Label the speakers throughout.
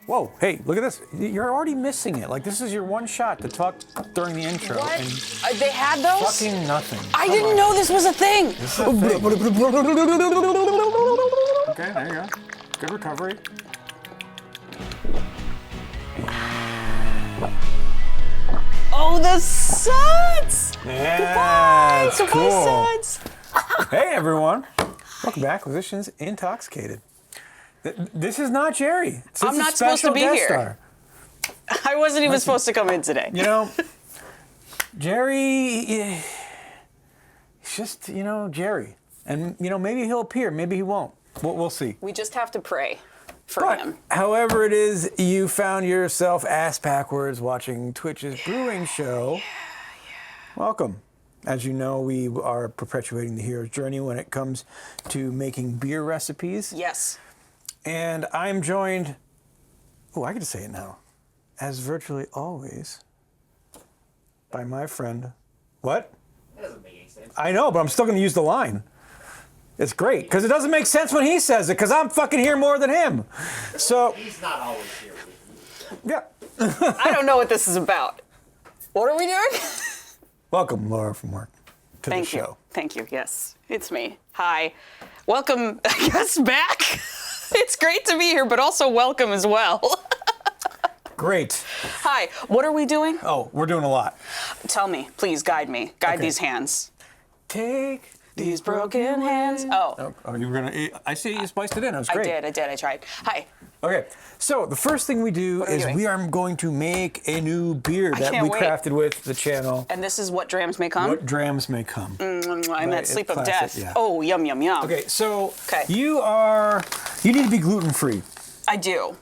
Speaker 1: Whoa, hey, look at this. You're already missing it. Like, this is your one shot to talk during the intro.
Speaker 2: What?
Speaker 1: And
Speaker 2: They had those?
Speaker 1: fucking nothing.
Speaker 2: I didn't know this was a thing.
Speaker 1: This is a thing. Okay, there you go. Good recovery.
Speaker 2: Oh, the suds!
Speaker 1: Yeah,
Speaker 2: Goodbye,
Speaker 1: cool.
Speaker 2: suds.
Speaker 1: Hey, everyone. Welcome back. Acquisitions Intoxicated. This is not Jerry.
Speaker 2: I'm not supposed to be here. I wasn't even supposed to come in today.
Speaker 1: You know, Jerry, he's just, Jerry. And, maybe he'll appear, maybe he won't. We'll see.
Speaker 2: We just have to pray for him.
Speaker 1: However it is, you found yourself ass backwards watching Twitch's brewing show. Welcome. As you know, we are perpetuating the hero's journey when it comes to making beer recipes.
Speaker 2: Yes.
Speaker 1: And I'm joined, I get to say it now, as virtually always, by my friend. What?
Speaker 3: That doesn't make any sense.
Speaker 1: I know, but I'm still going to use the line. It's great, because it doesn't make sense when he says it, because I'm fucking here more than him. So.
Speaker 3: He's not always here with you.
Speaker 1: Yeah.
Speaker 2: I don't know what this is about. What are we doing?
Speaker 1: Welcome, Laura from work, to the show.
Speaker 2: Thank you. Yes, it's me. Hi. Welcome, I guess, back. It's great to be here, but also welcome as well.
Speaker 1: Great.
Speaker 2: Hi. What are we doing?
Speaker 1: Oh, we're doing a lot.
Speaker 2: Tell me. Please guide me. Guide these hands.
Speaker 1: Take
Speaker 2: These broken hands. Oh.
Speaker 1: Oh, you were going to, I see you spiced it in. That was great.
Speaker 2: I did. I tried. Hi.
Speaker 1: Okay, so the first thing we do is we are going to make a new beer that we crafted with the channel.
Speaker 2: And this is What Drams May Come?
Speaker 1: What Drams May come.
Speaker 2: I'm at Sleep of
Speaker 1: classic,
Speaker 2: Death.
Speaker 1: yeah.
Speaker 2: Oh, yum, yum, yum.
Speaker 1: Okay, so
Speaker 2: Okay.
Speaker 1: you need to be gluten-free.
Speaker 2: I do.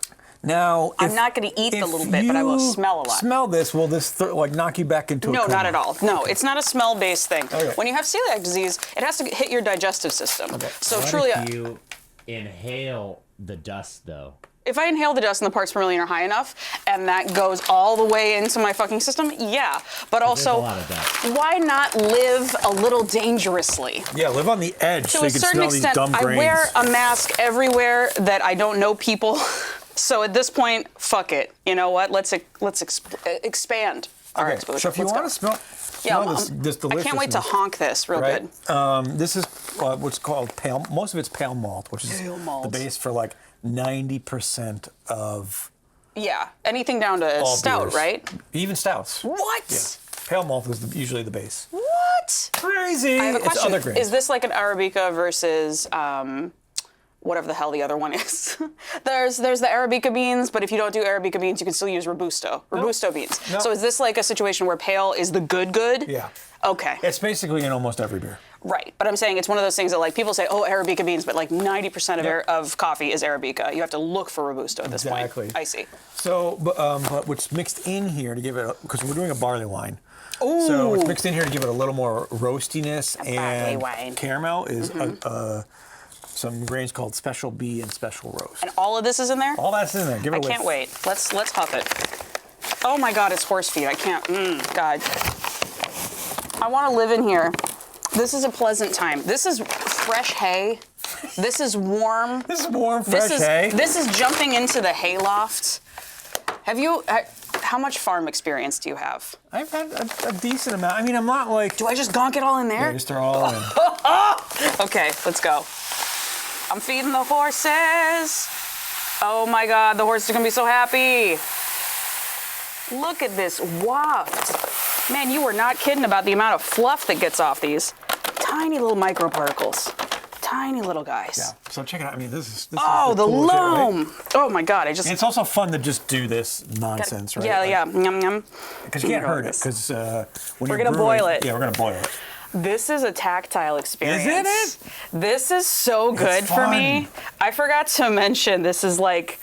Speaker 1: Now,
Speaker 2: I'm not going to eat the little bit, but I will smell a lot.
Speaker 1: Smell this, will this knock you back into a
Speaker 2: No,
Speaker 1: coma?
Speaker 2: not at all. No, it's not a smell-based thing.
Speaker 1: Okay.
Speaker 2: When you have celiac disease, it has to hit your digestive system.
Speaker 1: Okay.
Speaker 2: So
Speaker 3: What
Speaker 2: truly,
Speaker 3: if you inhale the dust, though?
Speaker 2: if I inhale the dust and the parts per million are high enough, and that goes all the way into my fucking system, yeah. But also,
Speaker 3: There's a lot of dust.
Speaker 2: why not live a little dangerously?
Speaker 1: Yeah, live on the edge so
Speaker 2: To
Speaker 1: you
Speaker 2: a
Speaker 1: can
Speaker 2: certain
Speaker 1: smell
Speaker 2: extent,
Speaker 1: these dumb grains.
Speaker 2: I wear a mask everywhere that I don't know people. So at this point, fuck it. You know what? Let's expand our exposure.
Speaker 1: So if you want to smell this deliciousness.
Speaker 2: I can't wait to honk this real good.
Speaker 1: This is what's called pale. Most of it's pale malt, which is the base for like 90% of.
Speaker 2: Yeah, anything down to stout,
Speaker 1: beers.
Speaker 2: right?
Speaker 1: Even stouts.
Speaker 2: What?
Speaker 1: Yeah. Pale malt is usually the base.
Speaker 2: What?
Speaker 1: Crazy.
Speaker 2: I have a
Speaker 1: It's
Speaker 2: question.
Speaker 1: other grains.
Speaker 2: Is this like an Arabica versus whatever the hell the other one is? There's the Arabica beans, but if you don't do Arabica beans, you can still use Robusto beans.
Speaker 1: No.
Speaker 2: So is this like a situation where pale is the good?
Speaker 1: Yeah.
Speaker 2: Okay.
Speaker 1: It's basically in almost every beer.
Speaker 2: Right, but I'm saying it's one of those things that like people say, oh, Arabica beans, but like 90% of coffee is Arabica. You have to look for Robusto at this
Speaker 1: Exactly.
Speaker 2: point. I see.
Speaker 1: So, but what's mixed in here to give it, because we're doing a barley wine.
Speaker 2: Ooh.
Speaker 1: So what's mixed in here to give it a little more roastiness
Speaker 2: barley
Speaker 1: and
Speaker 2: wine.
Speaker 1: caramel is some grains called Special B and Special Roast.
Speaker 2: And all of this is in there?
Speaker 1: All that's in there. Give it a whiff.
Speaker 2: I can't wait. Let's huff it. Oh my God, it's horse feet. I can't. God. I want to live in here. This is a pleasant time. This is fresh hay. This is warm.
Speaker 1: This is warm, fresh hay.
Speaker 2: This is jumping into the hay loft. Have you? How much farm experience do you have?
Speaker 1: I've had a decent amount. I mean, I'm not like.
Speaker 2: Do I just gonk it all in there?
Speaker 1: Yeah, just throw all in.
Speaker 2: Okay, let's go. I'm feeding the horses. Oh my God, the horses are gonna be so happy. Look at this waft. Man, you were not kidding about the amount of fluff that gets off these. Tiny little microparticles. Tiny little guys.
Speaker 1: Yeah, so check it out. I mean, this is
Speaker 2: the
Speaker 1: coolest shit,
Speaker 2: loam.
Speaker 1: right?
Speaker 2: Oh my God,
Speaker 1: And it's also fun to just do this nonsense, right?
Speaker 2: Yeah. Yum, yum.
Speaker 1: Because you can't hurt it, because when
Speaker 2: We're
Speaker 1: you're
Speaker 2: gonna
Speaker 1: brewing,
Speaker 2: boil it.
Speaker 1: Yeah, we're going to boil it.
Speaker 2: This is a tactile experience.
Speaker 1: Isn't it?
Speaker 2: This is so good for me. I forgot to mention, this is like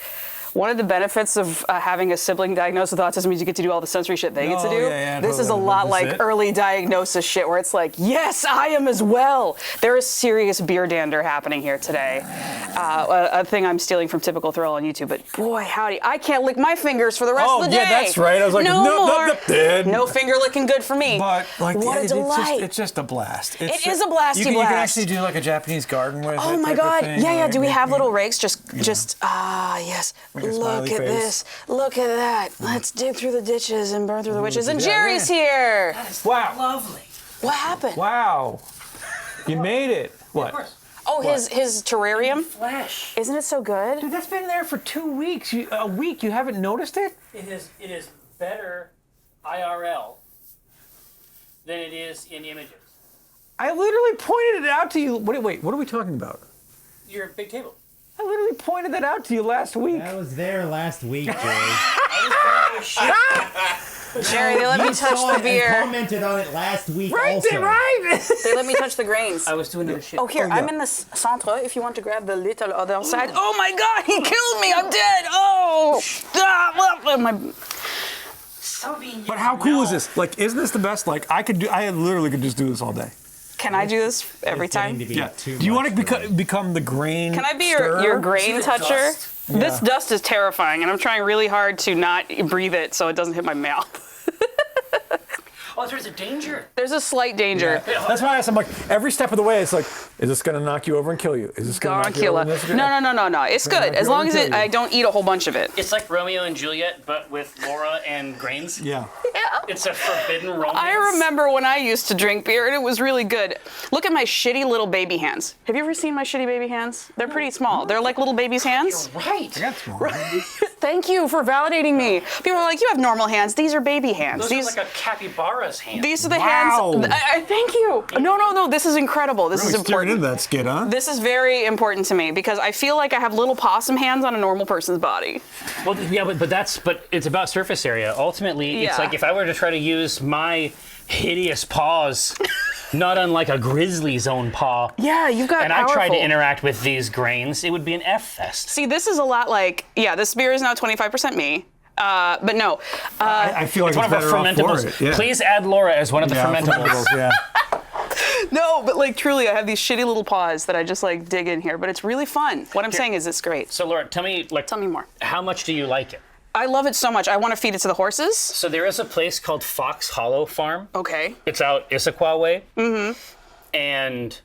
Speaker 2: one of the benefits of having a sibling diagnosed with autism is you get to do all the sensory shit they get to do. This is a lot like early diagnosis shit where it's like, yes, I am as well. There is serious beer dander happening here today. A thing I'm stealing from Typical Thrill on YouTube, but boy, howdy, I can't lick my fingers for the rest of the day.
Speaker 1: Oh, yeah, that's right. I was like,
Speaker 2: no finger licking good for me.
Speaker 1: But like,
Speaker 2: what a delight.
Speaker 1: It's just a blast.
Speaker 2: It is a blasty
Speaker 1: you can
Speaker 2: blast.
Speaker 1: actually do like a Japanese garden with it.
Speaker 2: Oh my God. Yeah, do we have little rakes? Just
Speaker 1: Right.
Speaker 2: Look at this. Look at that. Let's dig through the ditches and burn through the witches. And Jerry's here.
Speaker 4: That is
Speaker 1: Wow.
Speaker 4: lovely.
Speaker 2: What happened?
Speaker 1: Wow. You made it. What?
Speaker 4: Of course.
Speaker 2: Oh, his terrarium?
Speaker 4: Flesh.
Speaker 2: Isn't it so good?
Speaker 1: Dude, that's been there for 2 weeks. A week. You haven't noticed it?
Speaker 4: It is better IRL than it is in images.
Speaker 1: I literally pointed it out to you. Wait, what are we talking about?
Speaker 4: Your big table.
Speaker 1: I literally pointed that out to you last week.
Speaker 3: I was there last week, Jerry.
Speaker 4: I was going to shit.
Speaker 2: Jerry, they let me touch
Speaker 3: Saw
Speaker 2: the
Speaker 3: it and
Speaker 2: beer.
Speaker 3: commented on it last week
Speaker 1: Right,
Speaker 3: also.
Speaker 1: right.
Speaker 2: They let me touch the grains.
Speaker 4: I was doing other shit.
Speaker 2: Oh, here,
Speaker 1: yeah.
Speaker 2: I'm in the centre if you want to grab the little other side. Oh my god, he killed me, I'm dead! Oh! My...
Speaker 1: But how cool is this? Like, isn't this the best? Like, I literally could just do this all day.
Speaker 2: Can I do this every
Speaker 3: It's getting
Speaker 2: time?
Speaker 3: to be
Speaker 1: Yeah.
Speaker 3: too
Speaker 1: Do you
Speaker 3: much
Speaker 1: want
Speaker 3: for
Speaker 1: to
Speaker 3: me.
Speaker 1: become the grain?
Speaker 2: Can I be
Speaker 1: stirrer?
Speaker 2: your grain
Speaker 4: See the
Speaker 2: toucher?
Speaker 4: dust?
Speaker 2: This dust is terrifying, and I'm trying really hard to not breathe it so it doesn't hit my mouth.
Speaker 4: Oh, there's a danger.
Speaker 2: There's a slight danger.
Speaker 1: That's why I asked. I'm like, every step of the way, it's like, is this gonna knock you over and kill you? Is this gonna knock you over
Speaker 2: Gonchula.
Speaker 1: and this is
Speaker 2: No,
Speaker 1: gonna-
Speaker 2: no. It's
Speaker 1: Gonna
Speaker 2: good.
Speaker 1: knock
Speaker 2: As
Speaker 1: you
Speaker 2: long
Speaker 1: over
Speaker 2: as
Speaker 1: and kill you.
Speaker 2: I don't eat a whole bunch of it.
Speaker 4: It's like Romeo and Juliet, but with Laura and grains.
Speaker 1: Yeah.
Speaker 4: It's a forbidden romance.
Speaker 2: I remember when I used to drink beer, and it was really good. Look at my shitty little baby hands. Have you ever seen my shitty baby hands? They're pretty small. They're like little baby's hands.
Speaker 4: Right.
Speaker 1: That's small.
Speaker 2: Thank you for validating me. People are like, you have normal hands. These are baby hands.
Speaker 4: Those
Speaker 2: These
Speaker 4: are like a capybara's hand.
Speaker 2: These are the
Speaker 1: Wow.
Speaker 2: hands. I thank you. No. This is incredible. This is
Speaker 1: Really staring
Speaker 2: important.
Speaker 1: into that skid, huh?
Speaker 2: This is very important to me because I feel like I have little possum hands on a normal person's body.
Speaker 4: Well, yeah, but it's about surface area. Ultimately, it's
Speaker 2: Yeah.
Speaker 4: like if I were to try to use my hideous paws, not unlike a grizzly's own paw,
Speaker 2: Yeah, you've got
Speaker 4: and I tried to
Speaker 2: powerful-
Speaker 4: interact with these grains, it would be an F fest.
Speaker 2: See, this is a lot like, this beer is now 25% me. But no.
Speaker 1: I feel like
Speaker 4: It's one of our
Speaker 1: better off for
Speaker 4: fermentables.
Speaker 1: it. Yeah.
Speaker 4: Please add Laura as one of the
Speaker 1: Yeah,
Speaker 4: fermentables.
Speaker 1: yeah.
Speaker 2: No, but like truly, I have these shitty little paws that I just like dig in here, but it's really fun. What I'm saying is it's great.
Speaker 4: So, Laura, tell me
Speaker 2: more.
Speaker 4: how much do you like it?
Speaker 2: I love it so much. I want to feed it to the horses.
Speaker 4: So there is a place called Fox Hollow Farm.
Speaker 2: Okay.
Speaker 4: It's out Issaquah way. Mm-hmm. And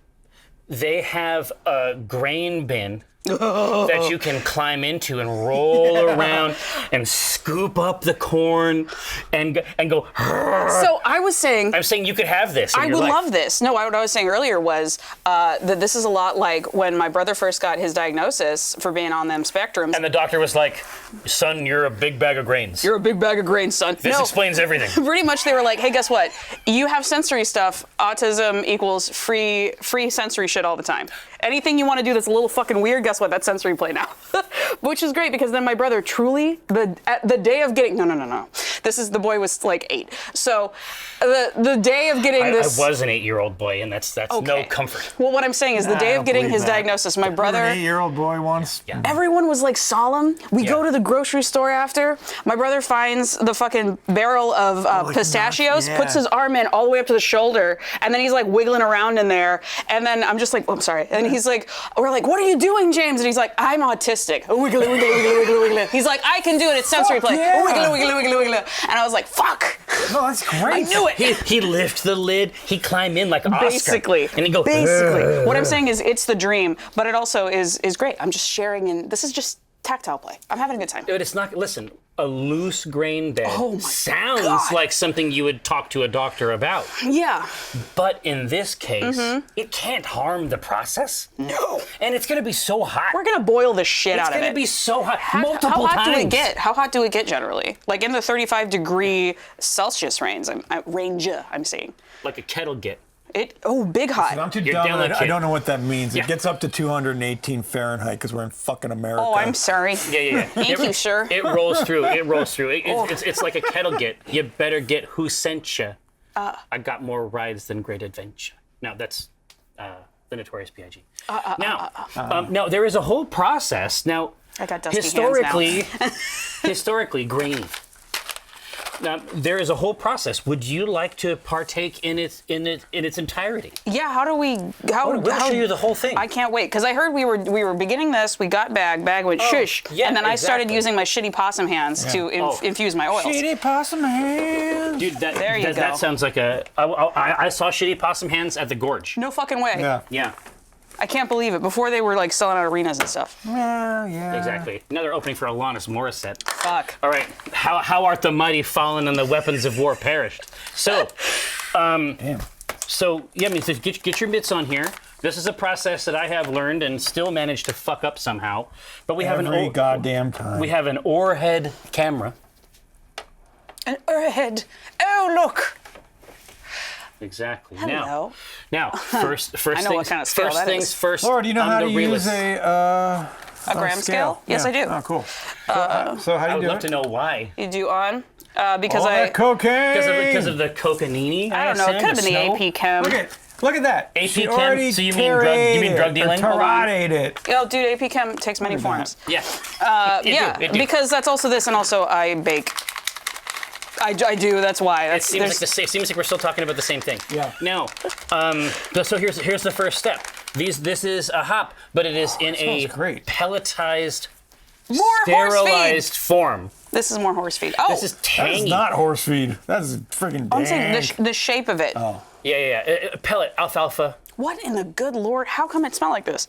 Speaker 4: they have a grain bin that you can climb into and roll around and scoop up the corn and go.
Speaker 2: So I was saying,
Speaker 4: I'm saying you could have this. in
Speaker 2: I
Speaker 4: your
Speaker 2: would
Speaker 4: life.
Speaker 2: love this. No, what I was saying earlier was that this is a lot like when my brother first got his diagnosis for being on them spectrums.
Speaker 4: And the doctor was like, "Son, you're a big bag of grains.
Speaker 2: You're a big bag of grains, son.
Speaker 4: This explains everything."
Speaker 2: Pretty much they were like, hey, guess what? You have sensory stuff. Autism equals free sensory shit all the time. Anything you want to do that's a little fucking weird, guess what? That's sensory play now. Which is great because then my brother truly, the day of getting, no. The boy was like 8. So the day of getting
Speaker 4: I
Speaker 2: this.
Speaker 4: was an 8-year-old boy, and that's no
Speaker 2: Okay.
Speaker 4: comfort.
Speaker 2: Well, what I'm saying is the day
Speaker 1: I
Speaker 2: of
Speaker 1: don't
Speaker 2: getting
Speaker 1: believe
Speaker 2: his
Speaker 1: that.
Speaker 2: diagnosis, my brother.
Speaker 1: An 8-year-old boy once.
Speaker 4: Yeah.
Speaker 2: Everyone was like solemn. We go to the grocery store after. My brother finds the fucking barrel of
Speaker 1: like
Speaker 2: pistachios,
Speaker 1: nuts, yeah.
Speaker 2: puts his arm in all the way up to the shoulder, and then he's like wiggling around in there. And then I'm just like, oh, I'm sorry. And he's like, we're like, what are you doing, James? And he's like, I'm autistic. Wiggly, wiggly, wiggly, wiggly, wiggly. He's like, I can do it. It's sensory
Speaker 1: Fuck
Speaker 2: play.
Speaker 1: yeah.
Speaker 2: Wiggly, wiggly, wiggly, wiggly. And I was like, fuck.
Speaker 1: No, that's great.
Speaker 2: I knew it.
Speaker 4: He lift the lid. He climb in like Oscar.
Speaker 2: Basically.
Speaker 4: And he go.
Speaker 2: Basically. What I'm saying is it's the dream, but it also is great. I'm just sharing, and this is just tactile play. I'm having a good time.
Speaker 4: But it's not. Listen, a loose grain bed
Speaker 2: Oh my
Speaker 4: sounds
Speaker 2: God.
Speaker 4: like something you would talk to a doctor about.
Speaker 2: Yeah.
Speaker 4: But in this case,
Speaker 2: Mm-hmm.
Speaker 4: it can't harm the process.
Speaker 2: No.
Speaker 4: And it's going to be so hot.
Speaker 2: We're gonna boil the shit
Speaker 4: It's
Speaker 2: out of
Speaker 4: going
Speaker 2: it.
Speaker 4: to be so hot.
Speaker 2: How
Speaker 4: multiple
Speaker 2: hot
Speaker 4: times.
Speaker 2: do it get? How hot do it get generally? Like in the 35-degree Celsius range. I'm seeing.
Speaker 4: Like a kettle get.
Speaker 2: Big hot.
Speaker 1: I'm too
Speaker 4: You're
Speaker 1: dumb.
Speaker 4: down that
Speaker 1: I
Speaker 4: kid.
Speaker 1: don't know what that means.
Speaker 4: Yeah.
Speaker 1: It gets up to 218 Fahrenheit because we're in fucking America.
Speaker 2: Oh, I'm sorry.
Speaker 4: Yeah.
Speaker 2: Thank you, sir.
Speaker 4: It rolls through. It's like a kettle get. You better get who sent you. I got more rides than Great Adventure. Now that's the Notorious B.I.G. Now there is a whole process. Now
Speaker 2: I got dusty hands
Speaker 4: historically grainy. Now there is a whole process. Would you like to partake in its entirety?
Speaker 2: Yeah. How do we?
Speaker 4: We'll show you the whole thing.
Speaker 2: I can't wait because I heard we were beginning this. We got bag went shush,
Speaker 4: yeah,
Speaker 2: and then I started
Speaker 4: exactly.
Speaker 2: using my shitty possum hands to infuse my oils.
Speaker 1: Shitty possum hands.
Speaker 4: Dude,
Speaker 2: There you go.
Speaker 4: that sounds like a. I saw shitty possum hands at the gorge.
Speaker 2: No fucking way.
Speaker 1: Yeah.
Speaker 4: Yeah.
Speaker 2: I can't believe it. Before they were like selling out arenas and stuff.
Speaker 1: Well, yeah.
Speaker 4: Exactly. Another opening for Alanis Morissette.
Speaker 2: Fuck.
Speaker 4: All right. How art the mighty fallen and the weapons of war perished? So,
Speaker 1: Damn.
Speaker 4: so yeah, I mean, so get your mitts on here. This is a process that I have learned and still managed to fuck up somehow. But we have
Speaker 1: Every goddamn time.
Speaker 4: we have an Orehead camera.
Speaker 2: An Orehead. Oh, look.
Speaker 4: Exactly.
Speaker 2: Hello.
Speaker 4: Now, first
Speaker 2: I know
Speaker 4: things,
Speaker 2: what kind of scale
Speaker 4: first
Speaker 2: that
Speaker 4: things
Speaker 2: is.
Speaker 4: first.
Speaker 1: Laura, do you know
Speaker 4: I'm
Speaker 1: how
Speaker 4: the
Speaker 1: to use
Speaker 4: realist.
Speaker 1: a
Speaker 2: gram scale? Yes, I do.
Speaker 1: Oh, cool. So how do
Speaker 4: I
Speaker 1: you
Speaker 4: would
Speaker 1: do
Speaker 4: love
Speaker 1: it?
Speaker 4: to know why.
Speaker 2: You do on? Because
Speaker 1: All
Speaker 2: I...
Speaker 1: that cocaine.
Speaker 4: Because of the cocainini.
Speaker 2: I don't know. It could have been the AP Chem.
Speaker 1: Look at that.
Speaker 4: AP
Speaker 1: She
Speaker 4: Chem?
Speaker 1: already
Speaker 4: So you mean drug dealing?
Speaker 1: Hold on. it.
Speaker 2: Oh, dude, AP Chem takes many forms.
Speaker 4: Yeah.
Speaker 2: Yeah, because that's also this, and also I bake. I do. That's why.
Speaker 4: It
Speaker 2: That's,
Speaker 4: seems like we're still talking about the same thing.
Speaker 1: Yeah.
Speaker 4: Now, so here's the first step. This is a hop, but it is in a
Speaker 1: smells great.
Speaker 4: pelletized,
Speaker 2: more horse
Speaker 4: sterilized
Speaker 2: feed.
Speaker 4: form.
Speaker 2: This is more horse feed. Oh,
Speaker 4: This is
Speaker 1: That's
Speaker 4: tangy.
Speaker 1: not horse feed. That's freaking
Speaker 2: I'm saying
Speaker 1: dank.
Speaker 2: the shape of it.
Speaker 1: Oh.
Speaker 4: Yeah. Pellet, alfalfa.
Speaker 2: What in the good lord? How come it smelled like this?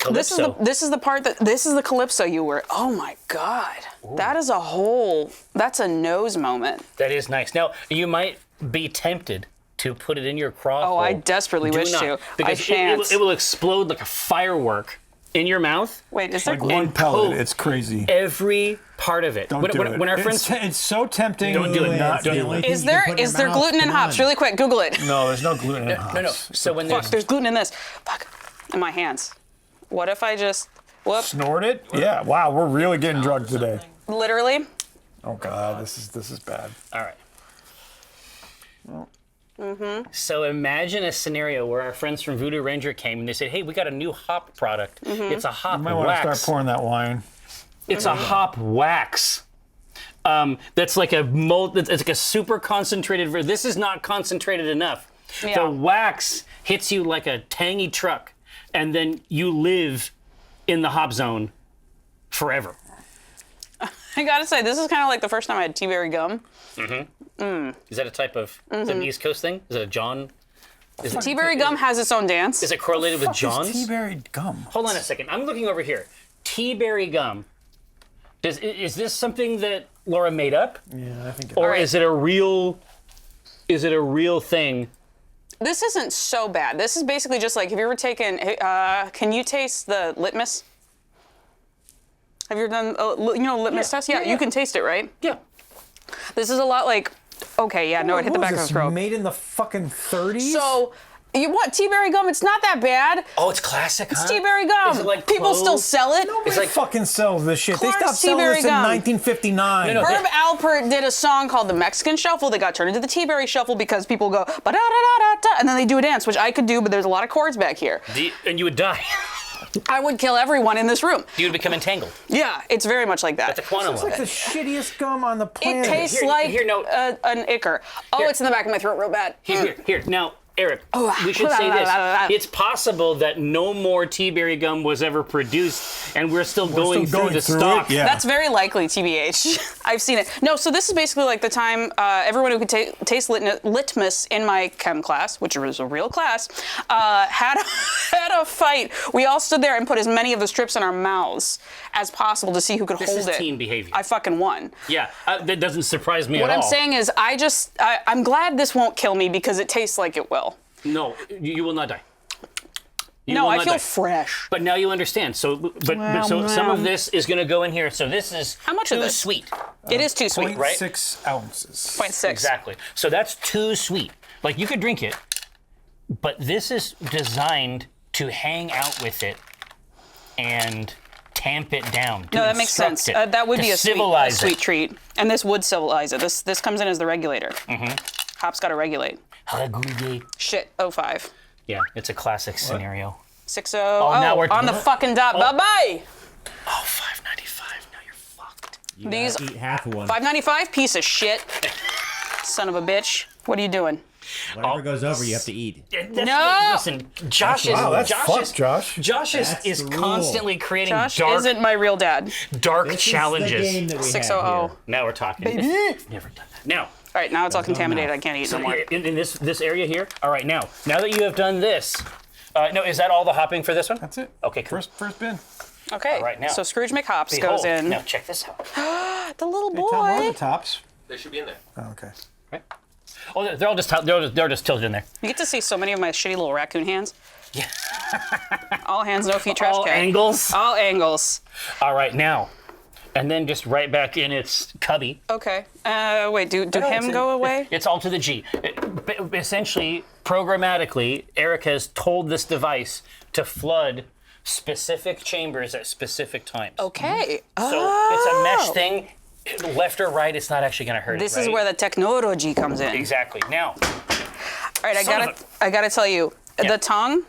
Speaker 4: Calypso.
Speaker 2: This is the part that this is the calypso you were. Oh my god, that is a whole. That's a nose moment.
Speaker 4: That is nice. Now, you might be tempted to put it in your craw
Speaker 2: Oh,
Speaker 4: hole.
Speaker 2: I desperately
Speaker 4: Do
Speaker 2: wish
Speaker 4: not,
Speaker 2: to. I
Speaker 4: because
Speaker 2: shan't.
Speaker 4: it will explode like a firework in your mouth.
Speaker 2: Wait, is there
Speaker 1: Like
Speaker 2: gluten?
Speaker 1: one pellet.
Speaker 4: coat
Speaker 1: It's crazy.
Speaker 4: Every part of it.
Speaker 1: Don't
Speaker 4: when,
Speaker 1: do
Speaker 4: when,
Speaker 1: it.
Speaker 4: when our
Speaker 1: It's
Speaker 4: friends,
Speaker 1: it's so tempting.
Speaker 4: Don't do it.
Speaker 1: Not
Speaker 4: Don't
Speaker 1: do
Speaker 4: do
Speaker 1: it.
Speaker 4: it.
Speaker 2: Is there gluten in hops? Really quick, Google it.
Speaker 1: No, there's no gluten in hops.
Speaker 4: no. So when
Speaker 2: Fuck, there's gluten in this. Fuck, in my hands. What if I just whoop?
Speaker 1: Snort it? Yeah. Wow, we're really getting drugged today.
Speaker 2: Literally.
Speaker 1: Oh god, this is bad.
Speaker 4: All right. So imagine a scenario where our friends from Voodoo Ranger came and they said, "Hey, we got a new hop product. It's a hop
Speaker 1: You might want to
Speaker 4: wax.
Speaker 1: start pouring that wine.
Speaker 4: It's a hop wax. That's like it's like a super concentrated version. This is not concentrated enough.
Speaker 2: Yeah.
Speaker 4: The wax hits you like a tangy truck, and then you live in the hop zone forever.
Speaker 2: I gotta say, this is kind of like the first time I had tea-berry gum.
Speaker 4: Is that a type of is that an East Coast thing? Is it a John?
Speaker 2: Tea-berry gum has its own dance.
Speaker 4: Is it correlated with John's?
Speaker 1: Tea-berry gum.
Speaker 4: Hold on a second. I'm looking over here. Tea-berry gum. Is this something that Laura made up,
Speaker 1: Yeah, I think.
Speaker 4: or
Speaker 2: right.
Speaker 4: is it a real? Is it a real thing?
Speaker 2: This isn't so bad. This is basically just like, have you ever taken, can you taste the litmus? Have you ever done, litmus test? Yeah, you can taste it, right?
Speaker 4: Yeah.
Speaker 2: This is a lot like, okay, yeah, no, it hit the back of his throat.
Speaker 1: Made in the fucking 30s.
Speaker 2: So, you want tea-berry gum? It's not that bad.
Speaker 4: Oh, it's classic, huh?
Speaker 2: It's tea-berry gum.
Speaker 4: Is it like
Speaker 2: People still
Speaker 4: cloves?
Speaker 2: sell it.
Speaker 1: nobody
Speaker 4: like-
Speaker 1: fucking sells this shit. They
Speaker 2: Clark's
Speaker 1: stopped selling
Speaker 2: tea-berry
Speaker 1: this in
Speaker 2: gum.
Speaker 1: 1959.
Speaker 4: No,
Speaker 2: Herb Alpert did a song called the Mexican Shuffle that got turned into the Tea-berry Shuffle because people go ba-da-da-da-da-da, and then they do a dance, which I could do, but there's a lot of chords back here.
Speaker 4: And you would die.
Speaker 2: I would kill everyone in this room.
Speaker 4: You would become entangled.
Speaker 2: Yeah, it's very much like that.
Speaker 4: It's a quantum
Speaker 1: It's like
Speaker 4: level.
Speaker 1: the shittiest gum on the
Speaker 2: It
Speaker 1: planet.
Speaker 2: tastes
Speaker 4: Here,
Speaker 2: like
Speaker 4: no.
Speaker 2: an ichor. Oh,
Speaker 4: Here.
Speaker 2: it's in the back of my throat real bad.
Speaker 4: Here. Now, Eric, we should say this. It's possible that no more tea-berry gum was ever produced, and we're still going through the stock.
Speaker 1: It? Yeah.
Speaker 2: That's very likely, TBH. I've seen it. No, so this is basically like the time everyone who could taste litmus in my chem class, which was a real class, had a fight. We all stood there and put as many of the strips in our mouths as possible to see who could
Speaker 4: This
Speaker 2: hold
Speaker 4: is
Speaker 2: it.
Speaker 4: teen behavior.
Speaker 2: I fucking won.
Speaker 4: Yeah, that doesn't surprise me
Speaker 2: What
Speaker 4: at all.
Speaker 2: I'm saying is, I'm glad this won't kill me because it tastes like it will.
Speaker 4: No, you will not die. You
Speaker 2: No,
Speaker 4: will
Speaker 2: I
Speaker 4: not
Speaker 2: feel
Speaker 4: die.
Speaker 2: fresh.
Speaker 4: But now you understand. So some of this is going to go in here. So this is
Speaker 2: How much of
Speaker 4: too
Speaker 2: this?
Speaker 4: sweet.
Speaker 2: It is too sweet.
Speaker 4: right?
Speaker 1: 0.6 ounces.
Speaker 2: 0.6.
Speaker 4: Exactly. So that's too sweet. Like you could drink it, but this is designed to hang out with it and tamp it down.
Speaker 2: No, that makes
Speaker 4: instruct
Speaker 2: sense.
Speaker 4: it,
Speaker 2: That would
Speaker 4: to
Speaker 2: be a
Speaker 4: civilize
Speaker 2: sweet
Speaker 4: it.
Speaker 2: treat. And this would civilize it. This comes in as the regulator. Hop's got to regulate.
Speaker 4: Regulate.
Speaker 2: Shit, 05.
Speaker 4: Yeah, it's a classic scenario.
Speaker 2: 60.
Speaker 4: now we're-
Speaker 2: on the fucking dot. Bye-bye.
Speaker 4: Oh, $5.95. Now you're fucked.
Speaker 3: You
Speaker 2: These-
Speaker 3: gotta eat half of one.
Speaker 2: $5.95, piece of shit. Son of a bitch. What are you doing?
Speaker 3: Whatever goes over, you have to eat.
Speaker 2: No!
Speaker 4: Listen, Josh is
Speaker 1: Wow, that's
Speaker 4: Josh
Speaker 1: fucked,
Speaker 4: is
Speaker 1: Josh.
Speaker 4: Josh is,
Speaker 3: That's
Speaker 4: is
Speaker 3: the rule.
Speaker 4: constantly creating
Speaker 2: Josh
Speaker 4: dark
Speaker 2: isn't my real dad.
Speaker 4: dark
Speaker 3: This
Speaker 4: challenges.
Speaker 3: is the game that we
Speaker 2: 600.
Speaker 3: have here.
Speaker 4: Now we're talking.
Speaker 2: Baby.
Speaker 4: Never done that. Now,
Speaker 2: All right, now it's all contaminated. I can't eat
Speaker 4: so
Speaker 2: anymore.
Speaker 4: in this area here. All right, now that you have done this, No, is that all the hopping for this one?
Speaker 1: That's it.
Speaker 4: Okay, cool.
Speaker 1: First bin.
Speaker 2: Okay.
Speaker 4: All right, now.
Speaker 2: So Scrooge McHops
Speaker 4: Behold.
Speaker 2: goes in.
Speaker 4: Now check this out.
Speaker 2: The little
Speaker 1: Tell them what are
Speaker 2: boy.
Speaker 1: the tops.
Speaker 5: They should be in there.
Speaker 1: Oh, okay.
Speaker 4: Right? Oh, they're all just they're just tilted in there.
Speaker 2: You get to see so many of my shitty little raccoon hands. Yeah. All hands, no feet, trash
Speaker 4: All
Speaker 2: can.
Speaker 4: angles.
Speaker 2: All angles.
Speaker 4: All right, now. And then just right back in its cubby.
Speaker 2: Okay. Wait, do him go away?
Speaker 4: It's all to the G. Essentially, programmatically, Eric has told this device to flood specific chambers at specific times.
Speaker 2: Okay.
Speaker 4: So it's a mesh thing. Left or right, it's not actually going to hurt
Speaker 2: This
Speaker 4: it, right?
Speaker 2: is where the technology comes in.
Speaker 4: Exactly. Now,
Speaker 2: All right,
Speaker 4: Son of
Speaker 2: I gotta tell you,
Speaker 4: Yeah.
Speaker 2: the tongue,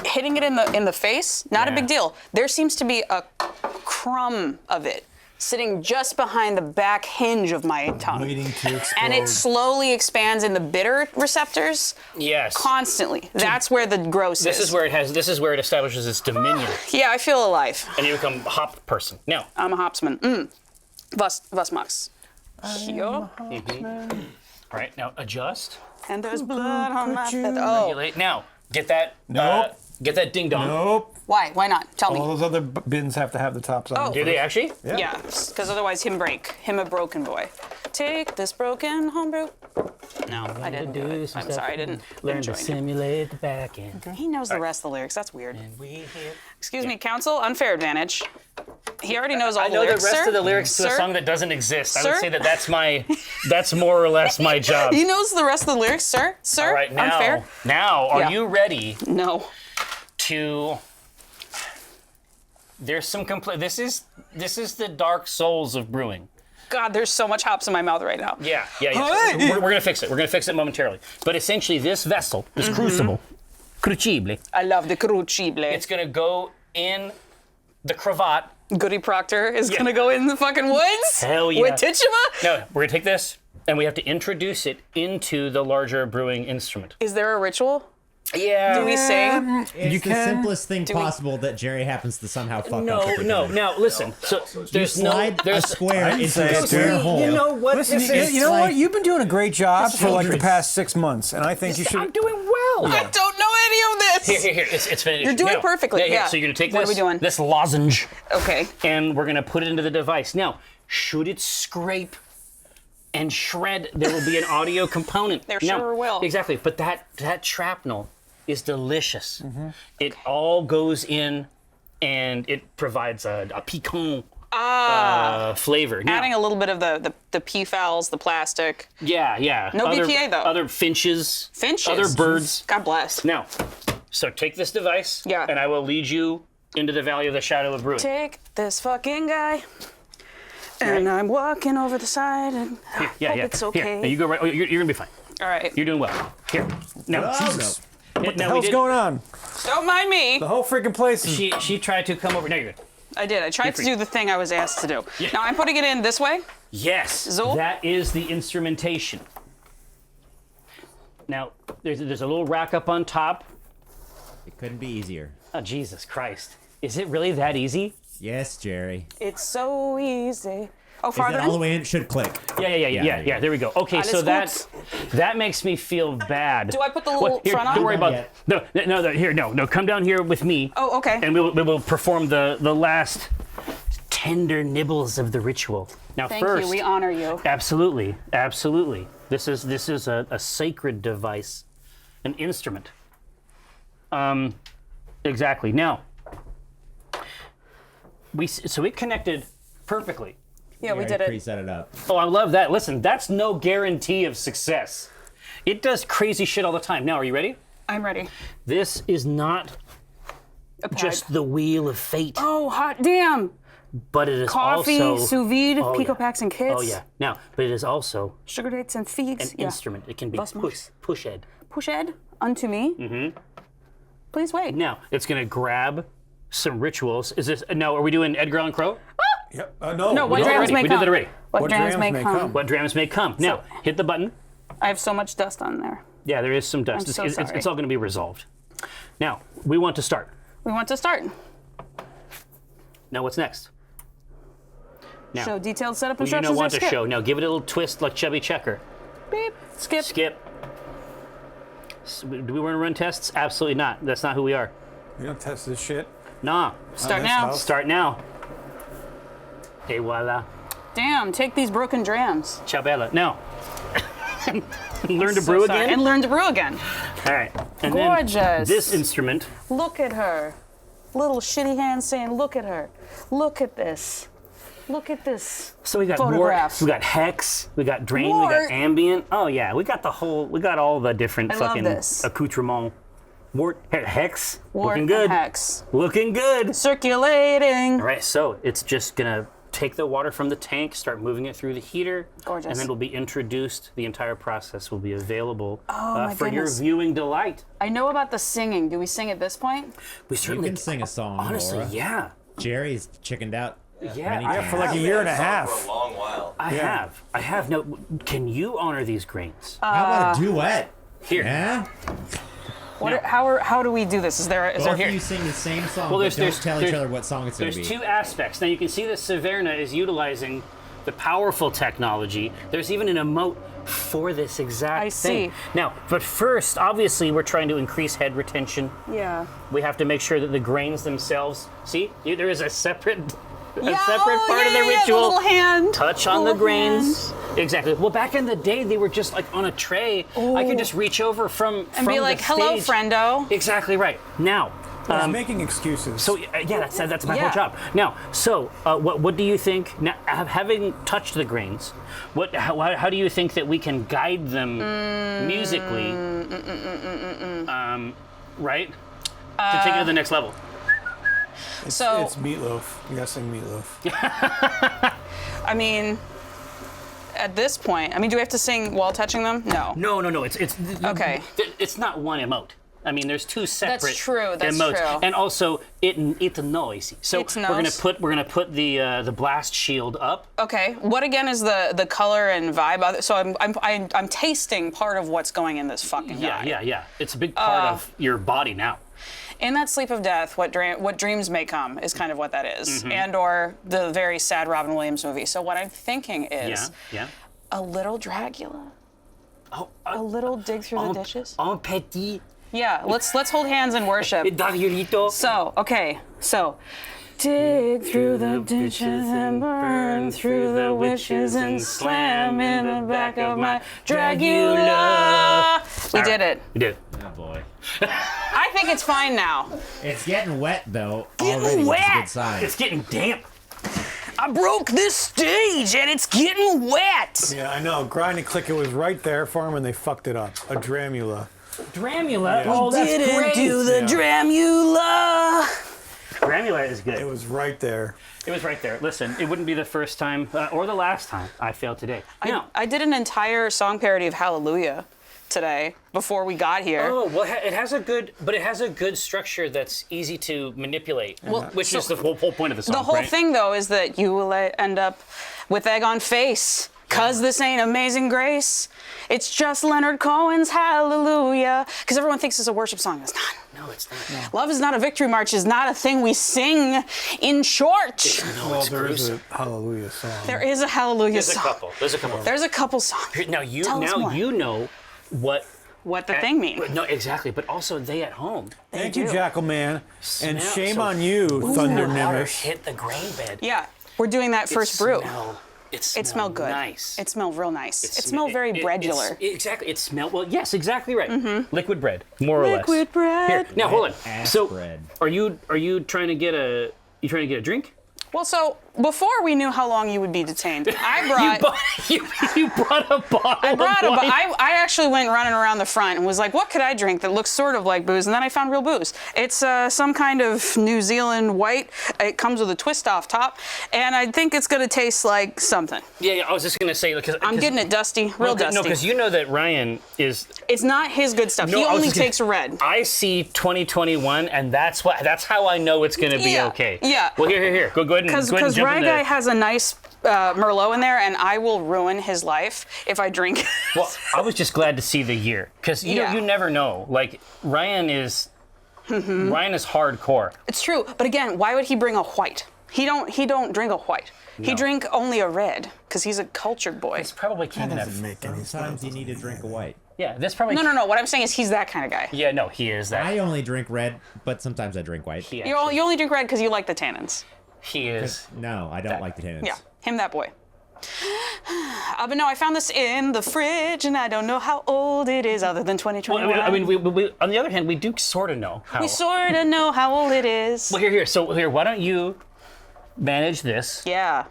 Speaker 2: hitting it in the face, not a
Speaker 4: Yeah.
Speaker 2: big deal. There seems to be a crumb of it sitting just behind the back hinge of my tongue.
Speaker 1: Waiting to explode.
Speaker 2: And it slowly expands in the bitter receptors
Speaker 4: yes.
Speaker 2: constantly. That's where the gross
Speaker 4: This is where it establishes its dominion,
Speaker 2: Yeah, I feel alive.
Speaker 4: and you become a hop person. Now,
Speaker 2: I'm a hopsman. Was max. Here.
Speaker 4: all right, now adjust.
Speaker 2: And there's blood on my
Speaker 1: you-
Speaker 2: feather. Oh,
Speaker 4: Regulate. Now, get that.
Speaker 1: Nope.
Speaker 4: Get that ding dong.
Speaker 1: Nope.
Speaker 2: why? Why not? Tell
Speaker 1: All
Speaker 2: me.
Speaker 1: those other bins have to have the tops on.
Speaker 2: Oh.
Speaker 1: them
Speaker 4: Do they actually?
Speaker 2: Yeah, because otherwise him break. Him a broken boy. Take this broken homebrew. No, I didn't do it. I'm sorry, I didn't join.
Speaker 4: simulate the back end.
Speaker 2: He knows the rest of the lyrics. That's weird.
Speaker 4: We hear.
Speaker 2: Excuse me, counsel. Unfair advantage. He already knows all
Speaker 4: I
Speaker 2: the
Speaker 4: know the
Speaker 2: lyrics,
Speaker 4: rest
Speaker 2: sir.
Speaker 4: of the lyrics to a
Speaker 2: Sir?
Speaker 4: song that doesn't exist. I
Speaker 2: Sir?
Speaker 4: would say that's more or less my job.
Speaker 2: He knows the rest of the lyrics, sir. Sir.
Speaker 4: All right, now,
Speaker 2: Unfair.
Speaker 4: are
Speaker 2: Yeah.
Speaker 4: you ready
Speaker 2: No.
Speaker 4: to? There's some this is the dark souls of brewing.
Speaker 2: God, there's so much hops in my mouth right now.
Speaker 4: Yeah.
Speaker 2: Hey!
Speaker 4: We're gonna fix it. We're gonna fix it momentarily. But essentially, this vessel, this crucible, crucible,
Speaker 2: I love the crucible.
Speaker 4: it's gonna go in the cravat.
Speaker 2: Goody Proctor is gonna go in the fucking woods.
Speaker 4: Hell yeah.
Speaker 2: With Tituba.
Speaker 4: No, we're gonna take this and we have to introduce it into the larger brewing instrument.
Speaker 2: Is there a ritual?
Speaker 4: Yeah.
Speaker 2: Do we sing?
Speaker 3: It's the
Speaker 1: can-
Speaker 3: simplest thing
Speaker 2: we-
Speaker 3: possible that Jerry happens to somehow fuck up.
Speaker 4: No.
Speaker 3: every time.
Speaker 4: Now listen. So
Speaker 3: You
Speaker 4: there's
Speaker 3: slide a
Speaker 4: there's
Speaker 3: square into
Speaker 1: say
Speaker 3: a
Speaker 1: it,
Speaker 3: square
Speaker 1: dude.
Speaker 3: hole.
Speaker 4: You know what?
Speaker 1: Listen,
Speaker 4: this
Speaker 1: you,
Speaker 4: is?
Speaker 1: you know what?
Speaker 3: like-
Speaker 1: You've been doing a great job for like the
Speaker 3: dangerous.
Speaker 1: past 6 months, and I think you should.
Speaker 4: I'm doing well.
Speaker 2: I don't know any of this.
Speaker 4: Here. It's finished.
Speaker 2: You're doing
Speaker 4: Now,
Speaker 2: perfectly,
Speaker 4: here,
Speaker 2: yeah.
Speaker 4: So you're gonna take
Speaker 2: What are
Speaker 4: this.
Speaker 2: we doing?
Speaker 4: This lozenge,
Speaker 2: Okay.
Speaker 4: and we're gonna put it into the device. Now, should it scrape and shred, there will be an audio component.
Speaker 2: There
Speaker 4: Now,
Speaker 2: sure will.
Speaker 4: Exactly. But that shrapnel is delicious.
Speaker 2: Mm-hmm.
Speaker 4: It all goes in, and it provides a piquant flavor. Now,
Speaker 2: Adding a little bit of the PFALs, the plastic.
Speaker 4: yeah.
Speaker 2: No
Speaker 4: other,
Speaker 2: BPA, though.
Speaker 4: Other finches.
Speaker 2: Finches.
Speaker 4: Other birds.
Speaker 2: God bless.
Speaker 4: Now, so take this device,
Speaker 2: Yeah.
Speaker 4: and I will lead you into the valley of the shadow of brewing.
Speaker 2: Take this fucking guy. And I'm walking over the side and hope it's okay.
Speaker 4: Here, now you go right. Oh, you're gonna be fine.
Speaker 2: All right.
Speaker 4: You're doing well. Here. Now,
Speaker 3: Oh, no.
Speaker 1: What the hell's going on?
Speaker 2: Don't mind me.
Speaker 1: The whole freaking place is.
Speaker 4: She tried to come over. No, you're good.
Speaker 2: I did. I tried to
Speaker 4: free.
Speaker 2: do the thing I was asked to do. Now I'm putting it in this way.
Speaker 4: Yes,
Speaker 2: Zol?
Speaker 4: that is the instrumentation. Now, there's a little rack up on top.
Speaker 3: It couldn't be easier.
Speaker 4: Oh, Jesus Christ. Is it really that easy?
Speaker 3: Yes, Jerry.
Speaker 2: It's so easy. Oh,
Speaker 3: Is
Speaker 2: farther
Speaker 3: it all the
Speaker 2: in?
Speaker 3: way in? It should click.
Speaker 4: Yeah. There we go. Okay, so
Speaker 2: Alles
Speaker 4: that makes me feel bad.
Speaker 2: Do I put the little
Speaker 4: Here,
Speaker 2: front on?
Speaker 4: Don't worry about
Speaker 3: Not
Speaker 4: it. No. Come down here with me.
Speaker 2: Oh, okay.
Speaker 4: And we will perform the last tender nibbles of the ritual. Now,
Speaker 2: Thank
Speaker 4: first,
Speaker 2: you. We honor you.
Speaker 4: absolutely. This is a sacred device, an instrument. Exactly. Now, it connected perfectly.
Speaker 2: Yeah, we
Speaker 3: Jerry
Speaker 2: did it.
Speaker 3: Pre-set it up.
Speaker 4: Oh, I love that. Listen, that's no guarantee of success. It does crazy shit all the time. Now, are you ready?
Speaker 2: I'm ready.
Speaker 4: This is not
Speaker 2: A pad.
Speaker 4: just the wheel of fate,
Speaker 2: Oh, hot damn.
Speaker 4: but it is
Speaker 2: Coffee,
Speaker 4: also
Speaker 2: sous vide,
Speaker 4: Oh,
Speaker 2: pico
Speaker 4: yeah.
Speaker 2: packs and kits.
Speaker 4: Oh yeah. Now, but it is also
Speaker 2: Sugar dates and figs.
Speaker 4: an
Speaker 2: Yeah.
Speaker 4: instrument. It can be
Speaker 2: Bus marks.
Speaker 4: pushed.
Speaker 2: Push Ed unto me. Mm-hmm. Please wait.
Speaker 4: Now, it's gonna grab some rituals. Is this now? Are we doing Edgar Allan Crow?
Speaker 1: Yep. No.
Speaker 2: No, what
Speaker 4: did it
Speaker 2: drams
Speaker 4: already.
Speaker 2: may
Speaker 4: We
Speaker 2: come.
Speaker 4: did that already.
Speaker 2: What drams may come.
Speaker 4: What drams may come. Now, hit the button.
Speaker 2: I have so much dust on there.
Speaker 4: Yeah, there is some dust.
Speaker 2: I'm so
Speaker 4: It's
Speaker 2: sorry.
Speaker 4: all gonna be resolved. Now, we want to start.
Speaker 2: We want to start.
Speaker 4: Now, what's next? Now,
Speaker 2: Show detailed setup
Speaker 4: you
Speaker 2: instructions.
Speaker 4: know want
Speaker 2: or
Speaker 4: to
Speaker 2: skip.
Speaker 4: show. Now, give it a little twist like Chubby Checker.
Speaker 2: Beep. Skip.
Speaker 4: Skip. Do we want to run tests? Absolutely not. That's not who we are.
Speaker 1: We don't test this shit.
Speaker 4: Nah.
Speaker 2: Start now.
Speaker 1: house.
Speaker 4: Start now. Et voila.
Speaker 2: Damn, take these broken drams.
Speaker 4: Ciao bella. Now. Learn to brew again.
Speaker 2: And learn to brew again.
Speaker 4: All right. And
Speaker 2: Gorgeous.
Speaker 4: Then this instrument.
Speaker 2: Look at her. Little shitty hand saying, look at her. Look at this. Look at this.
Speaker 4: So we got
Speaker 2: photograph.
Speaker 4: wort, we got hex, we got drain,
Speaker 2: Wort.
Speaker 4: we got ambient. Oh yeah, we got all the different
Speaker 2: I love
Speaker 4: fucking
Speaker 2: this.
Speaker 4: accoutrements. Wort, hex,
Speaker 2: Wort
Speaker 4: looking good.
Speaker 2: and hex.
Speaker 4: Looking good.
Speaker 2: Circulating.
Speaker 4: All right, so it's just gonna take the water from the tank, start moving it through the heater.
Speaker 2: Gorgeous.
Speaker 4: And then it'll be introduced. The entire process will be available
Speaker 2: my
Speaker 4: for your
Speaker 2: goodness.
Speaker 4: viewing delight.
Speaker 2: I know about the singing. Do we sing at this point?
Speaker 4: We
Speaker 3: You
Speaker 4: certainly
Speaker 3: can sing a song,
Speaker 4: Honestly,
Speaker 3: Laura.
Speaker 4: yeah.
Speaker 3: Jerry's chickened out.
Speaker 4: Yeah,
Speaker 3: many
Speaker 4: I
Speaker 3: times.
Speaker 1: For like a year and a
Speaker 5: For a
Speaker 1: half.
Speaker 5: long while.
Speaker 4: I have. No, can you honor these grains?
Speaker 3: How about a duet?
Speaker 4: Here.
Speaker 3: Yeah?
Speaker 2: How do we do this? Is there
Speaker 3: Both
Speaker 2: here?
Speaker 3: of you sing the same song,
Speaker 4: Well,
Speaker 3: but
Speaker 4: there's-
Speaker 3: don't tell
Speaker 4: there's-
Speaker 3: each other what song it's going to
Speaker 4: There's
Speaker 3: be.
Speaker 4: two aspects. Now you can see that Severna is utilizing the powerful technology. There's even an emote for this exact
Speaker 2: I
Speaker 4: thing.
Speaker 2: see.
Speaker 4: Now, but first, obviously, we're trying to increase head retention.
Speaker 2: Yeah.
Speaker 4: We have to make sure that the grains themselves. See, there is a separate part of the
Speaker 2: The
Speaker 4: ritual.
Speaker 2: little hand.
Speaker 4: Touch on the
Speaker 2: Little
Speaker 4: grains. Exactly. Well, back in the day, they were just like on a tray. I could just reach over from
Speaker 2: And be like,
Speaker 4: the
Speaker 2: hello,
Speaker 4: stage.
Speaker 2: friendo.
Speaker 4: Exactly right. Now.
Speaker 1: He's making excuses.
Speaker 4: So yeah, that's my
Speaker 2: Yeah.
Speaker 4: whole job. Now, so what do you think? Now, having touched the grains, how do you think that we can guide them musically? Right, to take it to the next level.
Speaker 1: It's Meatloaf. You gotta sing Meatloaf.
Speaker 2: I mean, at this point, do we have to sing while touching them? No.
Speaker 4: No. It's
Speaker 2: Okay.
Speaker 4: It's not one emote. I mean, there's two separate
Speaker 2: true, that's
Speaker 4: emotes,
Speaker 2: true.
Speaker 4: and also it's noisy. So
Speaker 2: It's
Speaker 4: we're gonna
Speaker 2: noise.
Speaker 4: put the blast shield up.
Speaker 2: Okay. What again is the color and vibe of it? So I'm tasting part of what's going in this fucking guy.
Speaker 4: Yeah. It's a big part of your body now.
Speaker 2: In that sleep of death, what dreams may come is kind of what that is,
Speaker 4: Mm-hmm.
Speaker 2: and or the very sad Robin Williams movie. So what I'm thinking is
Speaker 4: Yeah.
Speaker 2: a little Dracula, a little dig through the dishes.
Speaker 4: En petit.
Speaker 2: Yeah, let's hold hands and worship.
Speaker 4: Dariolito.
Speaker 2: So, okay, so dig through the ditches and burn through the witches and slam in the back of my Dracula. We did it.
Speaker 4: We did.
Speaker 3: Oh, boy.
Speaker 2: I think it's fine now.
Speaker 3: It's getting wet, though.
Speaker 2: Getting
Speaker 3: already.
Speaker 2: wet.
Speaker 3: It's a good sign.
Speaker 4: It's getting damp.
Speaker 2: I broke this stage and it's getting wet.
Speaker 1: Yeah, I know. Grind and Click It was right there for him, and they fucked it up. A Dramula.
Speaker 4: Dramula.
Speaker 1: Yeah.
Speaker 4: Oh, that's
Speaker 2: Didn't
Speaker 4: great.
Speaker 2: do the
Speaker 1: Yeah.
Speaker 2: Dramula.
Speaker 4: Dramula is good.
Speaker 1: It was right there.
Speaker 4: It was right there. Listen, it wouldn't be the first time or the last time I failed today. Now,
Speaker 2: I did an entire song parody of Hallelujah today before we got here.
Speaker 4: oh well, it has a good structure that's easy to manipulate, which is the whole point of the song.
Speaker 2: The whole
Speaker 4: right?
Speaker 2: thing, though, is that you will end up with egg on face. Cause this ain't Amazing Grace. It's just Leonard Cohen's Hallelujah. Because everyone thinks it's a worship song. It's not.
Speaker 4: No, it's not.
Speaker 2: Love is not a victory march is not a thing we sing in church.
Speaker 1: Well, there is a Hallelujah song.
Speaker 2: There is a Hallelujah
Speaker 4: There's a
Speaker 2: song.
Speaker 4: couple. There's a couple.
Speaker 2: There's a couple songs.
Speaker 4: Now
Speaker 2: Tell us more.
Speaker 4: you know what
Speaker 2: What the thing mean.
Speaker 4: No, exactly. But also they at home.
Speaker 1: Thank you,
Speaker 2: do.
Speaker 1: Jackal Man. And
Speaker 4: Smell-
Speaker 1: shame
Speaker 4: so-
Speaker 1: on you, Thunder
Speaker 4: The water
Speaker 1: Nimish.
Speaker 4: hit the grain bed.
Speaker 2: Yeah, we're doing that first brew.
Speaker 4: It
Speaker 2: Smelled good.
Speaker 4: Nice.
Speaker 2: It smelled real nice. It
Speaker 4: sm-
Speaker 2: smelled very breadular.
Speaker 4: Exactly. It smelled well. Yes, exactly right. Liquid bread, more or less.
Speaker 2: Liquid bread.
Speaker 4: Here, now hold on.
Speaker 3: Ass
Speaker 4: So,
Speaker 3: bread.
Speaker 4: are you trying to get a drink?
Speaker 2: Well, so before we knew how long you would be detained, I brought.
Speaker 4: You brought a bottle.
Speaker 2: I brought
Speaker 4: of
Speaker 2: a.
Speaker 4: wine.
Speaker 2: I actually went running around the front and was like, "What could I drink that looks sort of like booze?" And then I found real booze. It's some kind of New Zealand white. It comes with a twist off top, and I think it's gonna taste like something.
Speaker 4: Yeah, I was just gonna say because
Speaker 2: I'm getting it dusty, real dusty.
Speaker 4: No, because you know that Ryan is.
Speaker 2: It's not his good stuff.
Speaker 4: No,
Speaker 2: He
Speaker 4: I was
Speaker 2: only
Speaker 4: just gonna-
Speaker 2: takes red.
Speaker 4: I see 2021, and that's how I know it's gonna be
Speaker 2: Yeah,
Speaker 4: okay.
Speaker 2: yeah.
Speaker 4: Well, here. Go ahead and
Speaker 2: Because
Speaker 4: jump in
Speaker 2: Rye
Speaker 4: the-
Speaker 2: Guy has a nice Merlot in there, and I will ruin his life if I drink.
Speaker 4: Well, I was just glad to see the year because
Speaker 2: Yeah.
Speaker 4: you never know. Like Ryan is hardcore.
Speaker 2: It's true, but again, why would he bring a white? He don't drink a white. He drink only a red because he's a cultured boy.
Speaker 4: It's probably king enough.
Speaker 1: Doesn't make any sense.
Speaker 3: Sometimes you need to drink a white.
Speaker 4: Yeah, this probably.
Speaker 2: No. What I'm saying is he's that kind of guy.
Speaker 4: Yeah, no, he is that.
Speaker 3: I only drink red, but sometimes I drink white.
Speaker 2: You only drink red because you like the tannins.
Speaker 4: He is.
Speaker 3: No, I don't like the tannins.
Speaker 2: Yeah, him that boy. But no, I found this in the fridge, and I don't know how old it is, other than 2021.
Speaker 4: Well, I mean, we, on the other hand, we do sort of know how.
Speaker 2: We sort of know how old it is.
Speaker 4: Well, here. So here, why don't you manage this?
Speaker 2: Yeah.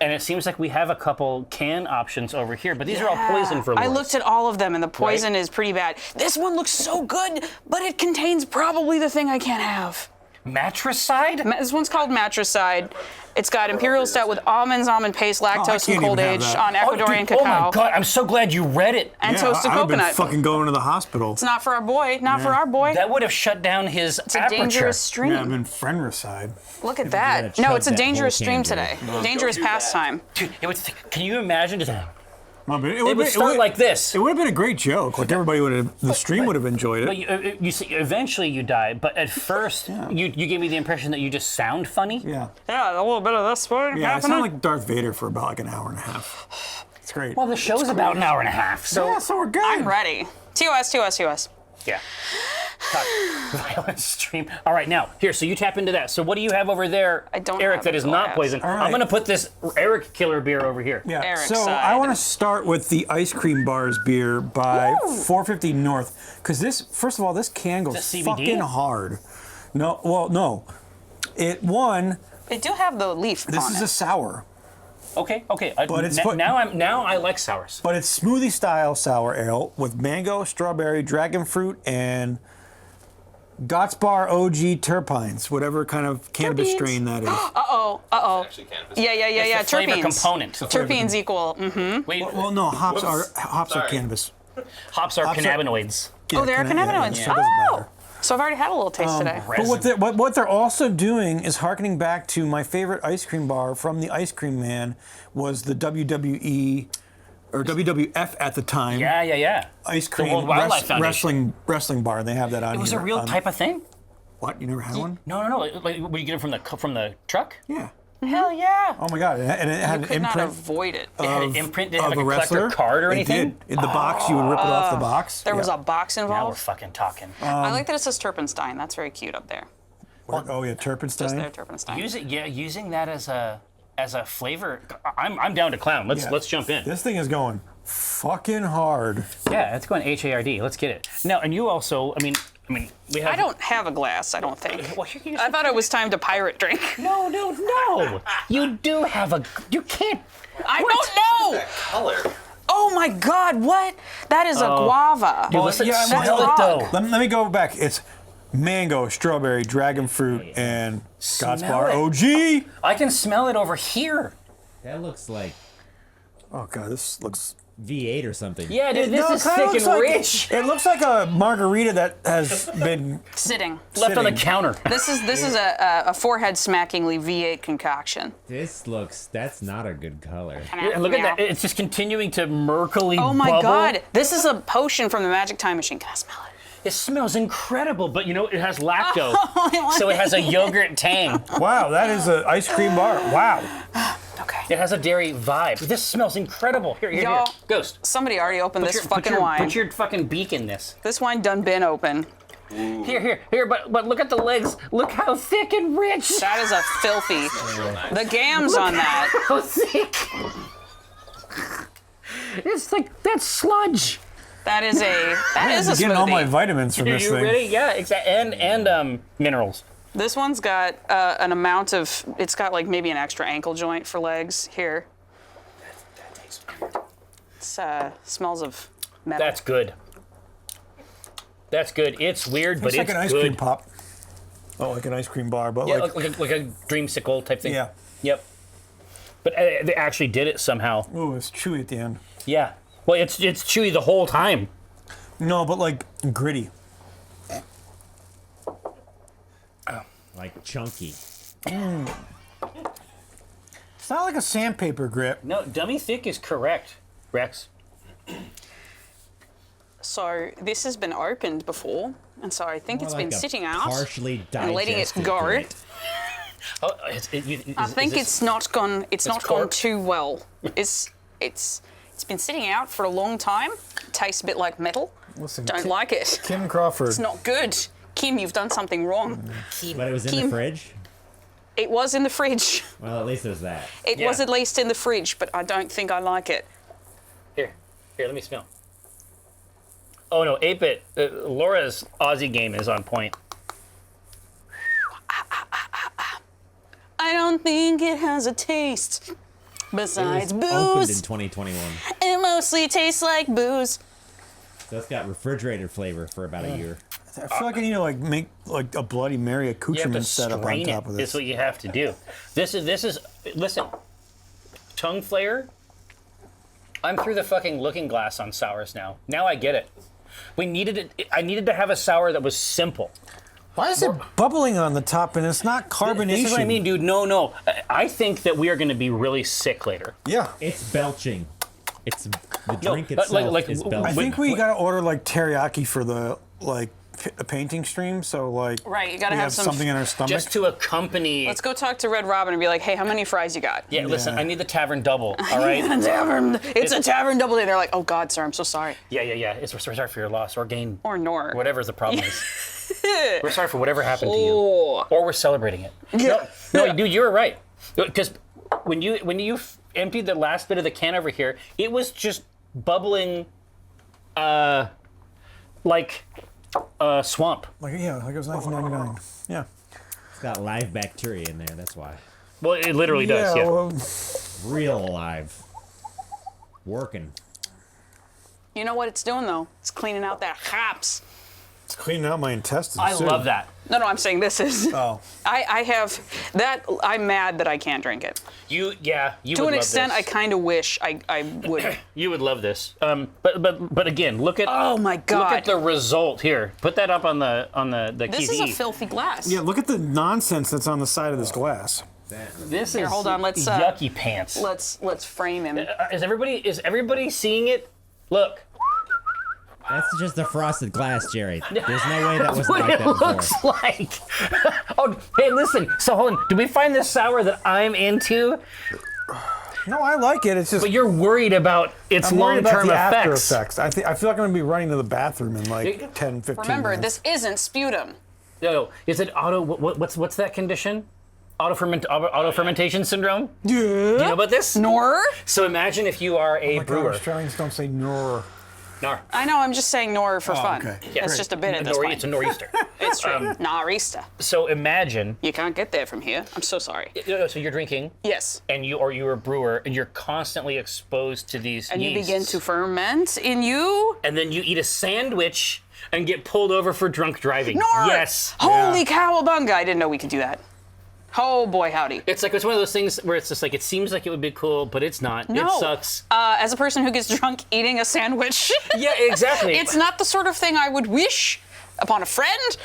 Speaker 4: And it seems like we have a couple can options over here, but these are all poison for Lwyd.
Speaker 2: I looked at all of them, and the poison is pretty bad. This one looks so good, but it contains probably the thing I can't have.
Speaker 4: Matricide?
Speaker 2: This one's called Matricide. It's got imperial stout with almonds, almond paste, lactose, and cold age on Ecuadorian cacao.
Speaker 4: Oh my God! I'm so glad you read it.
Speaker 2: And toasted
Speaker 1: I would have been
Speaker 2: coconut.
Speaker 1: fucking going to the hospital.
Speaker 2: It's not for our boy. Not for our boy.
Speaker 4: That would have shut down his
Speaker 2: It's a
Speaker 4: aperture.
Speaker 2: dangerous stream.
Speaker 1: Yeah, I've been friendricide.
Speaker 2: Look at
Speaker 3: gotta
Speaker 2: that. No,
Speaker 3: chug
Speaker 2: it's a
Speaker 3: that
Speaker 2: dangerous
Speaker 3: whole
Speaker 2: stream
Speaker 3: can,
Speaker 2: today. Dangerous pastime.
Speaker 4: Dude, can you imagine that?
Speaker 1: It
Speaker 4: It would start like this.
Speaker 1: It would have been a great joke. Like everybody would have, the stream would have enjoyed
Speaker 4: But
Speaker 1: it.
Speaker 4: you see, eventually you die. But at first, you gave me the impression that you just sound funny.
Speaker 1: Yeah.
Speaker 2: Yeah, a little bit of this one
Speaker 1: Yeah, I
Speaker 2: happening.
Speaker 1: sound like Darth Vader for about like an hour and a half. It's great.
Speaker 4: Well, the show's about an hour and a half, so
Speaker 1: yeah, so we're good.
Speaker 2: I'm ready. TOS.
Speaker 4: yeah. God, violent stream. All right, now here. So you tap into that. So what do you have over there,
Speaker 2: I don't
Speaker 4: Eric?
Speaker 2: have
Speaker 4: That
Speaker 2: a
Speaker 4: is not
Speaker 2: glass.
Speaker 4: poison.
Speaker 1: All right.
Speaker 4: I'm gonna put this Eric Killer beer over here.
Speaker 1: Yeah.
Speaker 2: Eric's
Speaker 1: So
Speaker 2: side.
Speaker 1: I want to start with the Ice Cream Bars beer by 450 North, because this, first of all, this can goes
Speaker 4: Is it CBD?
Speaker 1: fucking hard. No. It won.
Speaker 2: They do have the leaf
Speaker 1: This
Speaker 2: on
Speaker 1: is
Speaker 2: it.
Speaker 1: a sour,
Speaker 4: Okay.
Speaker 1: But it's put-
Speaker 4: now I like sours.
Speaker 1: but it's smoothie style sour ale with mango, strawberry, dragon fruit, and Gott's Bar OG terpenes, whatever kind of cannabis
Speaker 2: Terpenes.
Speaker 1: strain that is.
Speaker 5: Actually, cannabis.
Speaker 2: Yeah.
Speaker 4: The flavor
Speaker 2: Terpenes.
Speaker 4: component.
Speaker 2: Terpenes equal.
Speaker 4: Wait,
Speaker 1: Well, no, hops
Speaker 5: Whoops.
Speaker 1: are
Speaker 5: Sorry.
Speaker 1: cannabis.
Speaker 4: hops are
Speaker 1: Hops are-
Speaker 4: cannabinoids.
Speaker 2: Oh, they're cannabinoids.
Speaker 1: so it doesn't matter.
Speaker 2: So I've already had a little taste today.
Speaker 1: But what they're also doing is harkening back to my favorite ice cream bar from the Ice Cream Man was the WWE or WWF at the time.
Speaker 4: Yeah.
Speaker 1: Ice
Speaker 4: The
Speaker 1: cream
Speaker 4: World Wildlife Foundation.
Speaker 1: wrestling bar. They have that on
Speaker 4: It
Speaker 1: here.
Speaker 4: was a real type of thing.
Speaker 1: What? You never had one?
Speaker 4: No. Like, would you get it from the truck?
Speaker 1: Yeah.
Speaker 4: Hell yeah.
Speaker 1: Oh my god! And it had
Speaker 2: You
Speaker 1: an
Speaker 2: could not
Speaker 1: imprint
Speaker 2: avoid it.
Speaker 4: It had an imprint. Did it
Speaker 1: of
Speaker 4: have like
Speaker 1: a
Speaker 4: a collector
Speaker 1: wrestler
Speaker 4: card or
Speaker 1: It
Speaker 4: anything?
Speaker 1: did. In the box, you would rip it off the box.
Speaker 2: There was
Speaker 1: Yeah.
Speaker 2: a box
Speaker 4: Now we're
Speaker 2: involved.
Speaker 4: fucking talking.
Speaker 2: I like that it says Turpenstein. That's very cute up there.
Speaker 1: Oh yeah,
Speaker 2: Just there,
Speaker 1: Turpenstein.
Speaker 2: Turpenstein.
Speaker 4: Using that as a flavor. I'm down to clown. Let's jump in.
Speaker 1: This thing is going fucking hard.
Speaker 4: Yeah, it's going HARD. Let's get it. Now, and you also, I mean, we have.
Speaker 2: I don't have a glass, I don't think.
Speaker 4: Well, here you
Speaker 2: I thought it was time to pirate drink.
Speaker 4: No. You do have a. You can't.
Speaker 2: I don't know!
Speaker 5: Color.
Speaker 2: Oh my god, what? That is a guava.
Speaker 4: Dude, listen,
Speaker 1: yeah,
Speaker 4: smell
Speaker 2: that's
Speaker 4: it though.
Speaker 2: wrong.
Speaker 1: Let me go back. It's mango, strawberry, dragon fruit, and Gott's
Speaker 4: Smell
Speaker 1: Bar
Speaker 4: it.
Speaker 1: OG.
Speaker 4: I can smell it over here.
Speaker 3: That looks like
Speaker 1: Oh god, this looks.
Speaker 3: V8 or something.
Speaker 4: Yeah, dude, this
Speaker 1: No, it
Speaker 4: is
Speaker 1: kinda
Speaker 4: thick
Speaker 1: looks
Speaker 4: and
Speaker 1: like-
Speaker 4: rich.
Speaker 1: It looks like a margarita that has been
Speaker 2: Sitting.
Speaker 4: Left on the
Speaker 1: sitting.
Speaker 4: counter.
Speaker 2: This is a forehead smackingly V8 concoction.
Speaker 3: That's not a good color.
Speaker 4: And look at that. It's just continuing to murkily
Speaker 2: Oh my
Speaker 4: bubble.
Speaker 2: god, this is a potion from the Magic Time Machine. Can I smell it?
Speaker 4: It smells incredible, but you know, it has lacto.
Speaker 2: I want
Speaker 4: So it has a yogurt tang.
Speaker 1: Wow, that is an ice cream bar. Wow.
Speaker 2: Okay.
Speaker 4: It has a dairy vibe. This smells incredible. Here.
Speaker 2: Y'all-
Speaker 4: Ghost.
Speaker 2: Somebody already opened this
Speaker 4: Put
Speaker 2: fucking
Speaker 4: your-
Speaker 2: wine.
Speaker 4: Put your fucking beak in this.
Speaker 2: This wine done been open.
Speaker 4: Here, but look at the legs. Look how thick and rich.
Speaker 2: That is a filthy. The gams on that.
Speaker 4: How thick. It's like that's sludge.
Speaker 2: That is a
Speaker 1: I'm
Speaker 2: smoothie.
Speaker 1: getting all my vitamins from
Speaker 4: Are
Speaker 1: this
Speaker 4: you
Speaker 1: thing.
Speaker 4: ready? Yeah, exactly. And minerals.
Speaker 2: This one's got an amount of. It's got like maybe an extra ankle joint for legs here. It's smells of metal.
Speaker 4: That's good. That's good. It's weird, but
Speaker 1: It's like
Speaker 4: it's
Speaker 1: an ice
Speaker 4: good.
Speaker 1: cream pop. Oh, like an ice cream bar, but
Speaker 4: Yeah,
Speaker 1: like
Speaker 4: like a dreamsicle type thing.
Speaker 1: yeah.
Speaker 4: Yep. But they actually did it somehow.
Speaker 1: Ooh, it's chewy at the end.
Speaker 4: Yeah. Well, it's chewy the whole time.
Speaker 1: No, but like gritty.
Speaker 3: Like chunky.
Speaker 1: It's not like a sandpaper grip.
Speaker 4: No, dummy thick is correct, Rex.
Speaker 2: So this has been opened before, and so I think
Speaker 3: More
Speaker 2: it's
Speaker 3: like
Speaker 2: been
Speaker 3: a
Speaker 2: sitting out
Speaker 3: partially
Speaker 2: and letting it
Speaker 3: digested
Speaker 2: go.
Speaker 3: grit.
Speaker 4: Oh,
Speaker 2: I think it's not gone. It's not gone
Speaker 4: corked?
Speaker 2: too well. It's been sitting out for a long time, tastes a bit like metal.
Speaker 1: Listen,
Speaker 2: Don't like it.
Speaker 1: Kim Crawford.
Speaker 2: It's not good. Kim, you've done something wrong.
Speaker 3: But it was in the fridge?
Speaker 2: It was in the fridge.
Speaker 3: Well, at least there's that.
Speaker 2: It was at least in the fridge, but I don't think I like it.
Speaker 4: Here, let me smell. Oh no, 8-bit. Laura's Aussie game is on point.
Speaker 2: I don't think it has a taste. Besides
Speaker 3: It was opened in
Speaker 2: booze,
Speaker 3: 2021.
Speaker 2: it mostly tastes like booze.
Speaker 3: So it's got refrigerator flavor for about a year.
Speaker 1: I feel like I need to like make like a Bloody Mary
Speaker 4: You have
Speaker 1: accoutrement
Speaker 4: to
Speaker 1: setup on
Speaker 4: strain
Speaker 1: top
Speaker 4: it.
Speaker 1: of
Speaker 4: That's
Speaker 1: this.
Speaker 4: what you have to do. This is. Listen, tongue flair. I'm through the fucking looking glass on sours now. Now I get it. We needed it. I needed to have a sour that was simple.
Speaker 1: Why is it bubbling on the top and it's not carbonation?
Speaker 4: This is what I mean, dude. No. I think that we are going to be really sick later.
Speaker 1: Yeah.
Speaker 3: It's belching. It's the drink
Speaker 4: but
Speaker 3: itself
Speaker 4: like-
Speaker 3: is
Speaker 1: I
Speaker 3: belching.
Speaker 1: think we gotta order like teriyaki for the like a painting stream. So like
Speaker 2: Right, you gotta
Speaker 1: we
Speaker 2: have
Speaker 1: have
Speaker 2: some
Speaker 1: something in our stomach.
Speaker 4: Just to accompany.
Speaker 2: Let's go talk to Red Robin and be like, hey, how many fries you got?
Speaker 4: Yeah, listen.
Speaker 1: Yeah.
Speaker 4: I need the tavern double. All right.
Speaker 2: It's a tavern double day. They're like, oh God, sir, I'm so sorry.
Speaker 4: Yeah. We're sorry for your loss or gain.
Speaker 2: Or nor.
Speaker 4: Whatever the problem is. We're sorry for whatever happened to you.
Speaker 2: Oh.
Speaker 4: Or we're celebrating it. No, dude, you were right. Because when you emptied the last bit of the can over here, it was just bubbling, like a swamp.
Speaker 1: like it was 1999. Yeah.
Speaker 3: It's got live bacteria in there, that's why.
Speaker 4: Well, it literally does. Yeah.
Speaker 1: Well,
Speaker 3: Real alive. Working.
Speaker 2: You know what it's doing though? It's cleaning out that hops.
Speaker 1: it's cleaning out my intestines.
Speaker 4: I
Speaker 1: too.
Speaker 4: love that.
Speaker 2: No, I'm saying this is.
Speaker 1: Oh.
Speaker 2: I have that. I'm mad that I can't drink it.
Speaker 4: You
Speaker 2: To
Speaker 4: would
Speaker 2: an extent,
Speaker 4: love
Speaker 2: I
Speaker 4: this.
Speaker 2: kind of wish I would.
Speaker 4: You would love this. But again, look at
Speaker 2: Oh my
Speaker 4: look
Speaker 2: God.
Speaker 4: at the result here. Put that up on the
Speaker 2: This is
Speaker 4: TV.
Speaker 2: a filthy glass.
Speaker 1: Yeah, look at the nonsense that's on the side of this glass.
Speaker 4: This is
Speaker 2: hold on, let's,
Speaker 4: yucky pants.
Speaker 2: Let's frame him.
Speaker 4: Is everybody seeing it? Look.
Speaker 3: That's just the frosted glass, Jerry. There's no way that was
Speaker 4: What
Speaker 3: like
Speaker 4: it
Speaker 3: that before.
Speaker 4: looks like. Oh, hey, listen. So hold on. Do we find this sour that I'm into?
Speaker 1: No, I like it. It's just
Speaker 4: But you're worried about its
Speaker 1: I'm worried about
Speaker 4: long-term
Speaker 1: the after
Speaker 4: effects.
Speaker 1: effects. I feel like I'm going to be running to the bathroom in like 10, 15
Speaker 2: Remember,
Speaker 1: minutes.
Speaker 2: this isn't sputum.
Speaker 4: No, is it what's that condition? Auto fermentation syndrome?
Speaker 1: Yeah.
Speaker 4: Do you know about this?
Speaker 2: Nor?
Speaker 4: So imagine if you are a
Speaker 1: Oh my God,
Speaker 4: brewer.
Speaker 1: Australians don't say nor.
Speaker 4: Nar.
Speaker 2: I know, I'm just saying nor for fun.
Speaker 1: okay.
Speaker 2: It's just a bit at this point.
Speaker 4: It's a nor'easter.
Speaker 2: It's true. Nor'easter.
Speaker 4: So imagine.
Speaker 2: You can't get there from here. I'm so sorry.
Speaker 4: So you're drinking,
Speaker 2: Yes.
Speaker 4: and you're a brewer, and you're constantly exposed to these
Speaker 2: And you
Speaker 4: yeasts.
Speaker 2: begin to ferment in you.
Speaker 4: And then you eat a sandwich and get pulled over for drunk driving.
Speaker 2: Nor!
Speaker 4: Yes.
Speaker 2: Holy cowabunga. I didn't know we could do that. Oh boy, howdy.
Speaker 4: It's one of those things where it's just like, it seems like it would be cool, but it's not.
Speaker 2: No.
Speaker 4: It sucks.
Speaker 2: As a person who gets drunk eating a sandwich,
Speaker 4: Yeah, exactly.
Speaker 2: it's not the sort of thing I would wish upon a friend.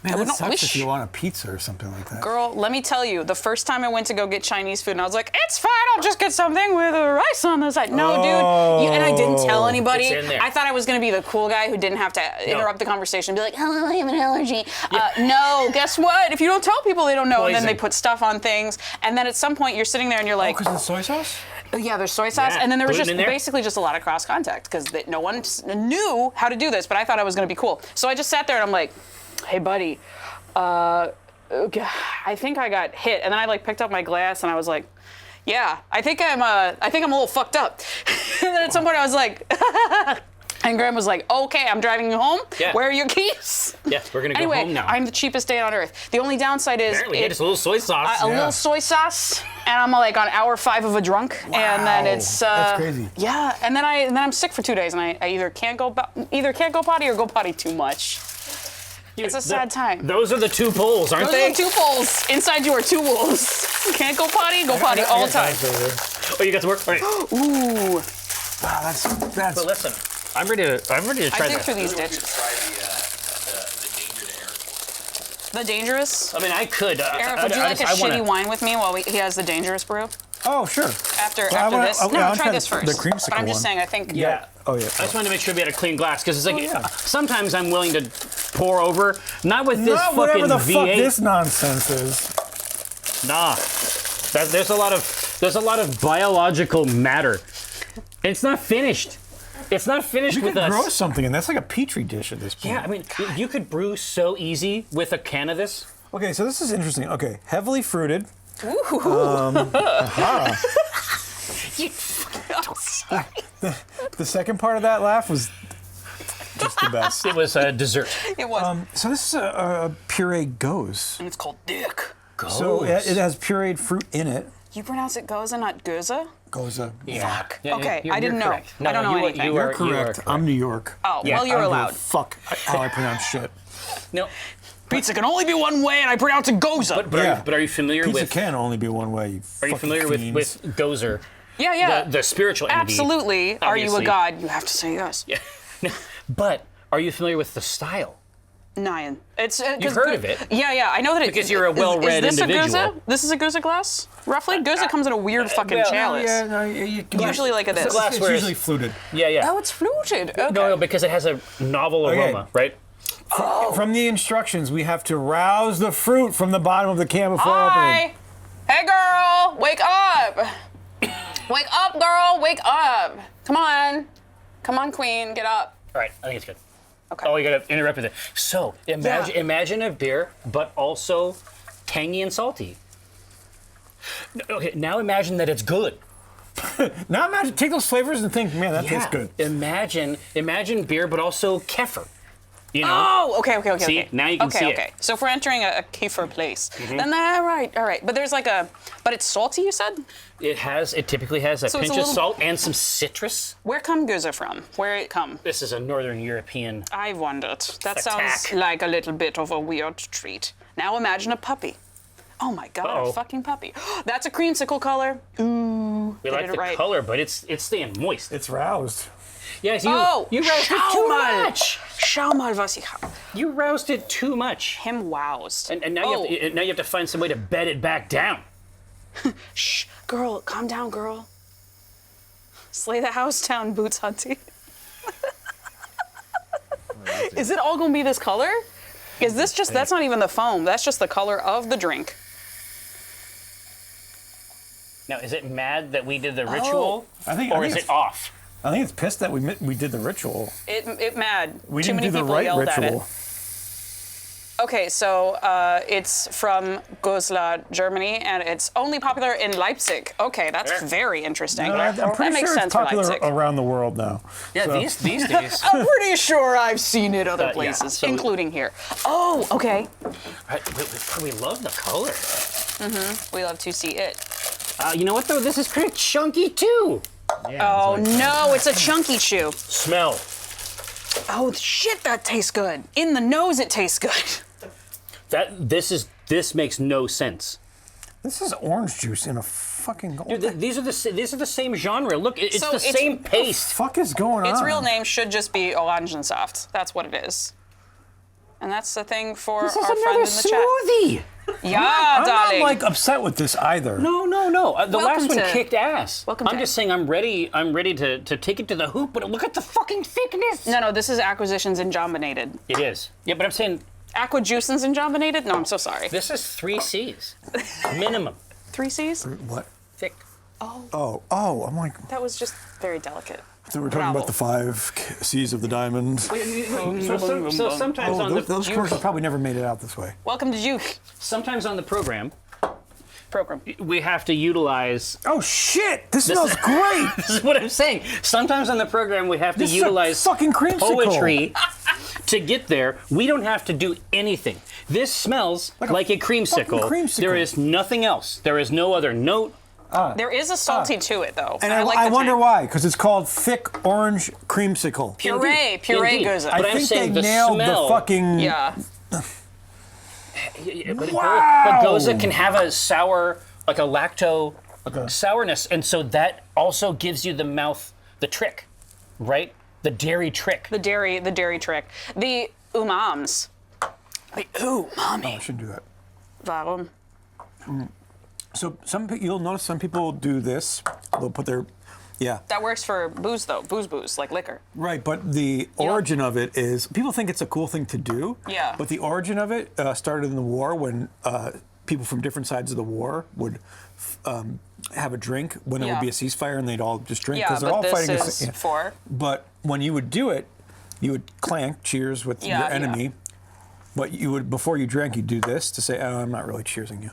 Speaker 1: Man,
Speaker 2: I would
Speaker 1: that
Speaker 2: not
Speaker 1: sucks
Speaker 2: wish.
Speaker 1: if you want a pizza or something like that.
Speaker 2: Girl, let me tell you, the first time I went to go get Chinese food, and I was like, it's fine, I'll just get something with rice on the side. No, dude. And I didn't tell anybody.
Speaker 4: It's in there.
Speaker 2: I thought I was going to be the cool guy who didn't have to interrupt the conversation and be like, hello, I have an allergy. No, guess what? If you don't tell people, they don't know. And then they
Speaker 4: Poison.
Speaker 2: put stuff on things. And then at some point, you're sitting there and you're like,
Speaker 1: Because of the soy sauce?
Speaker 2: yeah, there's soy sauce,
Speaker 4: Yeah,
Speaker 2: and then there was
Speaker 4: gluten
Speaker 2: just
Speaker 4: in there.
Speaker 2: basically just a lot of cross contact because no one knew how to do this. But I thought I was going to be cool, so I just sat there and I'm like, "Hey, buddy, okay, I think I got hit." And then I like picked up my glass and I was like, "Yeah, I think I'm a little fucked up." And then at some point I was like, and Graham was like, "Okay, I'm driving you home.
Speaker 4: Yeah.
Speaker 2: Where are your keys?"
Speaker 4: Yes, we're gonna go
Speaker 2: Anyway,
Speaker 4: home now.
Speaker 2: I'm the cheapest date on earth. The only downside is
Speaker 4: Apparently, just a little soy sauce.
Speaker 2: a little soy sauce, and I'm like on hour 5 of a drunk, and then it's
Speaker 1: That's crazy.
Speaker 2: Yeah, and then I'm sick for 2 days, and I either can't go potty or go potty too much. It's a sad time.
Speaker 4: Those are the two poles, aren't
Speaker 2: Those
Speaker 4: they?
Speaker 2: are the 2 poles. Inside you are 2 wolves. Can't go potty all the time.
Speaker 4: Oh, you got to work. All right.
Speaker 2: Ooh,
Speaker 1: Wow, that's
Speaker 4: But listen, I'm ready to try
Speaker 2: I dig
Speaker 4: this.
Speaker 2: through these
Speaker 5: You should
Speaker 2: ditches.
Speaker 5: try the danger to Eric.
Speaker 2: The dangerous.
Speaker 4: I mean, I could.
Speaker 2: Eric, would you like a shitty wine with me while he has the dangerous brew?
Speaker 1: Oh, sure.
Speaker 2: After
Speaker 1: I wanna-
Speaker 2: this?
Speaker 1: I-
Speaker 2: No,
Speaker 1: I'll
Speaker 2: try
Speaker 1: try
Speaker 2: this
Speaker 1: the
Speaker 2: first.
Speaker 1: creamsicle
Speaker 2: But I'm just
Speaker 1: one.
Speaker 2: saying, I think.
Speaker 4: Yeah.
Speaker 1: Oh, yeah.
Speaker 4: I just wanted to make sure we had a clean glass because it's like
Speaker 1: yeah.
Speaker 4: sometimes I'm willing to pour over, not with this
Speaker 1: Not
Speaker 4: fucking
Speaker 1: whatever the fuck
Speaker 4: V8.
Speaker 1: this nonsense is.
Speaker 4: Nah, there's a lot of biological matter. It's not finished. It's not finished
Speaker 1: We
Speaker 4: with
Speaker 1: could
Speaker 4: us.
Speaker 1: grow something, and that's like a petri dish at this point.
Speaker 4: Yeah, I mean, you could brew so easy with a can of this.
Speaker 1: Okay, so this is interesting. Okay, heavily fruited. The second part of that laugh was just the best.
Speaker 4: It was a dessert.
Speaker 2: It was.
Speaker 1: So this is a pureed goze.
Speaker 2: and it's called dick.
Speaker 1: So it has pureed fruit in it.
Speaker 2: You pronounce it goza, not goza?
Speaker 1: Goza.
Speaker 2: Fuck.
Speaker 4: Yeah,
Speaker 2: Okay,
Speaker 4: you're
Speaker 2: I didn't know.
Speaker 4: correct.
Speaker 2: I don't know anything.
Speaker 4: You
Speaker 1: You're
Speaker 4: are
Speaker 1: correct. I'm New York.
Speaker 2: Oh,
Speaker 4: Yeah,
Speaker 2: well, you're
Speaker 1: I don't give a
Speaker 2: allowed.
Speaker 1: Fuck how I pronounce shit.
Speaker 4: No,
Speaker 2: Pizza can only be one way, and I pronounce it goza.
Speaker 4: but are you familiar
Speaker 1: Pizza
Speaker 4: with?
Speaker 1: can only be one way.
Speaker 4: Are you familiar with Gozer?
Speaker 2: yeah.
Speaker 4: The spiritual entity.
Speaker 2: Absolutely. Are you a
Speaker 4: obviously.
Speaker 2: god? You have to say yes.
Speaker 4: Yeah. No, but are you familiar with the style?
Speaker 2: Nyan. It's
Speaker 4: You've heard of it.
Speaker 2: Yeah. I know that it
Speaker 4: Because you're a well-read
Speaker 2: is this
Speaker 4: individual.
Speaker 2: A goza? This is a goza glass, roughly. Goza comes in a weird fucking
Speaker 4: well,
Speaker 2: chalice. Usually like this.
Speaker 4: glass
Speaker 1: It's
Speaker 4: where
Speaker 1: usually fluted.
Speaker 4: Yeah.
Speaker 2: Oh, it's fluted. Okay.
Speaker 4: No, because it has a novel aroma, right?
Speaker 1: From the instructions, we have to rouse the fruit from the bottom of the can before opening.
Speaker 2: Hi. Hey, girl. Wake up. Wake up, girl. Wake up. Come on, queen. Get up.
Speaker 4: All right, I think it's good.
Speaker 2: Okay.
Speaker 4: Oh, you gotta interrupt with it. So imagine a beer, but also tangy and salty. Okay, now imagine that it's good.
Speaker 1: Now imagine, take those flavors and think, man, that tastes good.
Speaker 4: Imagine beer, but also kefir. You know?
Speaker 2: Oh, okay.
Speaker 4: See,
Speaker 2: Okay.
Speaker 4: now you can see it.
Speaker 2: Okay. So if we're entering a kefir place, then all right. But there's but it's salty, you said?
Speaker 4: It typically has a
Speaker 2: So it's
Speaker 4: pinch
Speaker 2: a
Speaker 4: of
Speaker 2: little-
Speaker 4: salt and some citrus.
Speaker 2: Where come goza from? Where it come?
Speaker 4: This is a Northern European.
Speaker 2: I wondered. That sounds
Speaker 4: Attack.
Speaker 2: like a little bit of a weird treat. Now imagine a puppy. Oh my God,
Speaker 4: Uh-oh.
Speaker 2: a fucking puppy. That's a creamsicle color. Ooh,
Speaker 4: We
Speaker 2: they
Speaker 4: like
Speaker 2: did
Speaker 4: the
Speaker 2: it right.
Speaker 4: color, but it's staying moist.
Speaker 1: It's roused.
Speaker 4: Yes, you roused it
Speaker 2: schau
Speaker 4: too
Speaker 2: mal.
Speaker 4: much.
Speaker 2: Schau mal, was ich hab.
Speaker 4: You roused it too much.
Speaker 2: Him woused.
Speaker 4: And now, now you have to find some way to bed it back down.
Speaker 2: Shh, girl, calm down, girl. Slay the house down, boots hunting. Is it all gonna be this color? Is this just, that's not even the foam, that's just the color of the drink.
Speaker 4: Now, is it mad that we did the ritual,
Speaker 1: I think
Speaker 4: or is
Speaker 1: it's-
Speaker 4: it off?
Speaker 1: I think it's pissed that we did the ritual.
Speaker 2: It mad.
Speaker 1: We
Speaker 2: Too
Speaker 1: didn't
Speaker 2: many
Speaker 1: do the
Speaker 2: people
Speaker 1: right
Speaker 2: yelled at it.
Speaker 1: ritual.
Speaker 2: Okay, so it's from Goslar, Germany, and it's only popular in Leipzig. Okay, that's very interesting.
Speaker 1: I'm
Speaker 2: that
Speaker 1: pretty
Speaker 2: makes
Speaker 1: sure
Speaker 2: sense
Speaker 1: it's
Speaker 2: for
Speaker 1: popular
Speaker 2: Leipzig.
Speaker 1: around the world now.
Speaker 4: Yeah,
Speaker 1: So-
Speaker 4: these days.
Speaker 2: I'm pretty sure I've seen it other
Speaker 4: yeah,
Speaker 2: places,
Speaker 4: so-
Speaker 2: including here. Oh, okay.
Speaker 4: We love the color.
Speaker 2: We love to see it.
Speaker 4: You know what though? This is pretty chunky too.
Speaker 3: Yeah,
Speaker 2: Oh
Speaker 3: it's like-
Speaker 2: no, it's a chunky chew.
Speaker 4: Smell.
Speaker 2: Oh shit, that tastes good. In the nose, it tastes good.
Speaker 4: This makes no sense.
Speaker 1: This is orange juice in a fucking gold.
Speaker 4: Dude, these are the same genre. Look, it's
Speaker 2: So
Speaker 4: the
Speaker 2: it's-
Speaker 4: same
Speaker 1: What the
Speaker 4: paste.
Speaker 1: fuck is going on?
Speaker 2: Its real name should just be Orangensaft. That's what it is. And that's the thing for
Speaker 4: This
Speaker 2: our
Speaker 4: is
Speaker 2: friend
Speaker 4: another
Speaker 2: in the chat.
Speaker 4: smoothie.
Speaker 2: Yeah,
Speaker 1: I'm
Speaker 2: darling.
Speaker 1: not like upset with this either.
Speaker 4: No. The last
Speaker 2: Welcome
Speaker 4: one
Speaker 2: to-
Speaker 4: kicked ass.
Speaker 2: welcome
Speaker 4: I'm
Speaker 2: to-
Speaker 4: just saying I'm ready to take it to the hoop, but look at the fucking thickness.
Speaker 2: No, this is Acquisitions Injombinated.
Speaker 4: It is. Yeah, but I'm saying
Speaker 2: Aquajuicins Injombinated? No, I'm so sorry.
Speaker 4: this is 3 C's. Minimum.
Speaker 2: 3 C's?
Speaker 1: What?
Speaker 4: Thick.
Speaker 1: Oh, I'm like,
Speaker 2: That was just very delicate.
Speaker 1: so we're talking about the 5 C's of the diamond.
Speaker 4: So sometimes
Speaker 1: Oh,
Speaker 4: on
Speaker 1: those commercials probably never made it out this way.
Speaker 2: Welcome to Juke
Speaker 4: sometimes on the program,
Speaker 2: program.
Speaker 4: we have to utilize.
Speaker 1: Oh shit! This smells great.
Speaker 4: This is what I'm saying. Sometimes on the program we have to
Speaker 1: This is a
Speaker 4: utilize
Speaker 1: fucking creamsicle.
Speaker 4: poetry to get there. We don't have to do anything. This smells like a creamsicle.
Speaker 1: fucking creamsicle.
Speaker 4: There is nothing else. There is no other note.
Speaker 2: There is a salty to it, though.
Speaker 1: And
Speaker 2: like
Speaker 1: I
Speaker 2: the
Speaker 1: wonder
Speaker 2: tang.
Speaker 1: why, because it's called thick orange creamsicle.
Speaker 2: Puree
Speaker 4: Indeed.
Speaker 2: goza.
Speaker 1: I
Speaker 4: But I'm
Speaker 1: think
Speaker 4: saying
Speaker 1: they
Speaker 4: the
Speaker 1: nailed
Speaker 4: smell-
Speaker 1: the fucking.
Speaker 2: Yeah.
Speaker 4: But
Speaker 1: Wow!
Speaker 4: Goza can have a sour, like a lacto sourness, and so that also gives you the trick, right? The dairy trick.
Speaker 2: The dairy trick. The umams. The umami.
Speaker 1: I shouldn't do that.
Speaker 2: Warum?
Speaker 1: So you'll notice some people do this. They'll put their, yeah.
Speaker 2: That works for booze, though. Booze, like liquor.
Speaker 1: Right, but the origin of it is, people think it's a cool thing to do.
Speaker 2: Yeah.
Speaker 1: But the origin of it started in the war when people from different sides of the war would have a drink when there would be a ceasefire, and they'd all just drink because they're all fighting. But when you would do it, you would clank, cheers with your enemy. But you would, before you drank, you'd do this to say, "Oh, I'm not really cheersing you."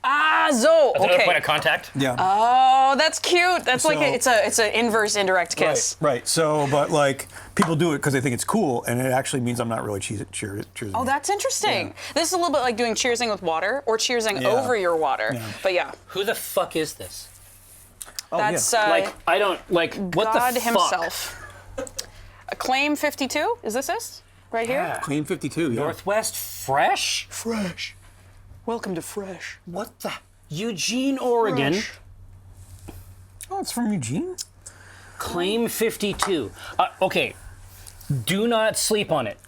Speaker 4: Another point of contact.
Speaker 1: Yeah.
Speaker 2: Oh, that's cute. That's like it's an inverse indirect kiss.
Speaker 1: Right. So, but like people do it because they think it's cool, and it actually means I'm not really cheersing.
Speaker 2: Oh, that's interesting. Yeah. This is a little bit like doing cheersing with water or cheersing over your water. Yeah. But yeah.
Speaker 4: Who the fuck is this?
Speaker 2: That's
Speaker 4: like I don't like what
Speaker 2: God
Speaker 4: the fuck?
Speaker 2: himself. Claim 52. Is this right here?
Speaker 1: Claim 52. Yeah.
Speaker 4: Northwest Fresh.
Speaker 1: Fresh.
Speaker 2: Welcome to Fresh.
Speaker 4: What the? Eugene, Oregon.
Speaker 1: Fresh. Oh, it's from Eugene?
Speaker 4: Claim 52. Okay, do not sleep on it.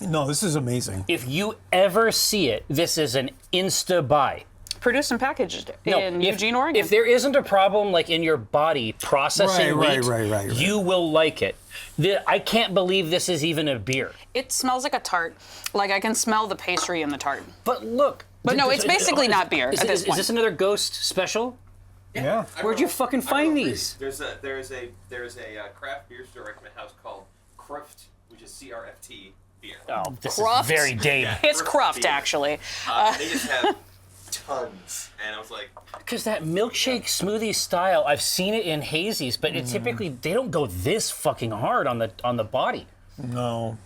Speaker 1: No, this is amazing.
Speaker 4: If you ever see it, this is an insta-buy.
Speaker 2: Produced and packaged in Eugene, Oregon.
Speaker 4: If there isn't a problem like in your body processing wheat,
Speaker 1: right.
Speaker 4: you will like it. I can't believe this is even a beer.
Speaker 2: It smells like a tart. Like I can smell the pastry in the tart.
Speaker 4: But look.
Speaker 2: But no, it's basically not beer at this point.
Speaker 4: Is this another Ghost special?
Speaker 1: Yeah.
Speaker 4: Where'd you fucking find these?
Speaker 5: There's a craft beer store recommend house called Cruft, which is CRFT beer.
Speaker 4: Oh, this
Speaker 2: Cruft?
Speaker 4: is very Dave.
Speaker 2: It's Cruft, actually.
Speaker 5: They just have tons, and I was like,
Speaker 4: because that milkshake smoothie style, I've seen it in hazies, but it typically they don't go this fucking hard on the body.
Speaker 1: No.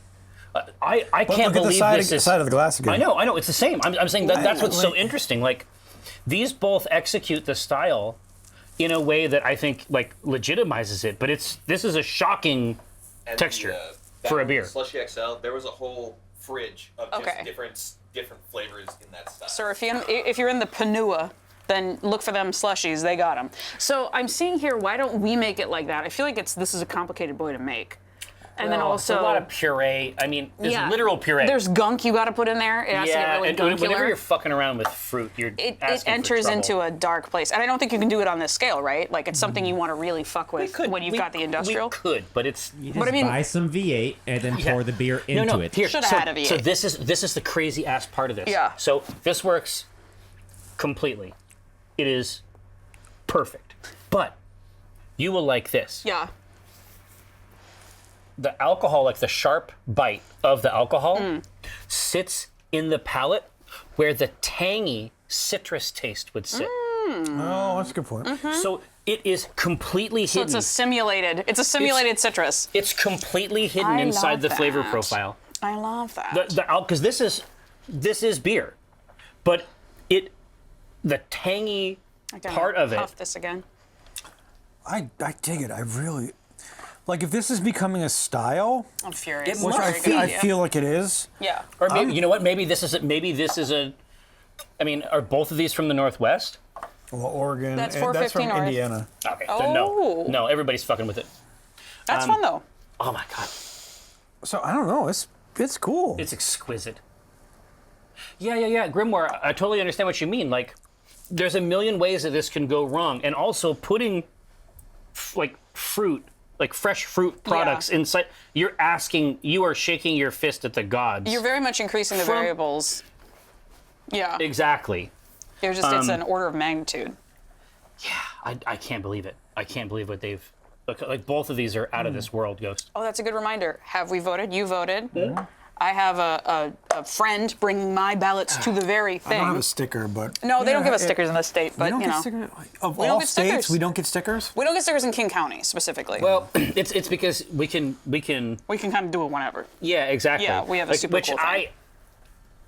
Speaker 4: I can't believe
Speaker 1: this is side of the glass again.
Speaker 4: I know, it's the same. I'm saying that's what's so interesting. Like, these both execute the style in a way that I think like legitimizes it, but this is a shocking texture for a beer.
Speaker 5: Slushy XL, there was a whole fridge of just different flavors in that style.
Speaker 2: So if you're in the Panua, then look for them slushies. They got them. So I'm seeing here, why don't we make it like that? I feel like this is a complicated boy to make. And then also
Speaker 4: a lot of puree. I mean, there's literal puree.
Speaker 2: There's gunk you got to put in there. It has to get really gunkular.
Speaker 4: Whenever you're fucking around with fruit,
Speaker 2: it enters into a dark place. And I don't think you can do it on this scale, right? Like it's something you want to really fuck with when you've got the industrial.
Speaker 4: We could, but it's.
Speaker 3: You just buy some V8 and then pour the beer into it.
Speaker 2: Should have had a V8.
Speaker 4: So this is the crazy ass part of this.
Speaker 2: Yeah.
Speaker 4: So this works completely. It is perfect, but you will like this.
Speaker 2: Yeah.
Speaker 4: The alcohol, like the sharp bite of the alcohol, sits in the palate where the tangy citrus taste would sit.
Speaker 1: Oh, that's a good point.
Speaker 4: So it is completely hidden.
Speaker 2: So it's a simulated citrus.
Speaker 4: It's completely hidden inside the flavor profile.
Speaker 2: I love that.
Speaker 4: Because this is beer, but the tangy part of it.
Speaker 2: Puff this again.
Speaker 1: I dig it. I really. Like, if this is becoming a style,
Speaker 2: I'm furious.
Speaker 1: which I feel like it is.
Speaker 2: Yeah.
Speaker 4: Or maybe, you know what? Maybe this is a. I mean, are both of these from the Northwest?
Speaker 1: Well, Oregon.
Speaker 2: That's
Speaker 1: that's from
Speaker 2: North.
Speaker 1: Indiana.
Speaker 4: Okay. Then no, everybody's fucking with it.
Speaker 2: That's fun though.
Speaker 4: Oh my god.
Speaker 1: So I don't know. It's cool.
Speaker 4: It's exquisite. Yeah. Grimoire, I totally understand what you mean. Like, there's a million ways that this can go wrong, and also putting like fruit. Like fresh fruit products inside, you are shaking your fist at the gods.
Speaker 2: You're very much increasing the variables. Yeah.
Speaker 4: Exactly.
Speaker 2: It's an order of magnitude.
Speaker 4: Yeah, I can't believe it. I can't believe what they've, like both of these are out of this world, Ghost.
Speaker 2: Oh, that's a good reminder. Have we voted? You voted. I have a friend bringing my ballots to the very thing.
Speaker 1: I don't have a sticker, but
Speaker 2: no, they don't give us stickers in this state. But
Speaker 1: of all states, we don't get stickers.
Speaker 2: We don't get stickers in King County specifically.
Speaker 4: Well, it's because we can
Speaker 2: kind of do it whenever.
Speaker 4: Yeah, exactly.
Speaker 2: Yeah, we have a super cool thing.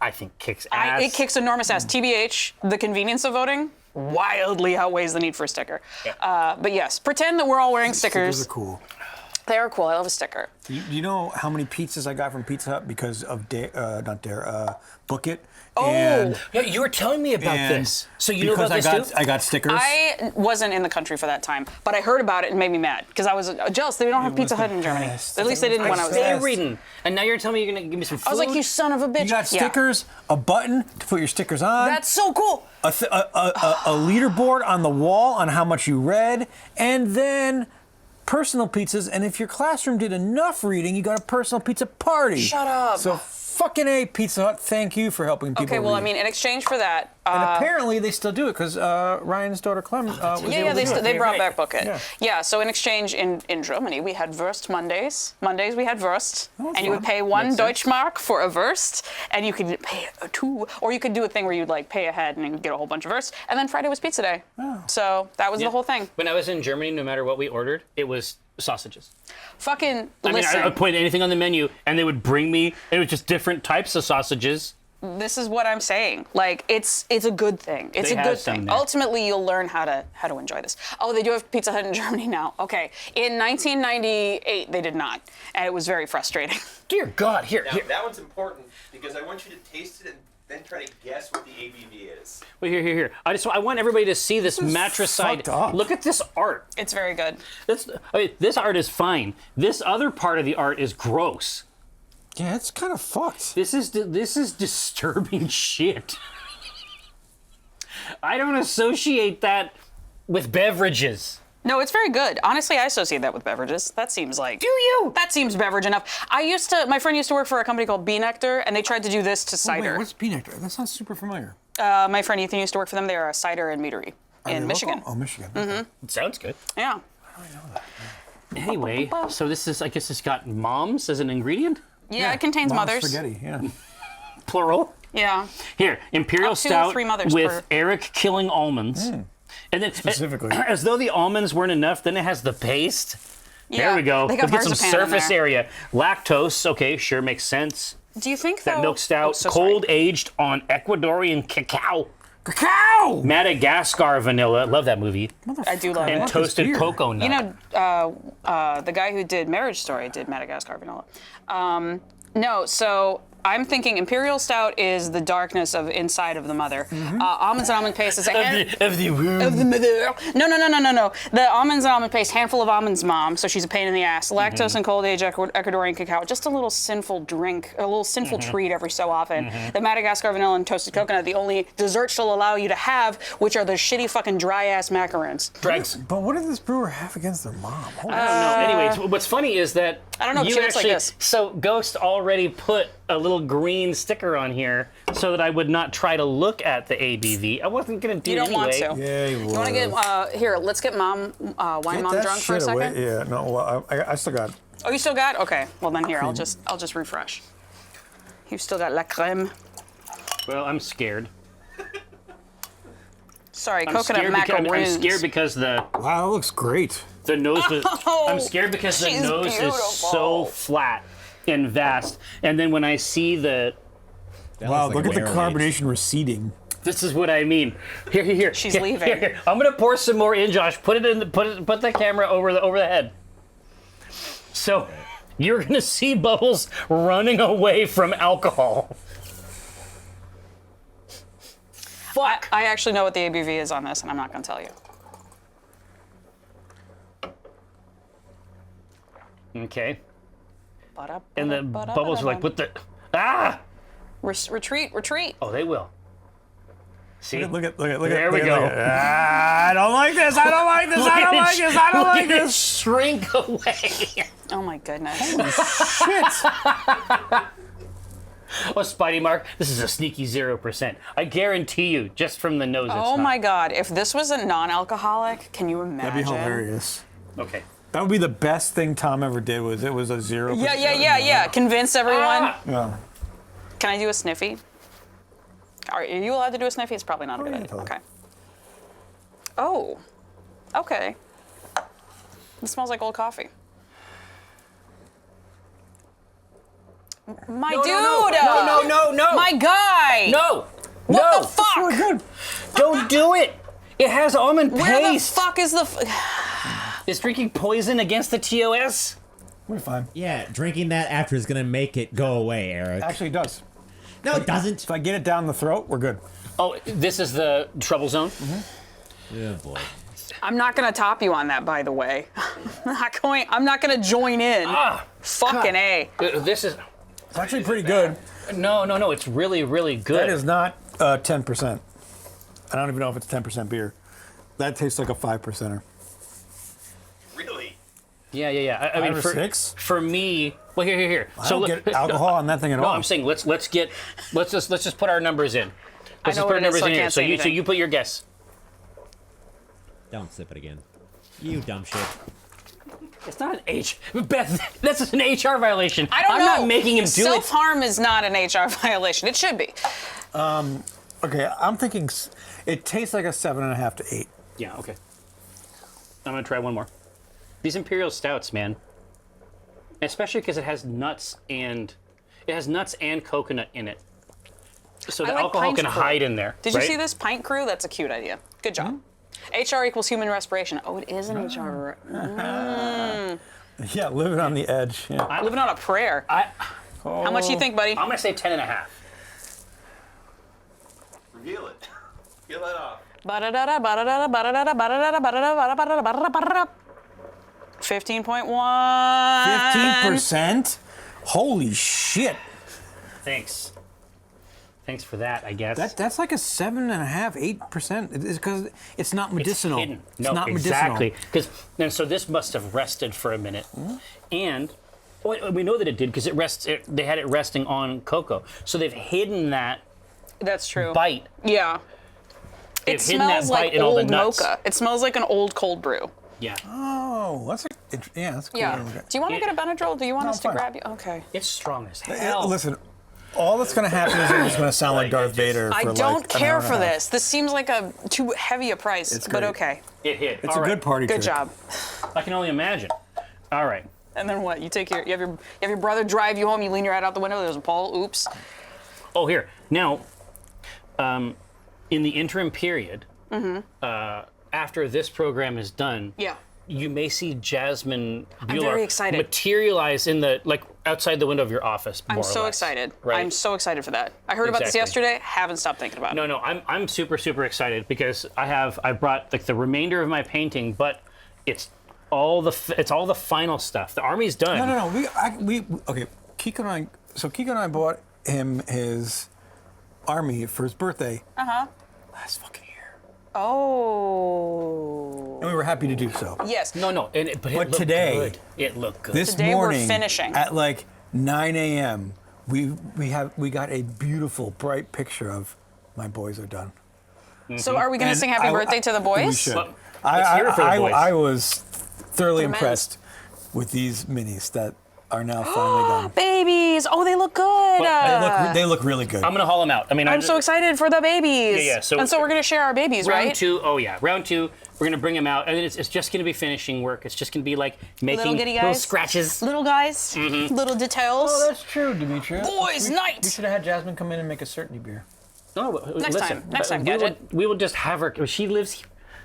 Speaker 4: I think kicks ass.
Speaker 2: It kicks enormous ass. TBH, the convenience of voting wildly outweighs the need for a sticker. Yeah. But yes, pretend that we're all wearing stickers.
Speaker 1: Stickers are cool.
Speaker 2: They are cool. I love a sticker.
Speaker 1: You know how many pizzas I got from Pizza Hut because of Book It?
Speaker 2: Oh,
Speaker 4: yeah, you were telling me about this. So you know about this too?
Speaker 1: I got stickers.
Speaker 2: I wasn't in the country for that time, but I heard about it and made me mad because I was jealous. They don't have Pizza Hut in Germany. At least they didn't when I was there.
Speaker 4: Reading, and now you're telling me you're gonna give me some food.
Speaker 2: I was like, you son of a bitch.
Speaker 1: You got stickers, a button to put your stickers on.
Speaker 2: That's so cool.
Speaker 1: A leaderboard on the wall on how much you read, and then personal pizzas. And if your classroom did enough reading, you got a personal pizza party.
Speaker 2: Shut up.
Speaker 1: So Fucking A, Pizza Hut. Thank you for helping people.
Speaker 2: Okay, well,
Speaker 1: read.
Speaker 2: I mean, in exchange for that,
Speaker 1: and apparently they still do it because Ryan's daughter Clem was able to do it.
Speaker 2: they brought back Book It.
Speaker 1: Yeah.
Speaker 2: Yeah, so in exchange in Germany, we had Wurst Mondays. Mondays we had Wurst,
Speaker 1: that's
Speaker 2: and you would
Speaker 1: fun.
Speaker 2: pay one Deutschmark for a Wurst, and you could pay two, or you could do a thing where you'd like pay ahead and you get a whole bunch of Wurst, and then Friday was pizza day.
Speaker 1: Oh.
Speaker 2: So that was the whole thing.
Speaker 4: When I was in Germany, no matter what we ordered, it was sausages.
Speaker 2: Fucking
Speaker 4: I mean,
Speaker 2: listen.
Speaker 4: I would point anything on the menu, and they would bring me. It was just different types of sausages.
Speaker 2: This is what I'm saying. Like, it's a good thing. It's
Speaker 4: They
Speaker 2: a
Speaker 4: have
Speaker 2: good
Speaker 4: some
Speaker 2: thing.
Speaker 4: there.
Speaker 2: Ultimately, you'll learn how to enjoy this. Oh, they do have Pizza Hut in Germany now. Okay. In 1998, they did not, and it was very frustrating.
Speaker 4: Dear God, here.
Speaker 5: Now, that one's important because I want you to taste it and then try to guess what the ABV is.
Speaker 4: Wait, here. I want everybody to see this mattress side.
Speaker 1: fucked up.
Speaker 4: Look at this art.
Speaker 2: It's very good.
Speaker 4: This art is fine. This other part of the art is gross.
Speaker 1: Yeah, it's kind of fucked.
Speaker 4: This is disturbing shit. I don't associate that with beverages.
Speaker 2: No, it's very good. Honestly, I associate that with beverages. That seems like.
Speaker 4: Do you?
Speaker 2: That seems beverage enough. My friend used to work for a company called Bee Nectar, and they tried to do this to cider.
Speaker 1: Wait, what's Bee Nectar? That sounds super familiar.
Speaker 2: My friend Ethan used to work for them. They are a cider and meadery
Speaker 1: Are they
Speaker 2: in
Speaker 1: local?
Speaker 2: Michigan.
Speaker 1: Oh, Michigan.
Speaker 4: It sounds good.
Speaker 2: Yeah.
Speaker 4: Anyway, so this is, I guess it's got moms as an ingredient?
Speaker 2: Yeah, it contains
Speaker 1: Mom's
Speaker 2: mothers.
Speaker 1: spaghetti, yeah.
Speaker 4: Plural.
Speaker 2: Yeah.
Speaker 4: Here, Imperial
Speaker 2: Up to
Speaker 4: Stout
Speaker 2: 3 mothers
Speaker 4: with
Speaker 2: per-
Speaker 4: Eric killing almonds. And then,
Speaker 1: Specifically.
Speaker 4: as though the almonds weren't enough, then it has the paste.
Speaker 2: Yeah.
Speaker 4: There we go.
Speaker 2: They got
Speaker 4: Let's get some
Speaker 2: marzipan in
Speaker 4: surface
Speaker 2: there.
Speaker 4: area. Lactose, okay, sure, makes sense.
Speaker 2: Do you think
Speaker 4: That
Speaker 2: though?
Speaker 4: milk stout,
Speaker 2: Oh, so sorry.
Speaker 4: cold aged on Ecuadorian cacao.
Speaker 1: Cacao!
Speaker 4: Madagascar vanilla, love that movie.
Speaker 2: I do love
Speaker 4: And
Speaker 2: it.
Speaker 4: toasted
Speaker 1: beer?
Speaker 4: cocoa nut.
Speaker 2: You know, the guy who did Marriage Story did Madagascar vanilla. No, so I'm thinking Imperial Stout is the darkness of inside of the mother. Almonds and almond paste is
Speaker 4: of the womb.
Speaker 2: of the mother. No. The almonds and almond paste, handful of almonds, mom. So she's a pain in the ass. Lactose and cold age Ecuadorian cacao. Just a little sinful drink, a little sinful treat every so often. The Madagascar vanilla and toasted coconut, the only dessert she'll allow you to have, which are the shitty fucking dry ass macarons.
Speaker 4: Dregs.
Speaker 1: But what did this brewer have against their mom? Holy
Speaker 4: I don't know. Anyways, what's funny is that
Speaker 2: I don't know if
Speaker 4: you
Speaker 2: she looks like
Speaker 4: actually,
Speaker 2: this.
Speaker 4: So Ghost already put a little green sticker on here so that I would not try to look at the ABV. I wasn't gonna do
Speaker 2: You
Speaker 4: it
Speaker 2: don't want
Speaker 4: anyway.
Speaker 2: to.
Speaker 1: Yeah, you
Speaker 2: You want to get here? Let's get wine mom drunk for a second.
Speaker 1: Yeah, no, well, I still got.
Speaker 2: Oh, you still got? Okay. Well then here, I'll just refresh. You still got la creme.
Speaker 4: Well, I'm scared.
Speaker 2: Sorry,
Speaker 4: I'm
Speaker 2: coconut
Speaker 4: scared because, I'm
Speaker 2: macaroons.
Speaker 4: scared because the
Speaker 1: Wow, that looks great.
Speaker 4: nose was.
Speaker 2: Oh,
Speaker 4: I'm scared because the
Speaker 2: she's
Speaker 4: nose
Speaker 2: beautiful.
Speaker 4: is so flat and vast, and then when I see
Speaker 3: That
Speaker 1: Wow,
Speaker 3: looks like
Speaker 1: look at
Speaker 3: a
Speaker 1: the
Speaker 3: barrel
Speaker 1: carbonation receding.
Speaker 4: this is what I mean. Here.
Speaker 2: She's
Speaker 4: Here,
Speaker 2: leaving.
Speaker 4: Here. I'm gonna pour some more in, Josh. Put the camera over the head. So you're gonna see Bubbles running away from alcohol. Fuck.
Speaker 2: I actually know what the ABV is on this, and I'm not going to tell you.
Speaker 4: Okay. And the Bubbles are like, what the? Ah!
Speaker 2: Retreat.
Speaker 4: Oh, they will. See?
Speaker 1: Look at.
Speaker 4: There we go.
Speaker 1: I don't like this. I don't like this. I don't like this. I don't like
Speaker 4: Look at it
Speaker 1: this.
Speaker 4: shrink away.
Speaker 2: Oh my goodness.
Speaker 1: Shit.
Speaker 4: Oh, Spidey Mark, this is a sneaky 0%. I guarantee you, just from the nose, it's
Speaker 2: Oh
Speaker 4: not.
Speaker 2: my God. If this was a non-alcoholic, can you imagine?
Speaker 1: That'd be hilarious.
Speaker 4: Okay.
Speaker 1: That would be the best thing Tom ever did. Was it was a 0%.
Speaker 2: Yeah. Convince everyone.
Speaker 4: Ah!
Speaker 1: Yeah.
Speaker 2: Can I do a sniffy? Are you allowed to do a sniffy? It's probably not a good
Speaker 1: yeah,
Speaker 2: idea.
Speaker 1: totally.
Speaker 2: Okay. Oh. Okay. It smells like old coffee. My dude!
Speaker 4: No.
Speaker 2: My guy!
Speaker 4: No.
Speaker 2: What the fuck?
Speaker 1: Really good.
Speaker 4: Don't do it. It has almond
Speaker 2: Where the
Speaker 4: paste.
Speaker 2: fuck is the?
Speaker 4: Is drinking poison against the TOS?
Speaker 1: We're fine.
Speaker 3: Yeah, drinking that after is gonna make it go away, Eric.
Speaker 1: Actually, it does.
Speaker 3: No, it doesn't.
Speaker 1: If I get it down the throat, we're good.
Speaker 4: Oh, this is the trouble zone?
Speaker 3: Oh boy.
Speaker 2: I'm not gonna top you on that, by the way. I'm not gonna join in. Fucking A.
Speaker 4: This is...
Speaker 1: It's actually pretty good.
Speaker 4: No. It's really, really good.
Speaker 1: That is not 10%. I don't even know if it's 10% beer. That tastes like a 5%er.
Speaker 5: Really?
Speaker 4: Yeah. I mean,
Speaker 1: Five or
Speaker 4: for,
Speaker 1: six?
Speaker 4: for me, Well, here.
Speaker 1: I don't get alcohol on that thing at
Speaker 4: No,
Speaker 1: all.
Speaker 4: I'm saying let's just put our numbers in. Let's
Speaker 2: know
Speaker 4: just put
Speaker 2: what
Speaker 4: our
Speaker 2: it is,
Speaker 4: numbers
Speaker 2: so I
Speaker 4: in here.
Speaker 2: can't
Speaker 4: So
Speaker 2: say
Speaker 4: you
Speaker 2: anything.
Speaker 4: put your guess.
Speaker 3: Don't sip it again. You dumb shit.
Speaker 4: It's not an H. Beth, that's an HR violation.
Speaker 2: I don't know.
Speaker 4: I'm not making him do it.
Speaker 2: Self-harm is not an HR violation. It should be.
Speaker 1: Okay, I'm thinking it tastes like a 7.5 to 8.
Speaker 4: Yeah, okay. I'm gonna try one more. These imperial stouts, man. Especially because it has nuts and coconut in it. So the
Speaker 2: I like
Speaker 4: alcohol
Speaker 2: pint
Speaker 4: can
Speaker 2: crew.
Speaker 4: hide in there.
Speaker 2: Did you
Speaker 4: right?
Speaker 2: see this pint crew? That's a cute idea. Good job. HR equals human respiration. Oh, it is an HR.
Speaker 1: Yeah, living on the edge. Yeah.
Speaker 2: Living on a prayer. How much do you think, buddy?
Speaker 4: I'm gonna say 10.5.
Speaker 5: Reveal it. Peel that off.
Speaker 2: 15.1.
Speaker 1: 15%? Holy shit.
Speaker 4: Thanks for that, I guess.
Speaker 1: That's like a 7.5, 8%. It's because it's not medicinal.
Speaker 4: It's hidden.
Speaker 1: It's
Speaker 4: No,
Speaker 1: not
Speaker 4: exactly. And so this must have rested for a minute, and we know that it did because they had it resting on cocoa. So they've hidden that
Speaker 2: That's true.
Speaker 4: bite.
Speaker 2: Yeah.
Speaker 4: They've
Speaker 2: It
Speaker 4: hidden that
Speaker 2: smells
Speaker 4: bite
Speaker 2: like
Speaker 4: in all the
Speaker 2: old
Speaker 4: nuts.
Speaker 2: mocha. It smells like an old cold brew.
Speaker 4: Yeah,
Speaker 1: Oh, that's that's cool.
Speaker 2: Yeah. Do you want to get a Benadryl? Do you want
Speaker 1: No,
Speaker 2: us to
Speaker 1: fine.
Speaker 2: grab you? Okay.
Speaker 4: it's strong as hell.
Speaker 1: Listen, all that's going to happen is it's going to sound like Darth Vader for
Speaker 2: I
Speaker 1: like
Speaker 2: don't
Speaker 1: an
Speaker 2: care
Speaker 1: hour and
Speaker 2: for
Speaker 1: a half.
Speaker 2: this. This seems like too heavy a price,
Speaker 1: It's
Speaker 2: but
Speaker 1: great.
Speaker 2: okay.
Speaker 4: It hit.
Speaker 1: It's
Speaker 4: All
Speaker 1: a
Speaker 4: right.
Speaker 1: good party
Speaker 2: Good
Speaker 1: trick.
Speaker 2: job.
Speaker 4: I can only imagine. All right.
Speaker 2: And then what? You have your brother drive you home. You lean your head out the window. There's a Paul. Oops.
Speaker 4: Oh, here. Now, in the interim period, after this program is done,
Speaker 2: Yeah.
Speaker 4: you may see Jasmine Bueller
Speaker 2: very excited.
Speaker 4: materialize in the outside the window of your office. More
Speaker 2: I'm
Speaker 4: or
Speaker 2: so
Speaker 4: less,
Speaker 2: excited.
Speaker 4: Right?
Speaker 2: I'm so excited for that. I heard about this
Speaker 4: Exactly.
Speaker 2: yesterday. Haven't stopped thinking about it.
Speaker 4: No, I'm super excited because I brought like the remainder of my painting, but it's all the final stuff. The army's done.
Speaker 1: No. Okay. Kiko and I bought him his army for his birthday. Last fucking year.
Speaker 2: Oh.
Speaker 1: And we were happy to do so.
Speaker 2: Yes.
Speaker 4: No, but it
Speaker 1: But
Speaker 4: looked
Speaker 1: today-
Speaker 4: good. It looked good.
Speaker 1: This
Speaker 2: Today we're
Speaker 1: morning
Speaker 2: finishing.
Speaker 1: at like 9 a.m. we got a beautiful bright picture of my boys are done.
Speaker 2: So are we going to
Speaker 1: And
Speaker 2: sing happy birthday to the boys?
Speaker 1: We should.
Speaker 4: Well, let's hear it for the boys.
Speaker 1: I was thoroughly
Speaker 2: Tremendous.
Speaker 1: impressed with these minis that are now finally done.
Speaker 2: Babies. Oh, they look good.
Speaker 1: They look really good.
Speaker 4: I'm gonna haul them out. I mean,
Speaker 2: I'm so excited for the babies.
Speaker 4: Yeah. So
Speaker 2: and so we're going to share our babies,
Speaker 4: round
Speaker 2: right?
Speaker 4: two. Oh yeah, round two. We're gonna bring them out, and then it's just gonna be finishing work. It's just gonna be like making
Speaker 2: bitty
Speaker 4: little
Speaker 2: guys?
Speaker 4: scratches.
Speaker 2: Little guys, little details.
Speaker 1: Oh, that's true, Demetria.
Speaker 2: Boys' night.
Speaker 1: We should have had Jasmine come in and make a certainty beer.
Speaker 4: No, but
Speaker 2: Next
Speaker 4: listen,
Speaker 2: time,
Speaker 4: we will-
Speaker 2: Gadget.
Speaker 4: We will just have her. She lives.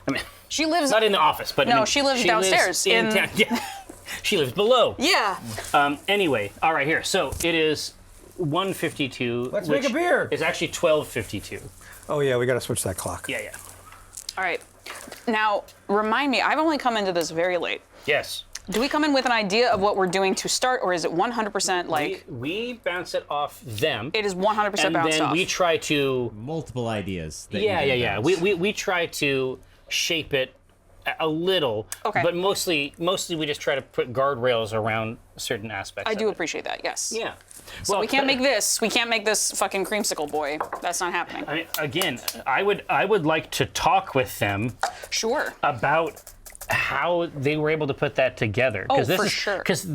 Speaker 4: I mean,
Speaker 2: She lives.
Speaker 4: not in the office, but I
Speaker 2: No,
Speaker 4: mean,
Speaker 2: she lives downstairs
Speaker 4: in
Speaker 2: in-
Speaker 4: town. Yeah. She lives below.
Speaker 2: Yeah.
Speaker 4: Anyway, all right, here. So it is 1:52.
Speaker 1: Let's make a beer.
Speaker 4: It's actually 12:52.
Speaker 1: Oh yeah, we got to switch that clock.
Speaker 4: Yeah.
Speaker 2: All right. Now, remind me. I've only come into this very late.
Speaker 4: Yes.
Speaker 2: Do we come in with an idea of what we're doing to start, or is it 100% like
Speaker 4: we bounce it off them.
Speaker 2: it is 100%
Speaker 4: and
Speaker 2: bounced
Speaker 4: then
Speaker 2: off?
Speaker 4: we try to.
Speaker 3: Multiple ideas. that
Speaker 4: Yeah.
Speaker 3: you can bounce.
Speaker 4: We try to shape it a little.
Speaker 2: Okay.
Speaker 4: But mostly we just try to put guardrails around certain aspects.
Speaker 2: I
Speaker 4: of
Speaker 2: do
Speaker 4: it.
Speaker 2: appreciate that. Yes.
Speaker 4: Yeah.
Speaker 2: So we can't make this. We can't make this fucking creamsicle boy. That's not happening.
Speaker 4: I mean, again, I would like to talk with them
Speaker 2: Sure.
Speaker 4: about how they were able to put that together.
Speaker 2: Oh, for sure.
Speaker 4: Because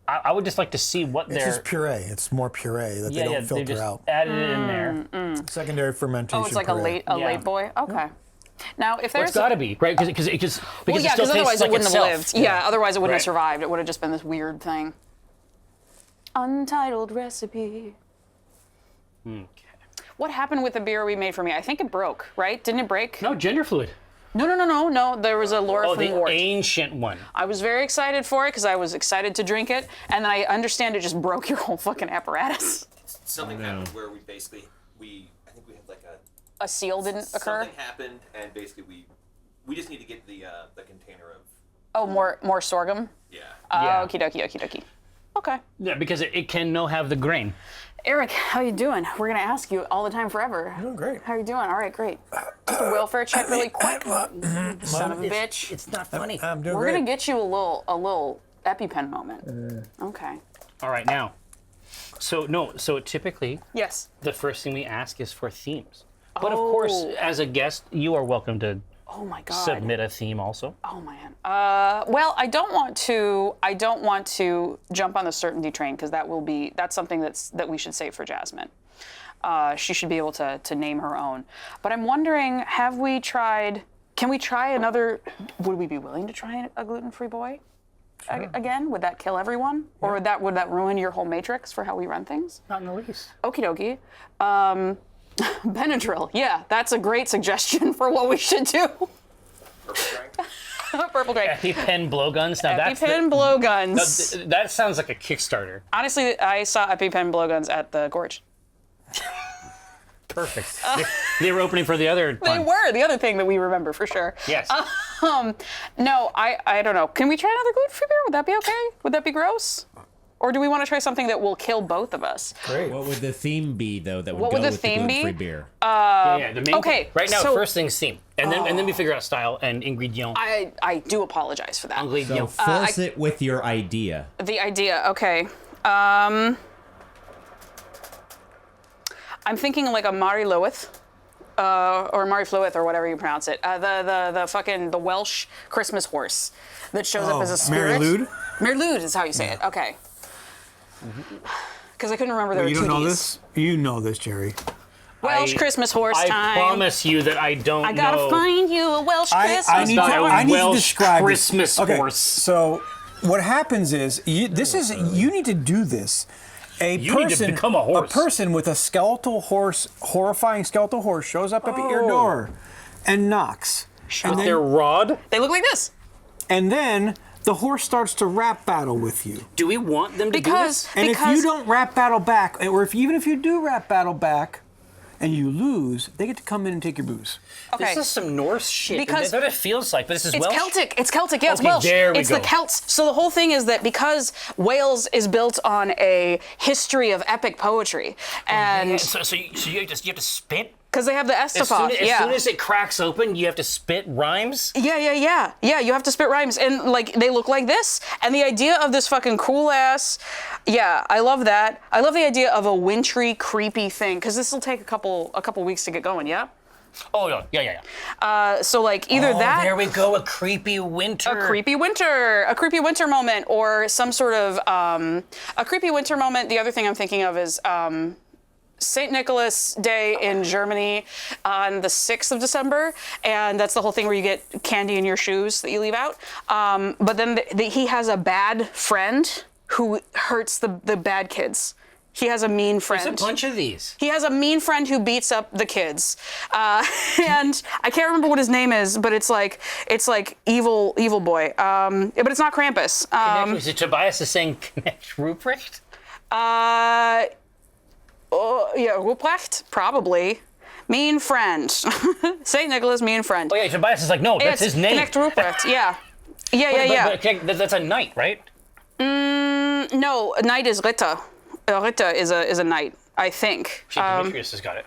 Speaker 4: I would just like to see what
Speaker 1: It's
Speaker 4: they're.
Speaker 1: just puree. It's more puree that they don't
Speaker 4: they
Speaker 1: filter
Speaker 4: just
Speaker 1: out.
Speaker 4: added it in there.
Speaker 1: Secondary fermentation.
Speaker 2: Oh, it's like a
Speaker 1: puree.
Speaker 2: late boy. Okay. Now, if
Speaker 4: Well,
Speaker 2: there's
Speaker 4: it's got to be right because
Speaker 2: well,
Speaker 4: it
Speaker 2: yeah,
Speaker 4: still
Speaker 2: because
Speaker 4: tastes
Speaker 2: otherwise
Speaker 4: like
Speaker 2: it wouldn't
Speaker 4: itself.
Speaker 2: have lived. Yeah, otherwise it wouldn't have
Speaker 4: Right.
Speaker 2: survived. It would have just been this weird thing. Untitled recipe.
Speaker 4: Okay.
Speaker 2: What happened with the beer we made for me? I think it broke, right? Didn't it break?
Speaker 4: No, gender fluid.
Speaker 2: No. There was a Laura
Speaker 4: Oh,
Speaker 2: from
Speaker 4: the
Speaker 2: Wart.
Speaker 4: ancient one.
Speaker 2: I was very excited for it because I was excited to drink it, and then I understand it just broke your whole fucking apparatus.
Speaker 5: Something happened where we I think we had like a
Speaker 2: A seal didn't occur.
Speaker 5: something happened, and basically we just need to get the container of
Speaker 2: Oh, more sorghum.
Speaker 5: yeah.
Speaker 4: Yeah.
Speaker 2: Okie dokie. Okay.
Speaker 4: Yeah, because it can no have the grain.
Speaker 2: Eric, how you doing? We're gonna ask you all the time forever.
Speaker 1: Doing great.
Speaker 2: How you doing? All right, great. Just a welfare check really quick. Son of a bitch.
Speaker 4: It's not funny.
Speaker 1: I'm doing
Speaker 2: We're
Speaker 1: great.
Speaker 2: gonna get you a little EpiPen moment. Okay.
Speaker 4: All right, now. So typically,
Speaker 2: Yes.
Speaker 4: the first thing we ask is for themes. But of course, as a guest, you are welcome to
Speaker 2: Oh my God.
Speaker 4: submit a theme also.
Speaker 2: Oh man. Well, I don't want to jump on the certainty train because that's something that we should save for Jasmine. She should be able to name her own. But I'm wondering, can we try another? Would we be willing to try a gluten-free boy? Sure. Again, would that kill everyone, or would that ruin your whole matrix for how we run things?
Speaker 4: Not in the least.
Speaker 2: Okie dokie. Benadryl. Yeah, that's a great suggestion for what we should do. Purple drink.
Speaker 4: EpiPen blowguns. Now
Speaker 2: EpiPen blowguns.
Speaker 4: That sounds like a Kickstarter.
Speaker 2: Honestly, I saw EpiPen blowguns at the Gorge.
Speaker 4: Perfect. They were opening for the other
Speaker 2: They
Speaker 4: one.
Speaker 2: were the other thing that we remember for sure.
Speaker 4: Yes.
Speaker 2: No, I don't know. Can we try another gluten-free beer? Would that be okay? Would that be gross? Or do we want to try something that will kill both of us?
Speaker 1: Great.
Speaker 3: What would the theme be, though, that would
Speaker 2: What
Speaker 3: go
Speaker 2: would the
Speaker 3: with
Speaker 2: theme
Speaker 3: the
Speaker 2: be?
Speaker 3: gluten-free beer?
Speaker 4: The main
Speaker 2: okay,
Speaker 4: Right now,
Speaker 2: so-
Speaker 4: first thing's theme, and then we figure out style and ingredient.
Speaker 2: I do apologize for that.
Speaker 3: So
Speaker 4: Ingredient.
Speaker 3: force it with your idea.
Speaker 2: The idea, okay. I'm thinking like a Mari Lwyd, or Mari Flywyd, or whatever you pronounce it. The Welsh Christmas horse that shows up as a spirit.
Speaker 1: Mary Lwyd?
Speaker 2: Mary Lwyd is how you say it. Okay. Because I couldn't remember there were
Speaker 1: You
Speaker 2: two
Speaker 1: don't know
Speaker 2: Ds.
Speaker 1: this? You know this, Jerry.
Speaker 2: Welsh Christmas horse
Speaker 4: I
Speaker 2: time.
Speaker 4: promise you that I don't
Speaker 2: I gotta
Speaker 4: know.
Speaker 2: find you a Welsh Christmas
Speaker 1: I need to,
Speaker 4: not a
Speaker 2: horse.
Speaker 1: I need to
Speaker 4: Welsh
Speaker 1: describe
Speaker 4: Christmas
Speaker 1: this. Okay,
Speaker 4: horse.
Speaker 1: so what happens is you need to do this.
Speaker 4: You need to become a horse.
Speaker 1: A person with a horrifying skeletal horse shows up at your door and knocks.
Speaker 4: With their rod?
Speaker 2: They look like this.
Speaker 1: And then the horse starts to rap battle with you.
Speaker 4: Do we want them to do
Speaker 2: Because
Speaker 4: this?
Speaker 1: And if you don't rap battle back, or even if you do rap battle back and you lose, they get to come in and take your booze.
Speaker 2: Okay.
Speaker 4: This is some Norse shit.
Speaker 2: Because-
Speaker 4: That's what it feels like, but this is
Speaker 2: It's
Speaker 4: Welsh.
Speaker 2: Celtic. It's Celtic. Yeah, it's
Speaker 4: Okay,
Speaker 2: Welsh.
Speaker 4: there we
Speaker 2: it's
Speaker 4: go.
Speaker 2: the Celts. So the whole thing is that because Wales is built on a history of epic poetry, and
Speaker 4: So you have to spit?
Speaker 2: because they have the
Speaker 4: As soon
Speaker 2: Estafaf,
Speaker 4: as soon as it cracks open, you have to spit rhymes?
Speaker 2: Yeah, you have to spit rhymes, and like they look like this. And the idea of this fucking cool ass, yeah, I love that. I love the idea of a wintry, creepy thing, because this will take a couple weeks to get going. Yeah.
Speaker 4: Oh, yeah.
Speaker 2: So like either that.
Speaker 4: There we go, a creepy winter.
Speaker 2: A creepy winter moment, or some sort of a creepy winter moment. The other thing I'm thinking of is St. Nicholas Day in Germany on the 6th of December, and that's the whole thing where you get candy in your shoes that you leave out. But then he has a bad friend who hurts the bad kids. He has a mean friend.
Speaker 4: There's a bunch of these.
Speaker 2: He has a mean friend who beats up the kids, and I can't remember what his name is, but it's like evil boy. But it's not Krampus.
Speaker 4: Is it Tobias is saying Knecht Ruprecht?
Speaker 2: Yeah, Ruprecht, probably. Mean friend. St. Nicholas, mean friend.
Speaker 4: Oh yeah, Tobias is like, no, that's his name.
Speaker 2: Knecht Ruprecht, yeah. Yeah.
Speaker 4: But that's a knight, right?
Speaker 2: No, a knight is Ritter. Ritter is a knight, I think.
Speaker 4: Demetrius has got it.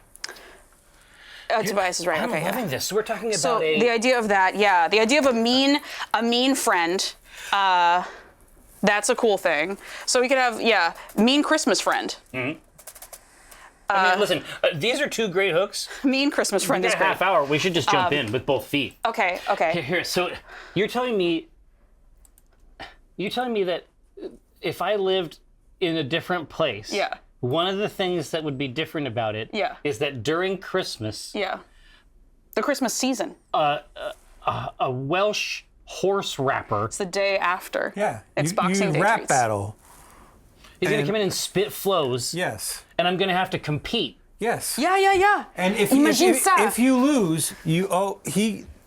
Speaker 2: Tobias is right.
Speaker 4: I'm
Speaker 2: Okay. Yeah.
Speaker 4: loving this. So we're talking about
Speaker 2: So the idea of that, yeah, the idea of a mean friend, that's a cool thing. So we could have, yeah, mean Christmas friend.
Speaker 4: I mean, listen, these are two great hooks.
Speaker 2: Mean Christmas friend
Speaker 4: In
Speaker 2: is
Speaker 4: a
Speaker 2: great.
Speaker 4: half hour, we should just jump in with both feet.
Speaker 2: Okay.
Speaker 4: Here, so you're telling me that if I lived in a different place,
Speaker 2: Yeah.
Speaker 4: one of the things that would be different about it
Speaker 2: Yeah.
Speaker 4: is that during Christmas,
Speaker 2: Yeah. The Christmas season.
Speaker 4: a Welsh horse rapper
Speaker 2: It's the day after.
Speaker 1: Yeah.
Speaker 2: It's Boxing Day
Speaker 1: rap
Speaker 2: treats.
Speaker 1: battle.
Speaker 4: is going
Speaker 1: And-
Speaker 4: to come in and spit flows,
Speaker 1: Yes.
Speaker 4: and I'm going to have to compete.
Speaker 1: Yes.
Speaker 2: Yeah.
Speaker 1: And if
Speaker 2: Imagine ça.
Speaker 1: if you lose,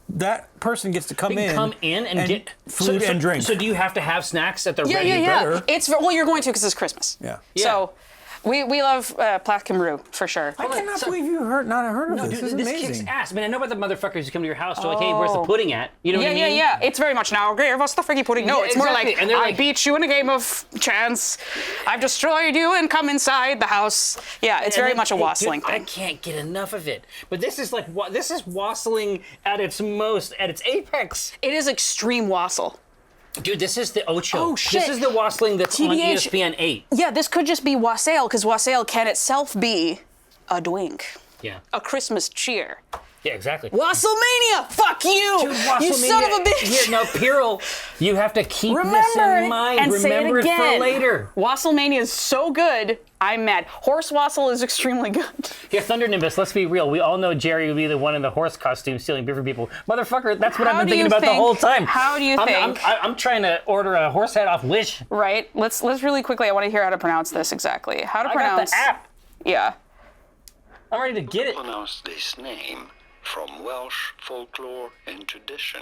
Speaker 1: that person gets to come
Speaker 4: You
Speaker 1: in.
Speaker 4: can come in and get
Speaker 1: food and drink.
Speaker 4: So do you have to have snacks at the
Speaker 2: Yeah.
Speaker 4: ready?
Speaker 1: better.
Speaker 2: Well, you're going to because it's Christmas.
Speaker 1: Yeah.
Speaker 2: So we love Plath Cymru for sure.
Speaker 1: I cannot believe you not heard of
Speaker 4: No,
Speaker 1: this.
Speaker 4: dude,
Speaker 1: This is
Speaker 4: this
Speaker 1: amazing.
Speaker 4: kicks ass. I mean, I know about the motherfuckers who come to your house. They're like, hey, where's the pudding at? You know what I mean?
Speaker 2: Yeah. It's very much now. Okay, what's the figgy pudding? No,
Speaker 4: Yeah,
Speaker 2: it's more
Speaker 4: exactly.
Speaker 2: like
Speaker 4: And they're
Speaker 2: I
Speaker 4: like-
Speaker 2: beat you in a game of chance. I've destroyed you and come inside the house. Yeah, it's very
Speaker 4: And
Speaker 2: much a
Speaker 4: then-
Speaker 2: wassailing
Speaker 4: dude, I
Speaker 2: thing.
Speaker 4: can't get enough of it. But this is like this is wassailing at its apex.
Speaker 2: It is extreme wassail.
Speaker 4: Dude, this is the Ocho.
Speaker 2: Oh, shit.
Speaker 4: This is the Wassailing that's on
Speaker 2: TBH.
Speaker 4: ESPN 8.
Speaker 2: Yeah, this could just be wassail, because wassail can itself be a drink.
Speaker 4: Yeah.
Speaker 2: A Christmas cheer.
Speaker 4: Yeah, exactly.
Speaker 2: Wasslemania! Fuck you!
Speaker 4: Dude,
Speaker 2: You son of a bitch!
Speaker 4: Here, now, Piril, you have to keep this
Speaker 2: Remember
Speaker 4: in
Speaker 2: it
Speaker 4: mind.
Speaker 2: and say it
Speaker 4: Remember it
Speaker 2: again.
Speaker 4: for later.
Speaker 2: Wasslemania is so good, I'm mad. Horse wassail is extremely good.
Speaker 4: Here, Thunder Nimbus, let's be real. We all know Jerry would be the one in the horse costume stealing beer from people. Motherfucker, that's what I've been thinking about the whole time.
Speaker 2: How do you think?
Speaker 4: I'm trying to order a horse head off Wish.
Speaker 2: Right? Let's really quickly, I want to hear how to pronounce this exactly. How to
Speaker 4: I
Speaker 2: pronounce...
Speaker 4: got the app.
Speaker 2: Yeah.
Speaker 4: I'm ready to get it.
Speaker 6: Pronounce this name from Welsh folklore and tradition,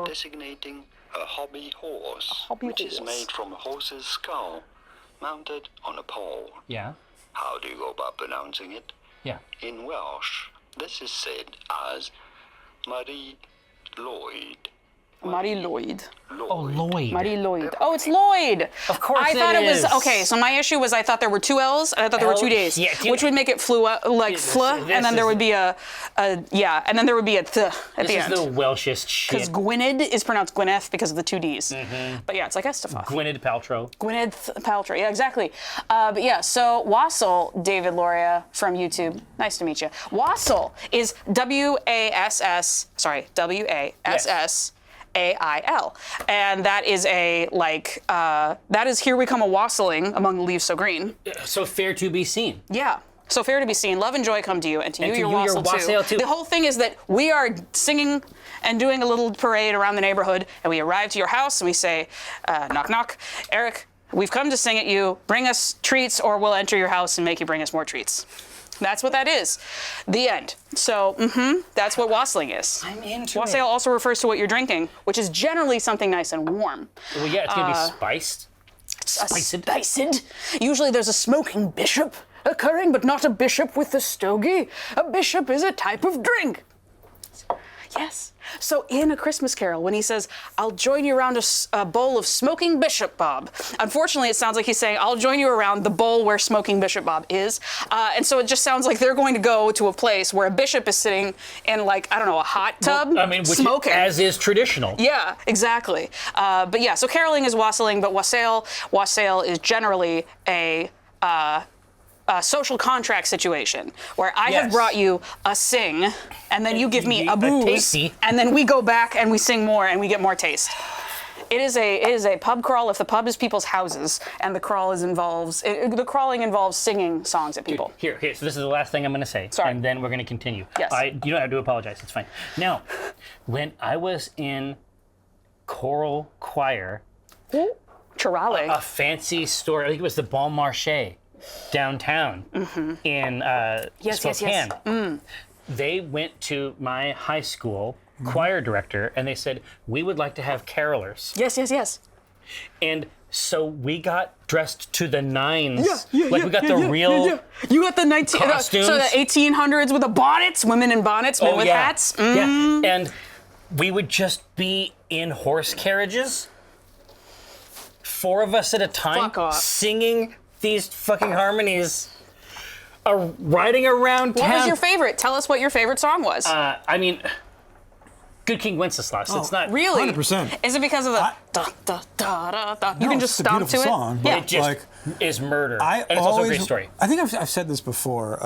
Speaker 6: designating a hobby horse, which is made from a horse's skull, mounted on a pole.
Speaker 4: Yeah.
Speaker 6: How do you go about pronouncing it?
Speaker 4: Yeah.
Speaker 6: In Welsh, this is said as Mari Lwyd.
Speaker 2: Lwyd.
Speaker 4: Oh, Lwyd.
Speaker 2: Lwyd. Oh, it's Lwyd.
Speaker 4: Of course
Speaker 2: I thought it was
Speaker 4: is.
Speaker 2: Okay, so my issue was I thought there were two L's and I thought there were two D's,
Speaker 4: yeah,
Speaker 2: which would make it and then there would be and then there would be a th at the
Speaker 4: This
Speaker 2: end.
Speaker 6: Mm-hmm.
Speaker 4: is the Welshest
Speaker 2: Because
Speaker 4: shit.
Speaker 2: Gwynedd is pronounced Gwyneth because of the two D's. But yeah, it's like Estefan.
Speaker 4: Gwynedd Paltrow.
Speaker 2: Gwyneth Paltrow. Yeah, exactly. But yeah, so Wassel, David Loria from YouTube. Nice to meet you. Wassel is W-A-S-S, sorry, W-A-S-S. A-I-L. And that is that is Here We Come a Wassailing Among the Leaves So Green.
Speaker 4: So fair to be seen.
Speaker 2: Yeah. So fair to be seen. Love and joy come to you, and to you, your
Speaker 4: your wassail too.
Speaker 2: The whole thing is that we are singing and doing a little parade around the neighborhood, and we arrive to your house, and we say, knock, knock, Eric, we've come to sing at you. Bring us treats, or we'll enter your house and make you bring us more treats. That's what that is. The end. So, that's what wassailing is.
Speaker 4: I'm into
Speaker 2: Wassail also refers to what you're drinking, which is generally something nice and warm.
Speaker 4: Well, yeah, it's going to be spiced.
Speaker 2: Spiced. Usually there's a smoking bishop occurring, but not a bishop with a stogie. A bishop is a type of drink. Yes. So in A Christmas Carol, when he says, I'll join you around a bowl of smoking Bishop Bob, unfortunately it sounds like he's saying, I'll join you around the bowl where smoking Bishop Bob is. And so it just sounds like they're going to go to a place where a bishop is sitting in a hot tub,
Speaker 4: which
Speaker 2: smoking.
Speaker 4: as is traditional.
Speaker 2: Yeah, exactly. But yeah, so caroling is wassailing, but wassail is generally a social contract situation where I have brought you a sing, and then you give me a booze,
Speaker 4: tasty.
Speaker 2: and then we go back and we sing more and we get more taste. It is a pub crawl if the pub is people's houses, and the the crawling involves singing songs at people.
Speaker 4: Here. So this is the last thing I'm going to say.
Speaker 2: Sorry.
Speaker 4: And then we're going to continue.
Speaker 2: Yes.
Speaker 4: You don't have to apologize. It's fine. Now, when I was in choral choir,
Speaker 2: Chorale.
Speaker 4: a fancy store, I think it was the Bon Marché downtown in Spokane. They went to my high school choir director and they said, we would like to have carolers.
Speaker 2: Yes.
Speaker 4: And so we got dressed to the nines. We got the real
Speaker 2: You got the
Speaker 4: costumes.
Speaker 2: so the 1800s with the bonnets, women in bonnets, men with hats.
Speaker 4: Yeah, and we would just be in horse carriages, 4 of us at a time,
Speaker 2: Fuck off.
Speaker 4: singing these fucking harmonies, riding around town.
Speaker 2: What was your favorite? Tell us what your favorite song was.
Speaker 4: Good King Wenceslas. It's not
Speaker 2: Really?
Speaker 1: 100%.
Speaker 2: Is it because of the da da da da da? You can just
Speaker 1: it's a
Speaker 2: stomp to
Speaker 1: beautiful
Speaker 2: it.
Speaker 1: song, but
Speaker 2: Yeah.
Speaker 4: It just is murder. And it's also a great story.
Speaker 1: I think I've said this before.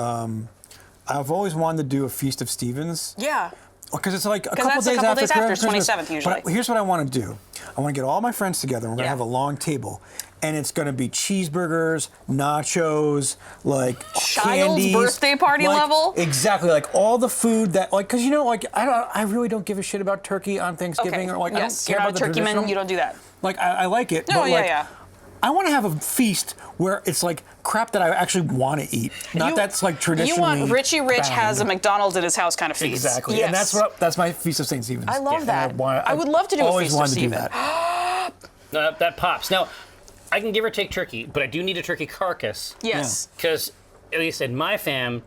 Speaker 1: I've always wanted to do a Feast of Stevens.
Speaker 2: Yeah.
Speaker 1: Because it's like a couple
Speaker 2: that's a
Speaker 1: days
Speaker 2: couple
Speaker 1: after
Speaker 2: days after,
Speaker 1: Christmas.
Speaker 2: 27th usually.
Speaker 1: But here's what I want to do. I want to get all my friends together, and we're going to
Speaker 4: Yeah.
Speaker 1: have a long table. And it's going to be cheeseburgers, nachos, candies.
Speaker 2: birthday party level?
Speaker 1: Exactly, like all the food that, because I really don't give a shit about turkey on Thanksgiving.
Speaker 2: Okay.
Speaker 1: Or I
Speaker 2: Yes,
Speaker 1: don't care
Speaker 2: you're not
Speaker 1: about
Speaker 2: a turkey
Speaker 1: the
Speaker 2: man.
Speaker 1: traditional.
Speaker 2: You don't do that.
Speaker 1: I like it.
Speaker 2: No,
Speaker 1: but
Speaker 2: yeah.
Speaker 1: I want to have a feast where it's like crap that I actually want to eat, not that's like traditionally.
Speaker 2: You want Richie Rich has a
Speaker 1: bound.
Speaker 2: McDonald's in his house kind of feast.
Speaker 1: Exactly,
Speaker 2: Yes.
Speaker 1: and that's my Feast of St. Stephen's.
Speaker 2: I love that.
Speaker 1: And
Speaker 2: I would love to do a
Speaker 1: always
Speaker 2: Feast of
Speaker 1: wanted to do
Speaker 2: Stephen.
Speaker 1: that.
Speaker 4: That pops. Now, I can give or take turkey, but I do need a turkey carcass.
Speaker 2: Yes.
Speaker 4: Because, at least in my fam,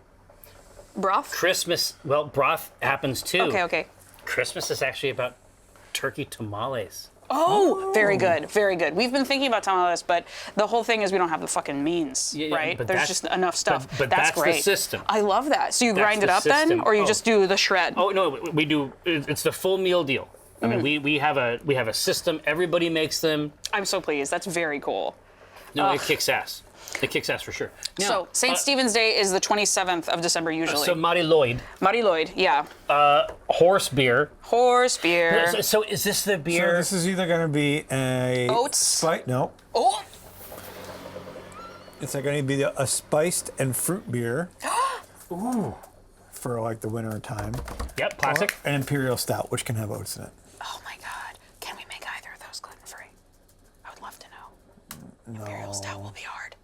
Speaker 2: Broth?
Speaker 4: Christmas, broth happens too.
Speaker 2: Okay.
Speaker 4: Christmas is actually about turkey tamales.
Speaker 2: Oh, very good, very good. We've been thinking about tamales, but the whole thing is we don't have the fucking means,
Speaker 4: Yeah,
Speaker 2: right?
Speaker 4: but
Speaker 2: There's
Speaker 4: that's-
Speaker 2: just enough stuff.
Speaker 4: but that's the
Speaker 2: great.
Speaker 4: system.
Speaker 2: I love that. So you
Speaker 4: That's
Speaker 2: grind it
Speaker 4: the
Speaker 2: up then,
Speaker 4: system.
Speaker 2: or you
Speaker 4: Oh.
Speaker 2: just do the shred?
Speaker 4: Oh, no, we do, it's the full meal deal. I mean, we have a system. Everybody makes them.
Speaker 2: I'm so pleased. That's very cool.
Speaker 4: No, it kicks ass. It kicks ass for sure. Now,
Speaker 2: So St. Stephen's Day is the 27th of December usually.
Speaker 4: So Mari Lwyd.
Speaker 2: Mari Lwyd, yeah.
Speaker 4: Horse beer.
Speaker 2: Horse beer.
Speaker 4: So is this the
Speaker 1: So
Speaker 4: beer?
Speaker 1: this is either going to be a
Speaker 2: Oats?
Speaker 1: No,
Speaker 2: Oh,
Speaker 1: it's going to be a spiced and fruit beer. Ooh. For like the winter time.
Speaker 4: Yep, classic.
Speaker 1: Or an imperial stout, which can have oats in it.
Speaker 2: oh my God. Can we make either of those gluten-free? I would love to know.
Speaker 1: No.
Speaker 2: Imperial stout will be hard.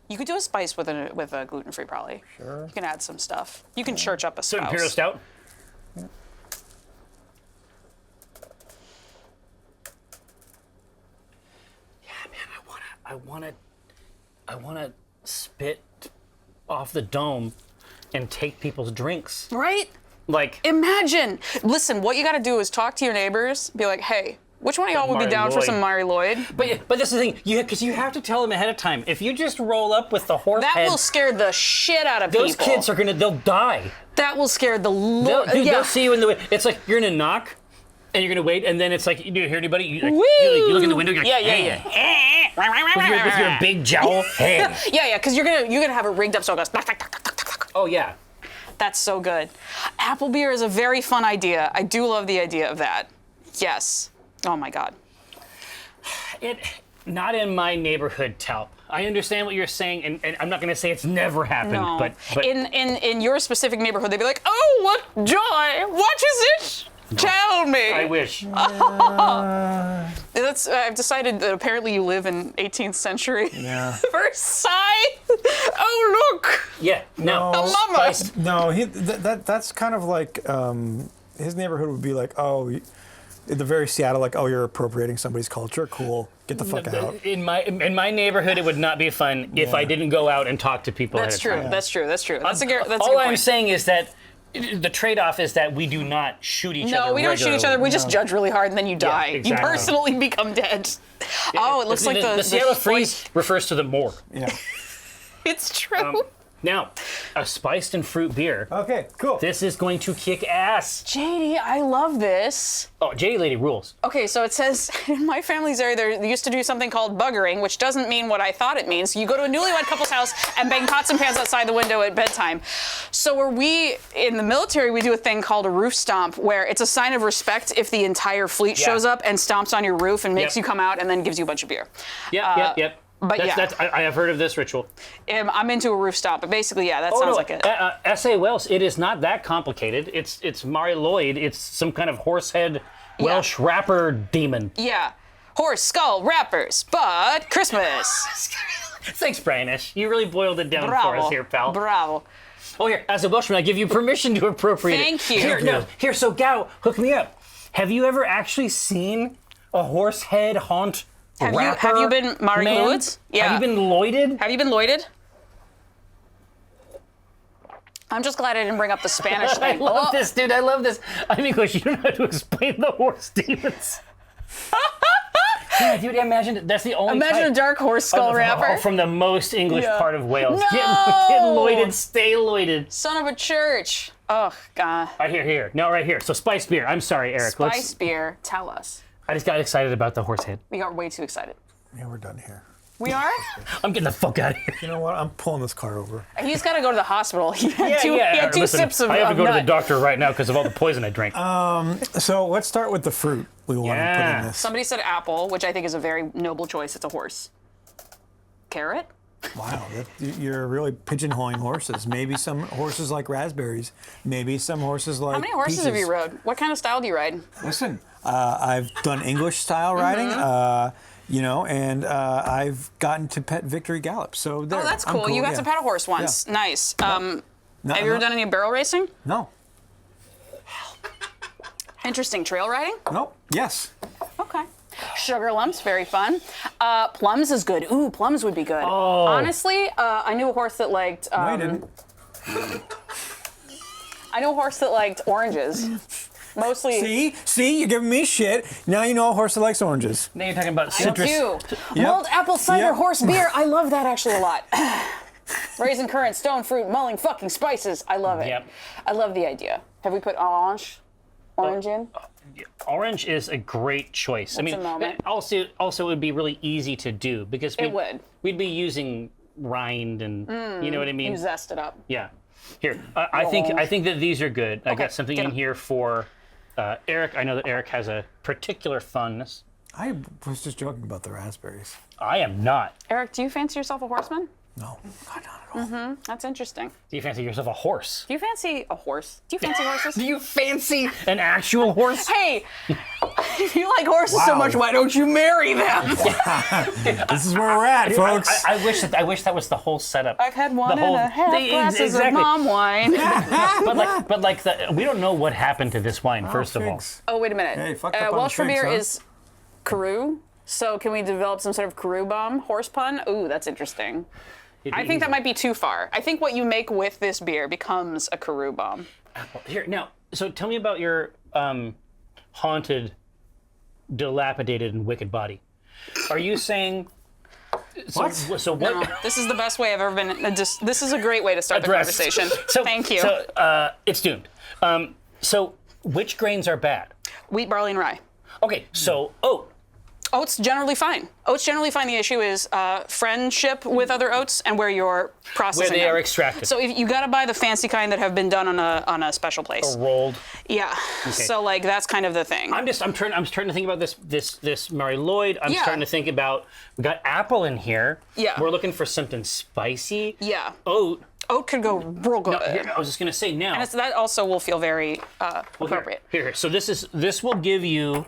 Speaker 2: You could do a spice with a gluten-free probably.
Speaker 1: Sure.
Speaker 2: You can add some stuff. You can church up a
Speaker 4: So
Speaker 2: spouse.
Speaker 4: imperial stout. Yeah, man, I wanna spit off the dome and take people's drinks.
Speaker 2: Right?
Speaker 4: Like,
Speaker 2: Imagine. Listen, what you got to do is talk to your neighbors. Be like, hey, which one of y'all would be
Speaker 4: Mari
Speaker 2: down for
Speaker 4: Lwyd.
Speaker 2: some Mari Lwyd?
Speaker 4: but that's the thing, because you have to tell them ahead of time. If you just roll up with the horse
Speaker 2: That
Speaker 4: head,
Speaker 2: will scare the shit out of
Speaker 4: those
Speaker 2: people.
Speaker 4: kids they'll die.
Speaker 2: That will scare the
Speaker 4: They'll,
Speaker 2: Lord.
Speaker 4: dude,
Speaker 2: Yeah.
Speaker 4: they'll see you in the way. It's like you're gonna knock, and you're gonna wait, and then it's like, you hear anybody?
Speaker 2: Woo!
Speaker 4: You look in the window. You're like,
Speaker 2: Yeah.
Speaker 4: with your big jowl. Hey.
Speaker 2: Yeah, because you're gonna have it rigged up so it goes. Tuck, tuck, tuck, tuck, tuck, tuck.
Speaker 4: Oh yeah.
Speaker 2: That's so good. Apple beer is a very fun idea. I do love the idea of that. Yes. Oh my God.
Speaker 4: Not in my neighborhood, Talp. I understand what you're saying, and I'm not gonna say it's never happened,
Speaker 2: No.
Speaker 4: but
Speaker 2: in your specific neighborhood, they'd be like, oh, what joy! What is it? Tell me.
Speaker 4: I wish.
Speaker 2: I've decided that apparently you live in 18th century.
Speaker 1: Yeah.
Speaker 2: Versailles. Oh look.
Speaker 4: Yeah. No.
Speaker 1: No.
Speaker 2: Mama.
Speaker 4: Spiced.
Speaker 1: No, that's kind of like his neighborhood would be like, oh, the very Seattle, like, oh, you're appropriating somebody's culture. Cool, get the fuck out.
Speaker 4: In my neighborhood, it would not be fun if I didn't go out and talk to people.
Speaker 2: That's
Speaker 4: ahead of
Speaker 2: true.
Speaker 4: time.
Speaker 2: That's true. That's true. That's a good
Speaker 4: All I'm
Speaker 2: point.
Speaker 4: saying is that the trade-off is that we do not shoot each other.
Speaker 2: No, we don't shoot each other. We just judge really hard and then you die.
Speaker 4: exactly.
Speaker 2: You personally become dead. Oh, it looks like
Speaker 4: the Seattle Freeze refers to the more.
Speaker 1: Yeah.
Speaker 2: It's true.
Speaker 4: Now, a spiced and fruit beer.
Speaker 1: Okay, cool.
Speaker 4: This is going to kick ass.
Speaker 2: JD, I love this.
Speaker 4: Oh, JD Lady rules.
Speaker 2: Okay, so it says in my family's area, they used to do something called buggering, which doesn't mean what I thought it means. You go to a newlywed couple's house and bang pots and pans outside the window at bedtime. So where we, in the military, we do a thing called a roof stomp, where it's a sign of respect if the entire fleet shows up and stomps on your roof and makes you come out and then gives you a bunch of beer.
Speaker 4: Yep.
Speaker 2: But
Speaker 4: I have heard of this ritual.
Speaker 2: I'm into a roof stomp, but basically, yeah, that sounds like it.
Speaker 4: S.A. Wells, it is not that complicated. It's Mari Lwyd. It's some kind of horsehead Welsh rapper demon.
Speaker 2: Yeah. Horse skull rappers, but Christmas.
Speaker 4: Thanks, Brianish. You really boiled it down for us here, pal.
Speaker 2: Bravo.
Speaker 4: Oh, here, as a Welshman, I give you permission to appropriate it.
Speaker 2: Thank you.
Speaker 4: Here, so Gow, hook me up. Have you ever actually seen a horsehead haunt rapper?
Speaker 2: Have you been Mari Lwyd? Yeah.
Speaker 4: Have you been Lloyded?
Speaker 2: Have you been Lwyded? I'm just glad I didn't bring up the Spanish
Speaker 4: I
Speaker 2: thing.
Speaker 4: love this, dude. I love this. I'm English. You don't know how to explain the horse demons. Yeah, dude, imagine that's the only
Speaker 2: Imagine
Speaker 4: type
Speaker 2: a dark horse skull rapper.
Speaker 4: from the most English part of Wales.
Speaker 2: No!
Speaker 4: Get Lloyded, stay Lloyded.
Speaker 2: Son of a church. Oh, God.
Speaker 4: Right here. No, right here. So spiced beer. I'm sorry, Eric.
Speaker 2: Spice beer. Tell us.
Speaker 4: I just got excited about the horse head.
Speaker 2: We got way too excited.
Speaker 1: Yeah, we're done here.
Speaker 2: We are?
Speaker 4: I'm getting the fuck out of here.
Speaker 1: You know what? I'm pulling this car over.
Speaker 2: He's got to go to the hospital. He had two
Speaker 4: Listen,
Speaker 2: sips of
Speaker 4: I have to go to the
Speaker 2: nut.
Speaker 4: doctor right now because of all the poison I drank.
Speaker 1: So let's start with the fruit we want to put in this.
Speaker 2: Somebody said apple, which I think is a very noble choice. It's a horse. Carrot?
Speaker 1: Wow, you're really pigeonholing horses. Maybe some horses like raspberries. Maybe some horses like
Speaker 2: How many horses have you
Speaker 1: peaches.
Speaker 2: rode? What kind of style do you ride?
Speaker 1: Listen, I've done English style riding, and I've gotten to pet victory gallops. So there.
Speaker 2: Oh, that's
Speaker 1: I'm
Speaker 2: cool. You got
Speaker 1: yeah.
Speaker 2: to pet a horse once.
Speaker 1: Yeah.
Speaker 2: Nice.
Speaker 1: No,
Speaker 2: have you ever done any barrel racing?
Speaker 1: No.
Speaker 2: Interesting. Trail riding?
Speaker 1: No. Yes.
Speaker 2: Okay. Sugar lumps, very fun. Plums is good. Ooh, plums would be good.
Speaker 4: Oh.
Speaker 2: Honestly, I knew a horse that liked.
Speaker 1: No, you didn't.
Speaker 2: I knew a horse that liked oranges. Mostly.
Speaker 1: See, you're giving me shit. Now you know a horse that likes oranges.
Speaker 4: Now you're talking about
Speaker 2: Thank
Speaker 4: citrus.
Speaker 2: you.
Speaker 1: Yep.
Speaker 2: Mulled apple cider
Speaker 1: Yep.
Speaker 2: horse beer. I love that actually a lot. Raisin currant, stone fruit, mulling fucking spices. I love it.
Speaker 4: Yep.
Speaker 2: I love the idea. Have we put orange in?
Speaker 4: Orange is a great choice.
Speaker 2: It's a moment.
Speaker 4: Also it would be really easy to do because we'd be using rind and you know what I mean.
Speaker 2: You zest it up.
Speaker 4: Yeah. Here, I think that these are good. I got something in here for Eric. I know that Eric has a particular fondness.
Speaker 1: I was just joking about the raspberries.
Speaker 4: I am not.
Speaker 2: Eric, do you fancy yourself a horseman?
Speaker 1: No, not at all.
Speaker 2: That's interesting.
Speaker 4: Do you fancy yourself a horse?
Speaker 2: Do you fancy a horse? Do you fancy horses?
Speaker 4: Do you fancy an actual horse?
Speaker 2: Hey, if you like horses so much, why don't you marry them?
Speaker 1: This is where we're at, folks.
Speaker 4: I wish that was the whole setup.
Speaker 2: I've had one and a half glasses of mom wine.
Speaker 4: but we don't know what happened to this wine. First of all.
Speaker 2: Oh, wait a minute.
Speaker 1: Hey, fucked up on
Speaker 2: Welsh for
Speaker 1: figs,
Speaker 2: beer
Speaker 1: huh?
Speaker 2: is Carew. So can we develop some sort of Carew bomb horse pun? Ooh, that's interesting. I think that might be too far. I think what you make with this beer becomes a Carew bomb.
Speaker 4: Here now. So tell me about your haunted, dilapidated, and wicked body. Are you saying?
Speaker 1: What?
Speaker 4: So what?
Speaker 2: No, this is the best way I've ever been. This is a great way to start the conversation. Thank you.
Speaker 4: So it's doomed. So which grains are bad?
Speaker 2: Wheat, barley, and rye.
Speaker 4: Okay, so oat.
Speaker 2: Oats generally fine. Oats generally fine. The issue is friendship with other oats and where you're processing
Speaker 4: Where they
Speaker 2: them.
Speaker 4: are extracted.
Speaker 2: So if you gotta buy the fancy kind that have been done on a special place.
Speaker 4: Or rolled.
Speaker 2: Yeah.
Speaker 4: Okay.
Speaker 2: So like that's kind of the thing.
Speaker 4: I'm trying to think about this Mary Lwyd. I'm starting to think about, we got apple in here.
Speaker 2: Yeah.
Speaker 4: We're looking for something spicy.
Speaker 2: Yeah.
Speaker 4: Oat.
Speaker 2: Oat could go real good.
Speaker 4: Here, I was just gonna say now.
Speaker 2: And that also will feel very appropriate.
Speaker 4: Here. So this will give you.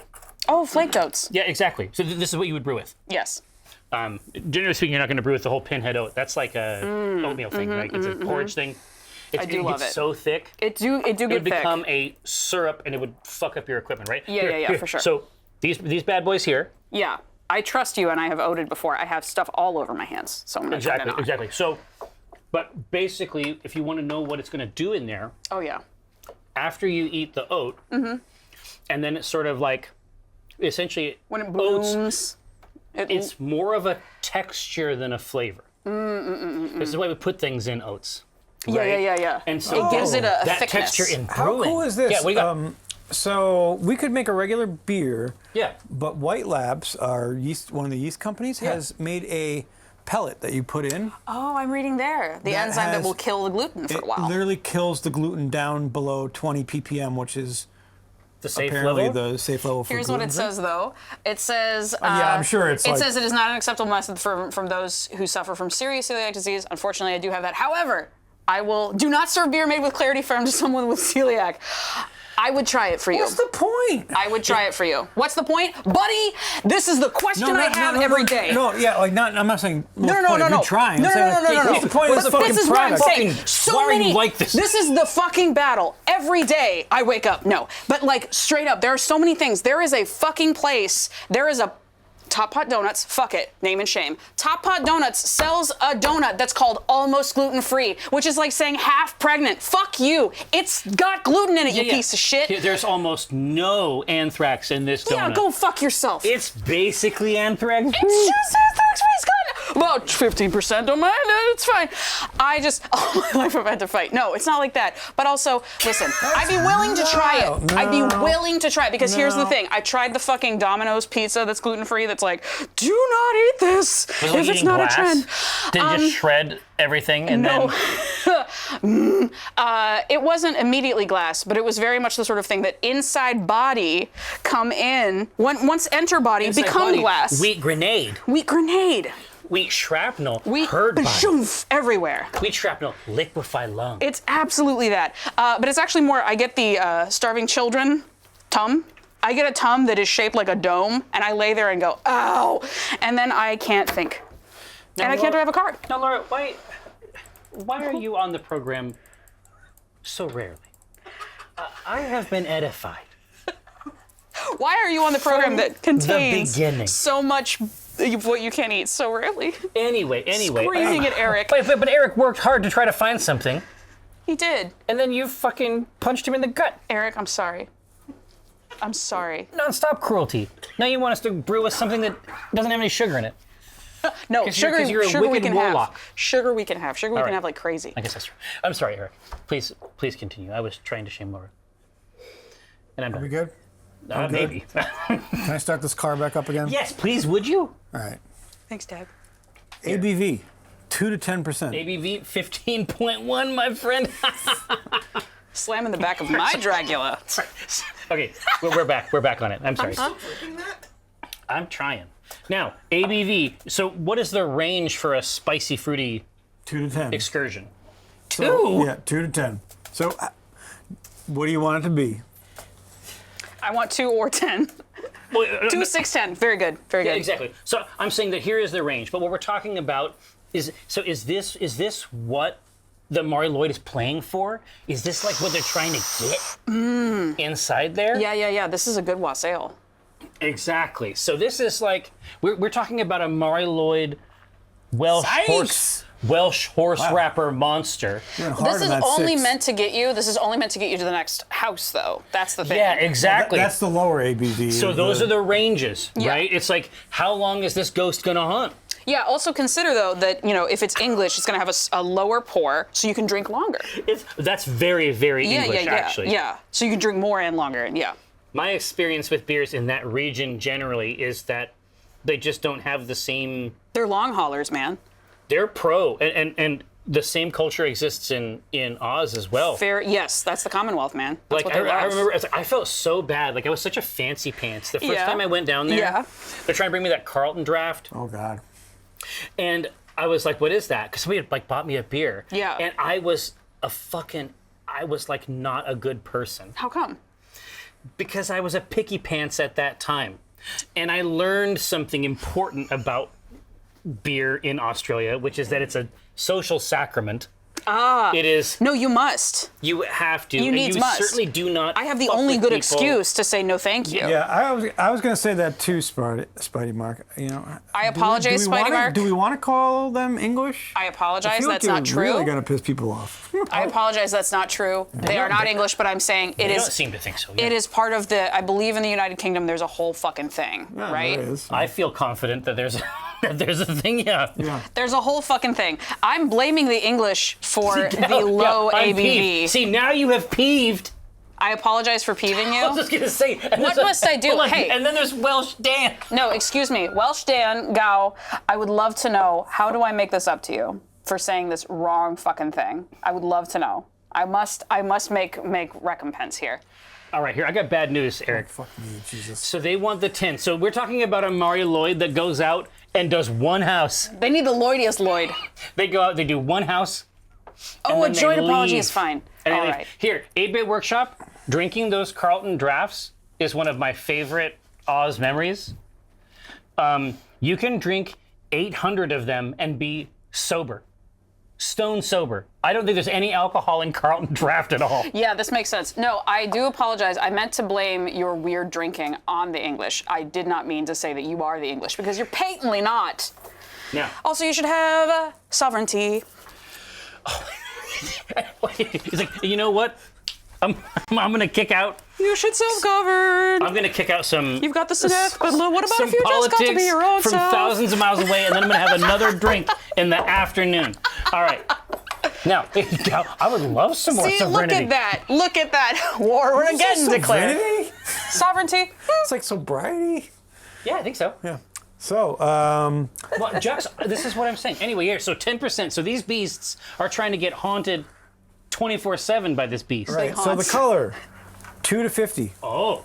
Speaker 2: Oh, flaked oats.
Speaker 4: Yeah, exactly. So this is what you would brew with.
Speaker 2: Yes.
Speaker 4: Generally speaking, you're not going to brew with the whole pinhead oat. That's like a oatmeal thing, right? It's a porridge thing.
Speaker 2: I do love
Speaker 4: gets
Speaker 2: it.
Speaker 4: so thick.
Speaker 2: It do get
Speaker 4: It would
Speaker 2: thick.
Speaker 4: become a syrup, and it would fuck up your equipment, right?
Speaker 2: Yeah, for sure.
Speaker 4: So these bad boys here.
Speaker 2: Yeah. I trust you, and I have oated before. I have stuff all over my hands, so I'm gonna try to not.
Speaker 4: Exactly. So, but basically, if you want to know what it's going to do in there,
Speaker 2: Oh yeah.
Speaker 4: after you eat the oat, and then it's sort of like, essentially,
Speaker 2: When it
Speaker 4: oats,
Speaker 2: blooms,
Speaker 4: it's more of a texture than a flavor. This is why we put things in oats. Right?
Speaker 2: Yeah.
Speaker 4: And so
Speaker 2: It gives it a
Speaker 4: that
Speaker 2: thickness.
Speaker 4: texture in
Speaker 1: How
Speaker 4: brewing.
Speaker 1: cool is this?
Speaker 4: Yeah, what do you got?
Speaker 1: So we could make a regular beer,
Speaker 4: Yeah.
Speaker 1: but White Labs, one of the yeast companies, has made a pellet that you put in.
Speaker 2: Oh, I'm reading there. The
Speaker 1: That
Speaker 2: enzyme that
Speaker 1: has-
Speaker 2: will kill the gluten for a
Speaker 1: It
Speaker 2: while.
Speaker 1: literally kills the gluten down below 20 ppm, which is
Speaker 4: The safe
Speaker 1: apparently
Speaker 4: level.
Speaker 1: the safe level for
Speaker 2: Here's what
Speaker 1: gluten.
Speaker 2: it says, though. It says.
Speaker 1: yeah, I'm sure it's
Speaker 2: It
Speaker 1: like-
Speaker 2: says it is not an acceptable method from those who suffer from serious celiac disease. Unfortunately, I do have that. However, do not serve beer made with Clarity Firm to someone with celiac. I would try it for you.
Speaker 1: What's the point?
Speaker 2: I would try it for you. What's the point, buddy? This is the question I have every day.
Speaker 1: No, yeah, like I'm not saying.
Speaker 2: No.
Speaker 1: Trying.
Speaker 2: No.
Speaker 1: What's the point of the fucking
Speaker 2: This is what I'm
Speaker 1: product?
Speaker 2: saying.
Speaker 4: Why are you like this?
Speaker 2: This is the fucking battle. Every day I wake up. No, but like straight up, there are so many things. There is a fucking place. There is a Top Pot Donuts, fuck it, name and shame. Top Pot Donuts sells a donut that's called almost gluten-free, which is like saying half pregnant. Fuck you. It's got gluten in it, you piece of shit.
Speaker 4: There's almost no anthrax in this donut.
Speaker 2: Yeah, go fuck yourself.
Speaker 4: It's basically anthrax.
Speaker 2: It's just anthrax-free. It's got about 15%, don't mind it, it's fine. All my life I've had to fight. No, it's not like that. But also, listen, I'd be willing to try it. I'd be willing to try it because here's the thing. I tried the fucking Domino's pizza that's gluten-free that's like, do not eat this
Speaker 4: Was it
Speaker 2: if it's
Speaker 4: eating
Speaker 2: not
Speaker 4: glass?
Speaker 2: a trend.
Speaker 4: Did you just shred everything and
Speaker 2: No.
Speaker 4: then?
Speaker 2: It wasn't immediately glass, but it was very much the sort of thing that inside body come in, once enter body,
Speaker 4: Inside
Speaker 2: become
Speaker 4: body,
Speaker 2: glass.
Speaker 4: Wheat grenade.
Speaker 2: Wheat grenade.
Speaker 4: Wheat shrapnel.
Speaker 2: Wheat
Speaker 4: Herd body.
Speaker 2: bashoof everywhere.
Speaker 4: Wheat shrapnel. Liquefy lung.
Speaker 2: It's absolutely that. But it's actually more, I get the starving children tum. I get a tum that is shaped like a dome, and I lay there and go, ow, and then I can't think. And I can't drive a car.
Speaker 4: Now, Laura, why are you on the program so rarely? I have been edified.
Speaker 2: Why are you on the program that contains
Speaker 4: beginning.
Speaker 2: so much of what you can't eat so rarely?
Speaker 4: Anyway.
Speaker 2: Screaming at Eric.
Speaker 4: But Eric worked hard to try to find something,
Speaker 2: He did.
Speaker 4: and then you fucking punched him in the gut.
Speaker 2: Eric, I'm sorry. I'm sorry.
Speaker 4: Non-stop cruelty. Now you want us to brew us something that doesn't have any sugar in it.
Speaker 2: No,
Speaker 4: 'Cause
Speaker 2: sugar,
Speaker 4: you're a
Speaker 2: sugar we
Speaker 4: wicked
Speaker 2: can
Speaker 4: warlock.
Speaker 2: have. Sugar we can have. Sugar we
Speaker 4: All
Speaker 2: can
Speaker 4: right.
Speaker 2: have like crazy.
Speaker 4: I guess that's true. I'm sorry, Eric. Please continue. I was trying to shame Laura. And I'm
Speaker 1: Are we
Speaker 4: done.
Speaker 1: good?
Speaker 4: Maybe.
Speaker 1: Can I start this car back up again?
Speaker 4: Yes, please, would you?
Speaker 1: All right.
Speaker 2: Thanks, Dad.
Speaker 1: ABV, 2 to 10%.
Speaker 4: ABV 15.1, my friend.
Speaker 2: Slam in the back of my Dragula.
Speaker 4: Okay, we're back. We're back on it. I'm sorry.
Speaker 5: Drinking that?
Speaker 4: I'm trying. Now, ABV. So, what is the range for a spicy, fruity
Speaker 1: 2 to 10.
Speaker 4: excursion?
Speaker 1: So, yeah, 2 to 10. So, what do you want it to be?
Speaker 2: I want 2 or 10. 2, 6, 10. Very good. Very good.
Speaker 4: Yeah, exactly. So I'm saying that here is the range, but what we're talking about is this what the Mari Lwyd is playing for? Is this like what they're trying to get inside there?
Speaker 2: Yeah. This is a good wassail.
Speaker 4: Exactly. So this is like we're talking about a Mari Lwyd Welsh horse wrapper monster.
Speaker 2: This is only meant to get you. This is only meant to get you to the next house, though. That's the thing.
Speaker 4: Yeah, exactly.
Speaker 1: That's the lower ABV.
Speaker 4: So those are the ranges, right? It's like, how long is this ghost gonna hunt?
Speaker 2: Yeah. Also consider though that if it's English, it's gonna have a lower pour, so you can drink longer.
Speaker 4: That's very, very English, actually.
Speaker 2: Yeah. So you can drink more and longer, and yeah.
Speaker 4: My experience with beers in that region generally is that they just don't have the same.
Speaker 2: They're long haulers, man.
Speaker 4: They're pro, and the same culture exists in Oz as well.
Speaker 2: Fair, yes, that's the Commonwealth, man. That's what
Speaker 4: I
Speaker 2: they love.
Speaker 4: remember, I felt so bad. Like I was such a fancy pants. The first time I went down there, they're trying to bring me that Carlton draft.
Speaker 1: Oh God.
Speaker 4: And I was like, "What is that?" Because somebody had bought me a beer.
Speaker 2: Yeah.
Speaker 4: And I was like not a good person.
Speaker 2: How come?
Speaker 4: Because I was a picky pants at that time, and I learned something important about beer in Australia, which is that it's a social sacrament. It is.
Speaker 2: No, you must.
Speaker 4: You have to.
Speaker 2: You needs must.
Speaker 4: Certainly do not.
Speaker 2: I have the
Speaker 4: fuck
Speaker 2: only
Speaker 4: with
Speaker 2: good
Speaker 4: people.
Speaker 2: excuse to say no thank you.
Speaker 1: Yeah, I was going to say that too, Spidey Mark.
Speaker 2: I apologize, Spidey Mark.
Speaker 1: Do we want to call them English?
Speaker 2: I apologize.
Speaker 1: That's
Speaker 2: not true.
Speaker 1: Really going to piss people off.
Speaker 2: I apologize. That's not true. They are not English, but I'm saying it
Speaker 4: They
Speaker 2: is.
Speaker 4: don't seem to think so.
Speaker 2: It is part of the. I believe in the United Kingdom. There's a whole fucking thing,
Speaker 1: Yeah,
Speaker 2: right?
Speaker 1: there is.
Speaker 4: I feel confident that there's there's a thing. Yeah.
Speaker 2: There's a whole fucking thing. I'm blaming the English for the low
Speaker 4: I'm
Speaker 2: ABV.
Speaker 4: peeved. See, now you have peeved.
Speaker 2: I apologize for peeving
Speaker 4: I was
Speaker 2: you.
Speaker 4: just gonna say.
Speaker 2: What must I do?
Speaker 4: Hold on,
Speaker 2: Hey.
Speaker 4: And then there's Welsh Dan.
Speaker 2: No, excuse me. Welsh Dan Gow, I would love to know, how do I make this up to you for saying this wrong fucking thing? I would love to know. I must make recompense here.
Speaker 4: All right, here I got bad news, Eric.
Speaker 1: Fuck me, Jesus.
Speaker 4: So they want the 10. So we're talking about a Mari Lwyd that goes out and does one house.
Speaker 2: They need the Lloydiest Lloyd.
Speaker 4: They go out, they do one house.
Speaker 2: Oh, a
Speaker 4: then they
Speaker 2: joint apology
Speaker 4: leave.
Speaker 2: is fine.
Speaker 4: And
Speaker 2: All
Speaker 4: then
Speaker 2: right.
Speaker 4: Here, 8-Bit Workshop, drinking those Carlton drafts is one of my favorite Oz memories. You can drink 800 of them and be sober. Stone sober. I don't think there's any alcohol in Carlton draft at all.
Speaker 2: Yeah, this makes sense. No, I do apologize. I meant to blame your weird drinking on the English. I did not mean to say that you are the English, because you're patently not.
Speaker 4: Now,
Speaker 2: Also, you should have sovereignty.
Speaker 4: he's like, you know what? I'm gonna kick out.
Speaker 2: You should self-govern.
Speaker 4: I'm gonna kick out some.
Speaker 2: You've got the Senate, but what about
Speaker 4: some
Speaker 2: if you just got to be your own
Speaker 4: from
Speaker 2: self?
Speaker 4: thousands of miles away, and then I'm gonna have another drink in the afternoon. All right. Now, I would love some more
Speaker 2: See,
Speaker 4: sovereignty.
Speaker 2: look at that. Look at that. War again declared.
Speaker 1: Sovereignty?
Speaker 2: Sovereignty.
Speaker 1: It's like sobriety.
Speaker 4: Yeah, I think so.
Speaker 1: Yeah. So,
Speaker 4: Well, Jux, this is what I'm saying. Anyway, here, so 10%. So these beasts are trying to get haunted 24/7 by this beast.
Speaker 1: right. So the
Speaker 2: haunts.
Speaker 1: color, 2 to 50.
Speaker 4: Oh.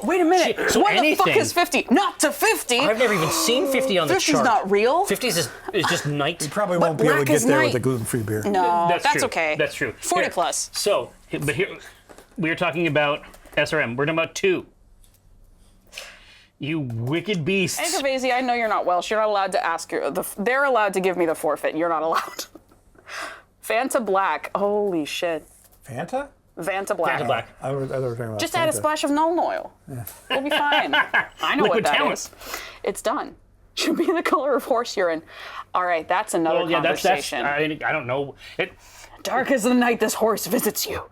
Speaker 2: Wait a minute.
Speaker 4: So
Speaker 2: what the fuck
Speaker 4: anything-
Speaker 2: is 50? Not to 50.
Speaker 4: I've never even seen 50 on the
Speaker 2: 50's
Speaker 4: chart.
Speaker 2: not real.
Speaker 4: 50s is just night.
Speaker 1: Probably
Speaker 2: But
Speaker 1: won't be able to
Speaker 2: black
Speaker 1: get
Speaker 2: is
Speaker 1: there
Speaker 2: night.
Speaker 1: with a gluten-free beer.
Speaker 2: No, that's
Speaker 4: true.
Speaker 2: okay.
Speaker 4: That's true.
Speaker 2: 40
Speaker 4: Here,
Speaker 2: plus.
Speaker 4: So, but here, we are talking about SRM. We're talking about 2. You wicked beasts.
Speaker 2: Angavasi, I know you're not Welsh. You're not allowed to ask they're allowed to give me the forfeit. You're not allowed. Fanta Black. Holy shit.
Speaker 1: Fanta?
Speaker 2: Fanta Black.
Speaker 4: Fanta Black.
Speaker 1: I was talking about
Speaker 2: Just add a
Speaker 1: Fanta.
Speaker 2: splash of Nuln oil. We'll be fine. I know
Speaker 4: Liquid
Speaker 2: what that
Speaker 4: talent.
Speaker 2: is. It's done. Should be the color of horse urine. All right, that's another
Speaker 4: Well, yeah, that's
Speaker 2: conversation.
Speaker 4: I don't know.
Speaker 2: Dark as the night this horse visits you.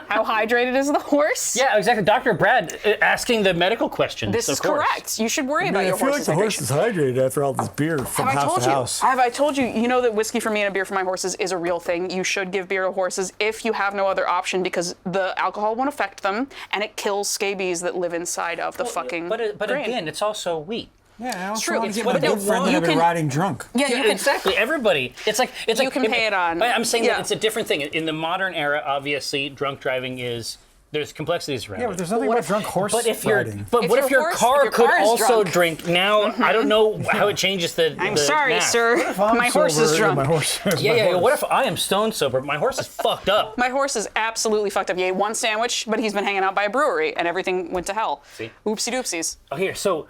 Speaker 2: How hydrated is the horse?
Speaker 4: Yeah, exactly. Dr. Brad asking the medical questions.
Speaker 2: This is correct. You should worry about your horse's
Speaker 1: I feel like the horse
Speaker 2: hydration.
Speaker 1: is hydrated after all this beer from house to house.
Speaker 2: Have I told you? You know that whiskey for me and a beer for my horses is a real thing. You should give beer to horses if you have no other option because the alcohol won't affect them and it kills scabies that live inside of the fucking
Speaker 4: But
Speaker 2: grain.
Speaker 4: again, it's also wheat.
Speaker 1: Yeah, I also
Speaker 2: true.
Speaker 1: want
Speaker 2: It's
Speaker 1: to get
Speaker 2: what
Speaker 1: my
Speaker 2: they
Speaker 1: good friend that
Speaker 2: want.
Speaker 1: I've been
Speaker 2: You can-
Speaker 1: riding drunk.
Speaker 2: Yeah, you can.
Speaker 4: Exactly. Everybody. It's like
Speaker 2: You can pay it on.
Speaker 4: I'm saying
Speaker 2: Yeah.
Speaker 4: that it's a different thing. In the modern era, obviously, drunk driving there's complexities around
Speaker 1: Yeah,
Speaker 4: it.
Speaker 1: but there's nothing about drunk horse
Speaker 4: But if
Speaker 1: riding.
Speaker 4: what if your car
Speaker 2: if your
Speaker 4: could
Speaker 2: car is
Speaker 4: also
Speaker 2: drunk?
Speaker 4: drink? Now I don't know how it changes the.
Speaker 2: I'm
Speaker 4: the
Speaker 2: sorry,
Speaker 4: math.
Speaker 2: sir. My horse is drunk.
Speaker 1: My horse.
Speaker 4: Yeah. What if I am stone sober? My horse is fucked up.
Speaker 2: My horse is absolutely fucked up. He ate one sandwich, but he's been hanging out by a brewery, and everything went to hell.
Speaker 4: See?
Speaker 2: Oopsie doopsies.
Speaker 4: Oh, here. So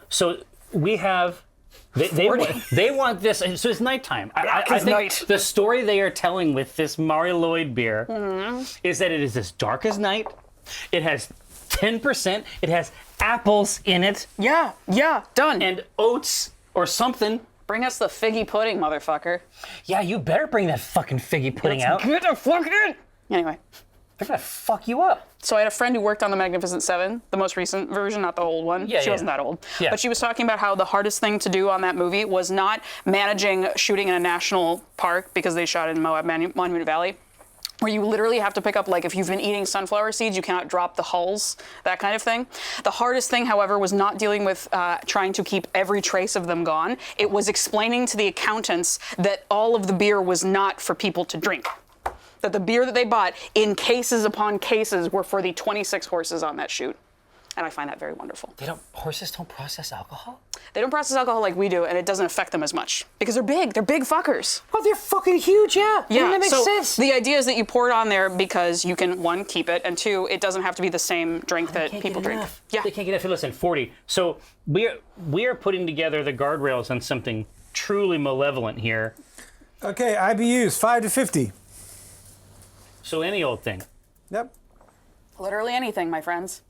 Speaker 4: we have. They want this. So it's nighttime. I
Speaker 2: it's
Speaker 4: think
Speaker 2: night.
Speaker 4: the story they are telling with this Lwyd beer is that it is as dark as night. It has 10%. It has apples in it
Speaker 2: Yeah, done.
Speaker 4: and oats or something.
Speaker 2: Bring us the figgy pudding, motherfucker.
Speaker 4: Yeah, you better bring that fucking figgy pudding out.
Speaker 2: Get the fuck in. Anyway,
Speaker 4: They're gonna fuck you up.
Speaker 2: so I had a friend who worked on the Magnificent Seven, the most recent version, not the old one.
Speaker 4: Yeah,
Speaker 2: she
Speaker 4: yeah.
Speaker 2: wasn't that old.
Speaker 4: Yeah.
Speaker 2: But she was talking about how the hardest thing to do on that movie was not managing shooting in a national park because they shot in Moab Monument Valley, where you literally have to pick up, like, if you've been eating sunflower seeds, you cannot drop the hulls, that kind of thing. The hardest thing, however, was not dealing with trying to keep every trace of them gone. It was explaining to the accountants that all of the beer was not for people to drink. That the beer that they bought in cases upon cases were for the 26 horses on that shoot. And I find that very wonderful.
Speaker 4: Horses don't process alcohol?
Speaker 2: They don't process alcohol like we do, and it doesn't affect them as much. Because they're big. They're big fuckers.
Speaker 4: Oh, they're fucking huge, yeah.
Speaker 2: Yeah,
Speaker 4: That makes
Speaker 2: so
Speaker 4: sense.
Speaker 2: the idea is that you pour it on there because you can, one, keep it, and two, it doesn't have to be the same drink that
Speaker 4: Can't
Speaker 2: people
Speaker 4: get
Speaker 2: drink.
Speaker 4: enough.
Speaker 2: Yeah.
Speaker 4: They can't get enough. Listen, 40. So we are putting together the guardrails on something truly malevolent here.
Speaker 1: Okay, IBUs 5 to 50.
Speaker 4: So any old thing.
Speaker 1: Yep.
Speaker 2: Literally anything, my friends.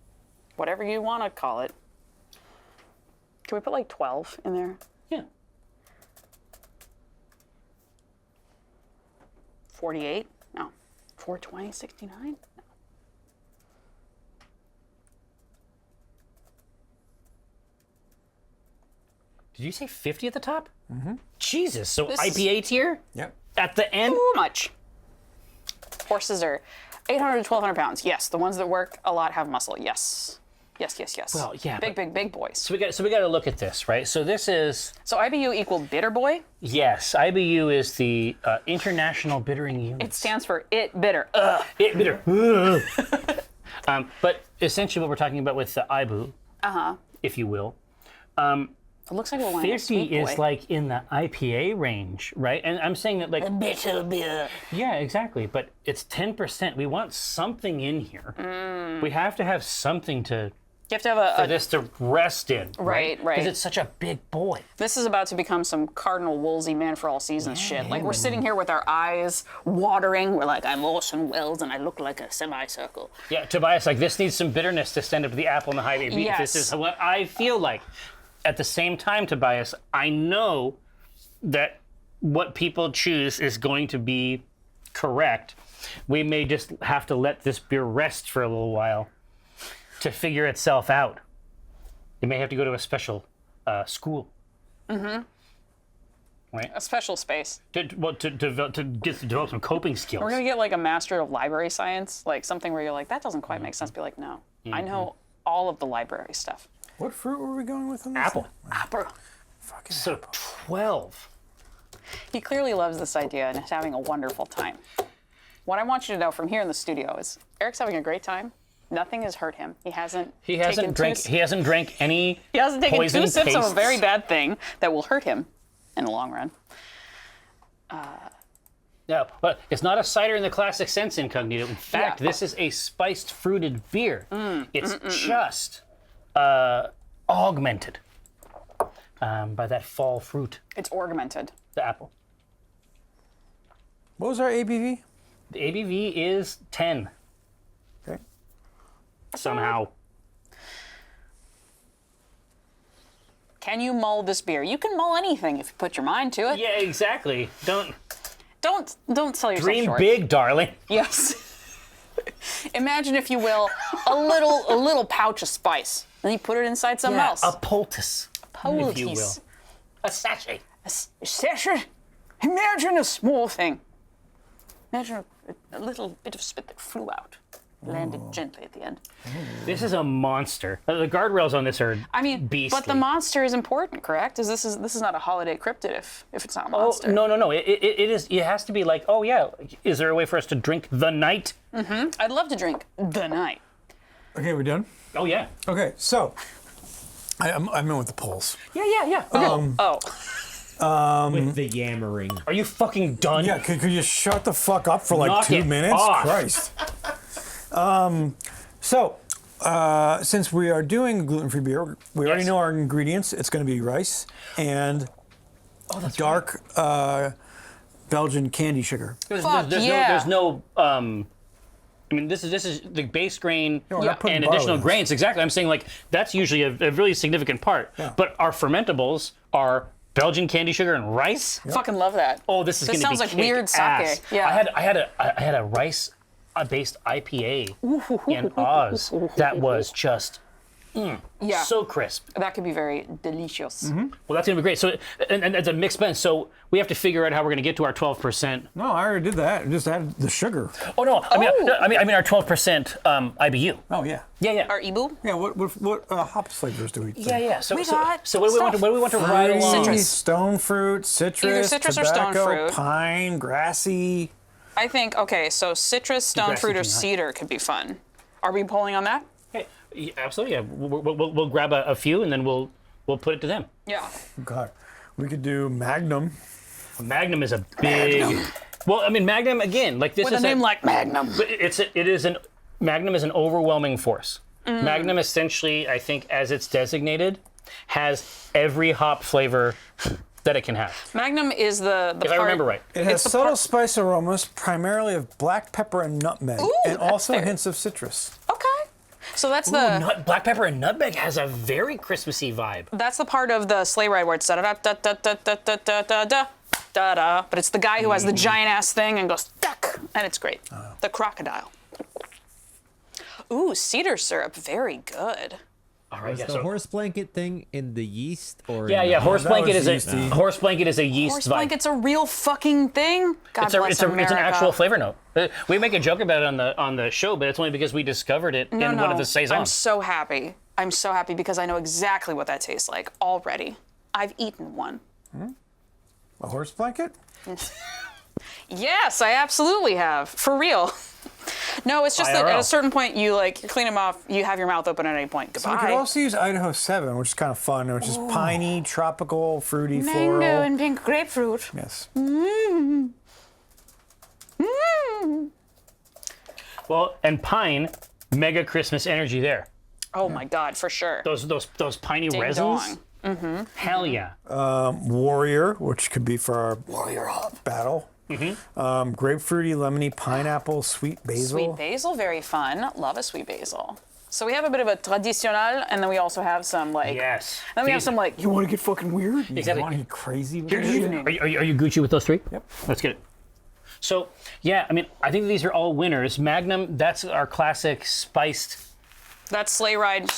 Speaker 2: Whatever you want to call it. Can we put like 12 in there?
Speaker 4: Yeah.
Speaker 2: 48? No. 420, 69? No.
Speaker 4: Did you say 50 at the top? Mm-hmm. Jesus. So
Speaker 2: This-
Speaker 4: IPA tier
Speaker 1: Yep.
Speaker 4: at the end?
Speaker 2: Too much. Horses are 800 to 1,200 pounds. Yes. The ones that work a lot have muscle. Yes. Yes.
Speaker 4: Well, yeah,
Speaker 2: Big boys.
Speaker 4: So we got to look at this, right? So this is
Speaker 2: So IBU equal bitter boy.
Speaker 4: yes, IBU is the International Bittering Unit.
Speaker 2: It stands for it bitter. Ugh.
Speaker 4: It bitter. But essentially, what we're talking about with the IBU, if you will,
Speaker 2: It looks like we're wanting a
Speaker 4: 50
Speaker 2: sweet boy.
Speaker 4: is like in the IPA range, right? And I'm saying that like
Speaker 2: bitter beer.
Speaker 4: yeah, exactly. But it's 10%. We want something in here. We have to have something to
Speaker 2: You have to have
Speaker 4: for
Speaker 2: a
Speaker 4: this to rest in,
Speaker 2: Right.
Speaker 4: Because it's such a big boy.
Speaker 2: This is about to become some Cardinal Woolsey Man for All Seasons shit. Like, we're sitting here with our eyes watering. We're like, I'm Orson Welles and I look like a semicircle.
Speaker 4: Yeah, Tobias, like this needs some bitterness to stand up to the apple and the high beat.
Speaker 2: Yes.
Speaker 4: This is what I feel like. At the same time, Tobias, I know that what people choose is going to be correct. We may just have to let this beer rest for a little while to figure itself out. It may have to go to a special school.
Speaker 2: A special space.
Speaker 4: To develop some coping skills.
Speaker 2: We're going to get like a master of library science, like something where you're like, that doesn't quite make sense. Be like, no, I know all of the library stuff.
Speaker 1: What fruit were we going with on this?
Speaker 4: Apple.
Speaker 2: Apple.
Speaker 1: Fucking
Speaker 4: So
Speaker 1: apple.
Speaker 4: 12.
Speaker 2: He clearly loves this idea and is having a wonderful time. What I want you to know from here in the studio is Eric's having a great time. Nothing has hurt him. He hasn't taken
Speaker 4: any
Speaker 2: He hasn't taken
Speaker 4: poison
Speaker 2: two sips of a
Speaker 4: pastes.
Speaker 2: very bad thing that will hurt him in the long run.
Speaker 4: No, but it's not a cider in the classic sense, Incognito. In fact,
Speaker 2: Yeah.
Speaker 4: this is a spiced fruited beer. It's just augmented by that fall fruit,
Speaker 2: It's augmented.
Speaker 4: the apple.
Speaker 1: What was our ABV?
Speaker 4: The ABV is 10
Speaker 1: Okay.
Speaker 4: somehow.
Speaker 2: Can you mull this beer? You can mull anything if you put your mind to it.
Speaker 4: Yeah, exactly. Don't
Speaker 2: Don't sell yourself
Speaker 4: dream
Speaker 2: short.
Speaker 4: big, darling.
Speaker 2: Yes. Imagine, if you will, a little pouch of spice. Then you put it inside something else.
Speaker 4: A poultice, if you will.
Speaker 2: Poultice.
Speaker 4: A sachet.
Speaker 2: A sachet. Imagine a small thing. Imagine a little bit of spit that flew out. Landed gently at the end.
Speaker 4: This is a monster. The guardrails on this are beastly.
Speaker 2: But the monster is important, correct? This is not a holiday cryptid if it's not a monster.
Speaker 4: No. It is. It has to be like, oh yeah. Is there a way for us to drink the night?
Speaker 2: I'd love to drink the night.
Speaker 1: Okay, we're done?
Speaker 4: Oh yeah.
Speaker 1: Okay, so I'm in with the polls.
Speaker 4: Yeah. Okay.
Speaker 3: With the yammering.
Speaker 4: Are you fucking done?
Speaker 1: Yeah, could you shut the fuck up for like
Speaker 4: Knock
Speaker 1: 2
Speaker 4: it
Speaker 1: minutes?
Speaker 4: off.
Speaker 1: Christ. So, since we are doing gluten-free beer, we already know our ingredients. It's going to be rice and dark Belgian candy sugar.
Speaker 4: There's no. I mean, this is the base grain
Speaker 1: we're not putting
Speaker 4: and
Speaker 1: barley
Speaker 4: additional
Speaker 1: in.
Speaker 4: grains. Exactly. I'm saying like that's usually a really significant part.
Speaker 1: Yeah.
Speaker 4: But our fermentables are Belgian candy sugar and rice.
Speaker 2: Fucking love that.
Speaker 4: Oh, this is going to be
Speaker 2: sounds like weird
Speaker 4: kick-ass.
Speaker 2: sake. Yeah.
Speaker 4: I had a rice-based IPA in Oz that was just so crisp.
Speaker 2: That could be very delicious.
Speaker 4: Well, that's going to be great. So, and it's a mixed blend. So we have to figure out how we're going to get to our 12%.
Speaker 1: No, I already did that. I just added the sugar.
Speaker 4: Oh no, I mean our 12% IBU.
Speaker 1: Oh, yeah.
Speaker 4: Yeah.
Speaker 2: Our Ibu?
Speaker 1: Yeah, what hops flavors do we think?
Speaker 4: Yeah. So
Speaker 2: We
Speaker 4: so,
Speaker 2: got
Speaker 4: so what do we want to,
Speaker 2: stuff.
Speaker 4: what do we want to ride along?
Speaker 2: Citrus.
Speaker 1: Stone fruit, citrus,
Speaker 2: Either citrus or
Speaker 1: tobacco,
Speaker 2: stone fruit.
Speaker 1: pine, grassy.
Speaker 2: I think, okay, so citrus, stone
Speaker 4: Grassy
Speaker 2: fruit, or
Speaker 4: tree nut.
Speaker 2: cedar could be fun. Are we polling on that?
Speaker 4: Hey, yeah, absolutely. Yeah, we'll grab a few and then we'll put it to them.
Speaker 2: Yeah.
Speaker 1: God, we could do Magnum.
Speaker 4: Magnum is a big. Well, I mean Magnum again, like this
Speaker 2: With a
Speaker 4: is
Speaker 2: name like Magnum.
Speaker 4: Magnum is an overwhelming force. Magnum essentially, I think, as it's designated, has every hop flavor that it can have.
Speaker 2: Magnum is the
Speaker 4: If I remember right.
Speaker 1: It has
Speaker 2: the
Speaker 1: subtle
Speaker 2: part-
Speaker 1: spice aromas, primarily of black pepper and nutmeg,
Speaker 2: Ooh,
Speaker 1: and also
Speaker 2: that's fair.
Speaker 1: hints of citrus.
Speaker 2: Okay. So that's the
Speaker 4: Black pepper and nutmeg has a very Christmassy vibe.
Speaker 2: that's the part of the sleigh ride where it's da da da da da da da da da da da da. But it's the guy who has the giant ass thing and goes duck, and it's great. The crocodile. Ooh, cedar syrup, very good.
Speaker 4: All right,
Speaker 3: Is the horse blanket thing in the yeast or?
Speaker 4: Yeah. Horse
Speaker 1: that
Speaker 4: blanket
Speaker 1: was
Speaker 4: is a
Speaker 1: yeasty.
Speaker 4: horse blanket is a yeast
Speaker 2: Horse
Speaker 4: vibe.
Speaker 2: blanket's a real fucking thing. God bless
Speaker 4: It's
Speaker 2: America.
Speaker 4: an actual flavor note. We make a joke about it on the show, but it's only because we discovered it in one of the saisons.
Speaker 2: I'm so happy. I'm so happy because I know exactly what that tastes like already. I've eaten one.
Speaker 1: A horse blanket?
Speaker 2: Yes, I absolutely have. For real. No, it's just that at
Speaker 4: IRL.
Speaker 2: a certain point you clean them off, you have your mouth open at any point.
Speaker 1: We
Speaker 2: Goodbye.
Speaker 1: could also use Idaho 7, which is kind of fun, which is piney, tropical, fruity,
Speaker 2: Mango
Speaker 1: floral.
Speaker 2: and pink grapefruit.
Speaker 1: Yes.
Speaker 4: Well, and pine, mega Christmas energy there.
Speaker 2: Oh my God, for sure.
Speaker 4: Those piney
Speaker 2: Ding
Speaker 4: resins.
Speaker 2: dong.
Speaker 4: Hell yeah.
Speaker 1: Warrior, which could be for our warrior battle. Grapefruity, lemony, pineapple, sweet basil.
Speaker 2: Sweet basil, very fun. Love a sweet basil. So we have a bit of a tradicional, and then we also have some
Speaker 4: Yes.
Speaker 2: Then we have some you want to get fucking weird?
Speaker 4: Exactly.
Speaker 1: You want to get crazy? with
Speaker 4: Are
Speaker 1: it?
Speaker 4: you Gucci with those three? Yep. Let's get it. So, yeah, I mean, I think these are all winners. Magnum, that's our classic spiced
Speaker 2: That's sleigh ride.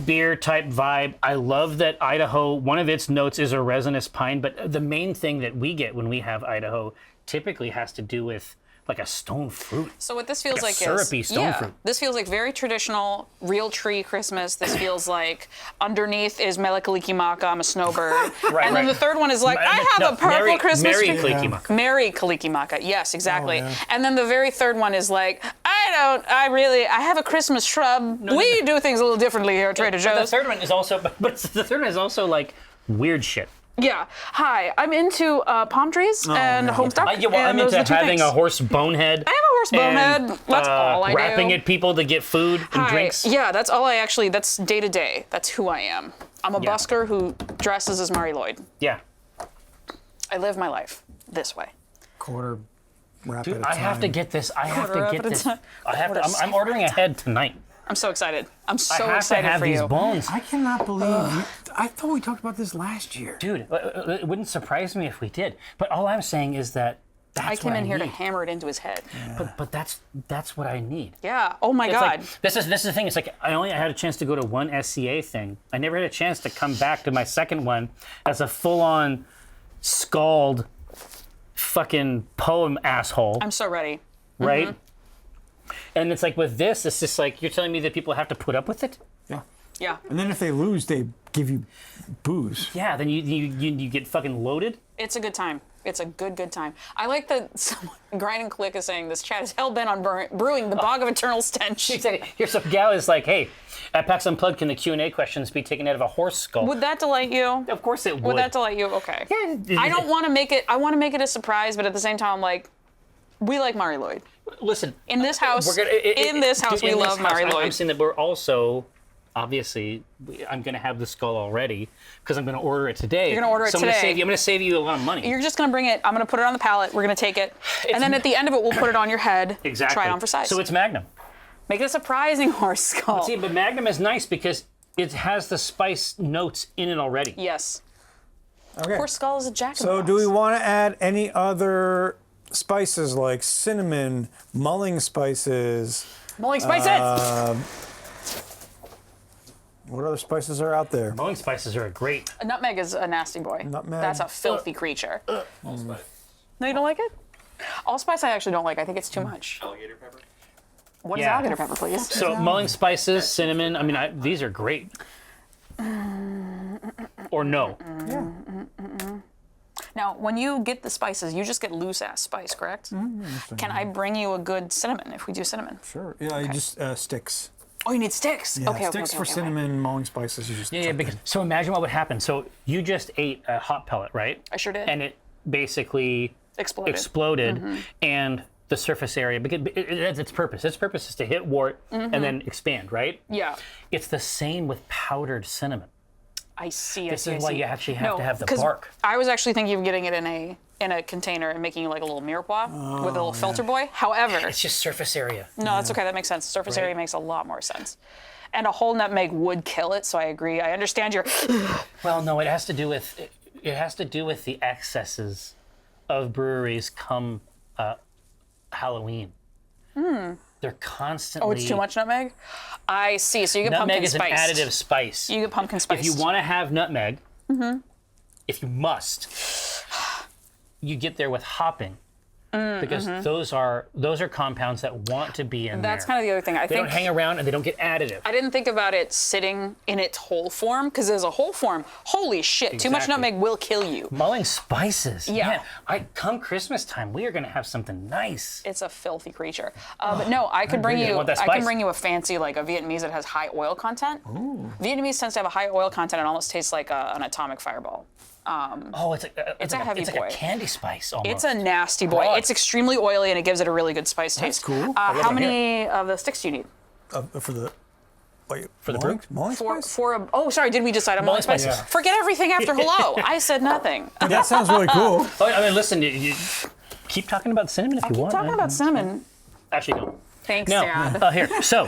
Speaker 4: beer type vibe. I love that Idaho, one of its notes is a resinous pine, but the main thing that we get when we have Idaho typically has to do with like a stone fruit.
Speaker 2: So what this feels
Speaker 4: Like a
Speaker 2: like
Speaker 4: syrupy
Speaker 2: is
Speaker 4: stone fruit.
Speaker 2: This feels like very traditional, real tree Christmas. This feels like underneath is Melikalikimaka, I'm a snowbird. And then the third one is like, I have a purple Christmas
Speaker 4: Merry
Speaker 2: tree.
Speaker 4: Kalikimaka.
Speaker 2: Mary Kalikimaka, yes, exactly.
Speaker 1: Oh, yeah.
Speaker 2: And then the very third one is like, I have a Christmas shrub. We do things a little differently here at Trader
Speaker 4: The
Speaker 2: Joe's.
Speaker 4: third one is also, but the third one is also like weird shit.
Speaker 2: Yeah. Hi, I'm into palm trees and homestuck.
Speaker 4: I'm
Speaker 2: and those
Speaker 4: into
Speaker 2: are the two
Speaker 4: having
Speaker 2: things.
Speaker 4: a horse bonehead.
Speaker 2: I have a horse bonehead. That's all I do.
Speaker 4: Wrapping at people to get food and
Speaker 2: Hi.
Speaker 4: drinks.
Speaker 2: Yeah, that's all that's day to day. That's who I am. I'm a busker who dresses as Mary Lwyd.
Speaker 4: Yeah.
Speaker 2: I live my life this way.
Speaker 1: Quarter wrap at
Speaker 4: Dude,
Speaker 1: a
Speaker 4: I
Speaker 1: time.
Speaker 4: have to get this. I have
Speaker 2: Quarter
Speaker 4: to
Speaker 2: up
Speaker 4: get
Speaker 2: at a
Speaker 4: this.
Speaker 2: time.
Speaker 4: I'm ordering ahead tonight.
Speaker 2: I'm so excited. I'm so
Speaker 4: I have to
Speaker 2: excited
Speaker 4: have
Speaker 2: for
Speaker 4: these
Speaker 2: you.
Speaker 4: bones.
Speaker 1: I cannot believe I thought we talked about this last year.
Speaker 4: Dude, it wouldn't surprise me if we did. But all I'm saying is that
Speaker 2: I came in here to hammer it into his head.
Speaker 4: But that's what I need.
Speaker 2: Yeah. Oh my God.
Speaker 4: Like, this is the thing. It's like I only had a chance to go to one SCA thing. I never had a chance to come back to my second one as a full-on scald fucking poem asshole.
Speaker 2: I'm so ready.
Speaker 4: Right?
Speaker 2: Mm-hmm.
Speaker 4: And it's like with this, it's just like you're telling me that people have to put up with it?
Speaker 1: Yeah.
Speaker 2: Yeah.
Speaker 1: And then if they lose, they give you booze.
Speaker 4: Yeah, then you get fucking loaded.
Speaker 2: It's a good time. It's a good time. I like that someone, Grind and Click is saying this chat is hell-bent on brewing the bog of eternal stench.
Speaker 4: Here's some gal is like, hey, at PAX Unplugged, can the Q&A questions be taken out of a horse skull?
Speaker 2: Would that delight you?
Speaker 4: Of course it would.
Speaker 2: Would that delight you? Okay.
Speaker 4: Yeah.
Speaker 2: I don't want to make it, I want to make it a surprise, but at the same time, I'm like, we like Mari Lwyd.
Speaker 4: Listen.
Speaker 2: In this house, we love Mari Lwyd.
Speaker 4: I'm saying that we're also, obviously, I'm going to have the skull already because I'm going to order it today.
Speaker 2: You're going to order it today.
Speaker 4: I'm going to save you a lot of money.
Speaker 2: You're just going to bring it, I'm going to put it on the pallet, we're going to take it, and then at the end of it, we'll put it on your head.
Speaker 4: Exactly.
Speaker 2: Try it on for size.
Speaker 4: So it's Magnum.
Speaker 2: Make it a surprising horse skull.
Speaker 4: See, but Magnum is nice because it has the spice notes in it already.
Speaker 2: Yes.
Speaker 1: Okay.
Speaker 2: Horse skull is a jack-in-the-box.
Speaker 1: So do we want to add any other spices like cinnamon, mulling spices?
Speaker 2: Mulling spices!
Speaker 1: What other spices are out there?
Speaker 4: Mulling spices are great.
Speaker 2: A nutmeg is a nasty boy.
Speaker 1: Nutmeg.
Speaker 2: That's a filthy creature.
Speaker 5: Allspice.
Speaker 2: No, you don't like it? Allspice I actually don't like. I think it's too much.
Speaker 5: Alligator pepper.
Speaker 2: What is
Speaker 4: Yeah.
Speaker 2: alligator pepper, please?
Speaker 4: So mulling spices, cinnamon, I mean, these are great. Or no.
Speaker 1: Yeah.
Speaker 2: Now, when you get the spices, you just get loose-ass spice, correct? Can I bring you a good cinnamon if we do cinnamon?
Speaker 1: Sure. Yeah, you just sticks.
Speaker 2: Oh, you need sticks?
Speaker 1: Yeah,
Speaker 2: okay,
Speaker 1: sticks
Speaker 2: okay,
Speaker 1: for
Speaker 2: okay.
Speaker 1: cinnamon, mulling spices. You just
Speaker 4: Yeah,
Speaker 1: chuck
Speaker 4: because
Speaker 1: in.
Speaker 4: so imagine what would happen. So you just ate a hot pellet, right?
Speaker 2: I sure did.
Speaker 4: And it basically
Speaker 2: Exploded.
Speaker 4: and the surface area, because it's its purpose. Its purpose is to hit wart and then expand, right?
Speaker 2: Yeah.
Speaker 4: It's the same with powdered cinnamon.
Speaker 2: I see.
Speaker 4: This is why you actually have to have the
Speaker 2: 'cause
Speaker 4: bark.
Speaker 2: I was actually thinking of getting it in a container and making like a little mirepoix with a little filter boy. However,
Speaker 4: It's just surface area.
Speaker 2: no, that's okay. That makes sense. Surface area makes a lot more sense. And a whole nutmeg would kill it, so I agree. I understand your.
Speaker 4: Well, no, it has to do with the excesses of breweries come Halloween. They're constantly.
Speaker 2: Oh, it's too much nutmeg? I see. So you get
Speaker 4: Nutmeg
Speaker 2: pumpkin
Speaker 4: is
Speaker 2: spice.
Speaker 4: an additive spice.
Speaker 2: You get pumpkin spice.
Speaker 4: If you want to have nutmeg, if you must, you get there with hopping. Because those are compounds that want to be in
Speaker 2: That's
Speaker 4: there.
Speaker 2: kind of the other thing. I
Speaker 4: They
Speaker 2: think
Speaker 4: don't hang around and they don't get additive.
Speaker 2: I didn't think about it sitting in its whole form, because as a whole form, holy shit, too much
Speaker 4: Exactly.
Speaker 2: nutmeg will kill you.
Speaker 4: Mulling spices.
Speaker 2: Yeah.
Speaker 4: Man, come Christmas time, we are going to have something nice.
Speaker 2: It's a filthy creature. But no, I could bring you.
Speaker 4: want that
Speaker 2: I can
Speaker 4: spice.
Speaker 2: bring you a fancy like a Vietnamese that has high oil content. Ooh. Vietnamese tends to have a high oil content and almost tastes like an atomic fireball.
Speaker 4: Oh, it's
Speaker 2: a
Speaker 4: like
Speaker 2: heavy
Speaker 4: it's
Speaker 2: boy.
Speaker 4: like a candy spice almost.
Speaker 2: It's a nasty boy.
Speaker 4: God.
Speaker 2: It's extremely oily and it gives it a really good spice taste.
Speaker 1: cool.
Speaker 2: How many of the sticks do you need?
Speaker 1: For the. Wait,
Speaker 4: For the
Speaker 1: mulling,
Speaker 4: brew?
Speaker 1: mulling
Speaker 2: For
Speaker 1: spice?
Speaker 2: oh, sorry, did we decide on mulling spice?
Speaker 4: spices.
Speaker 2: Forget everything after hello. I said nothing.
Speaker 1: That sounds really cool.
Speaker 4: Oh, I mean, listen, you keep talking about cinnamon if you
Speaker 2: Keep
Speaker 4: want.
Speaker 2: talking about cinnamon.
Speaker 4: Actually, don't.
Speaker 2: Thanks,
Speaker 4: No.
Speaker 2: Dad.
Speaker 4: Here. So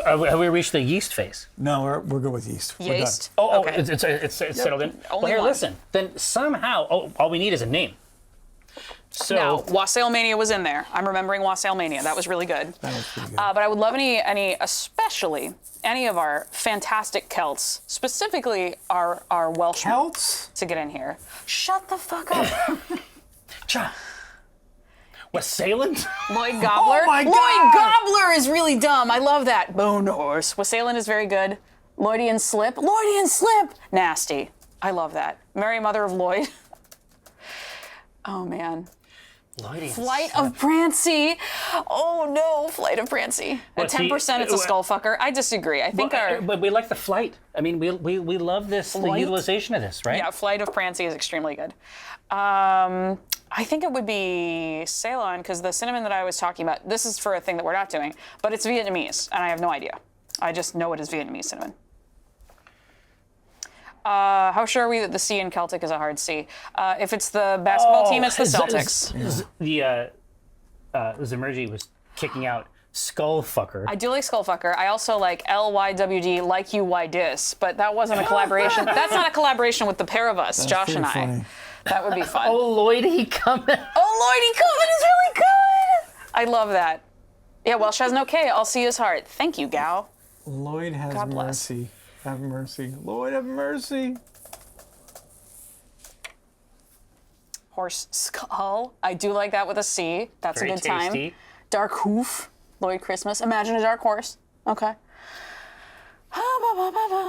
Speaker 4: have we reached the yeast phase?
Speaker 1: No, we're good with yeast. We're done.
Speaker 2: Yeast.
Speaker 4: Oh,
Speaker 2: okay.
Speaker 4: it's settled in. Well,
Speaker 2: Only
Speaker 4: here,
Speaker 2: one.
Speaker 4: listen. Then somehow, all we need is a name. So
Speaker 2: No, Wassail Mania was in there. I'm remembering Wassail Mania. That was really good.
Speaker 1: That was pretty good.
Speaker 2: But I would love especially any of our fantastic Celts, specifically our Welsh
Speaker 1: Celts?
Speaker 2: to get in here. Shut the fuck up.
Speaker 4: Wassailant?
Speaker 2: Lloyd Gobbler.
Speaker 1: Oh my God!
Speaker 2: Lloyd Gobbler is really dumb. I love that. Bone horse. Wassailant is very good. Lloydian Slip. Lloydian Slip. Nasty. I love that. Mary Mother of Lloyd. Oh man.
Speaker 4: Lloydian
Speaker 2: Flight of Prancy. Oh no, Flight of Prancy. At 10%, it's a skull fucker. I disagree. I think
Speaker 4: But we like the flight. I mean, we love this, the
Speaker 2: Flight?
Speaker 4: utilization of this, right?
Speaker 2: yeah, Flight of Prancy is extremely good. I think it would be Ceylon, because the cinnamon that I was talking about, this is for a thing that we're not doing, but it's Vietnamese, and I have no idea. I just know it is Vietnamese cinnamon. How sure are we that the C in Celtic is a hard C? If it's the basketball team, it's the Celtics.
Speaker 4: The Zemergy was kicking out Skullfucker.
Speaker 2: I do like Skullfucker. I also like LYWD, like you, why dis, but that wasn't a collaboration. That's not a collaboration with the pair of us, Josh
Speaker 1: pretty
Speaker 2: and I.
Speaker 1: funny.
Speaker 2: That would be fun.
Speaker 4: Oh, Lwyd, he coming.
Speaker 2: Oh, Lwyd, he Comin is really good. I love that. Yeah, Welsh has no K. I'll see his heart. Thank you, gal.
Speaker 1: Lwyd has
Speaker 2: God bless.
Speaker 1: mercy. Have mercy. Lwyd, have mercy.
Speaker 2: Horse skull. I do like that with a C. That's
Speaker 4: Very
Speaker 2: a good time.
Speaker 4: tasty.
Speaker 2: Dark hoof. Lwyd Christmas. Imagine a dark horse. Okay.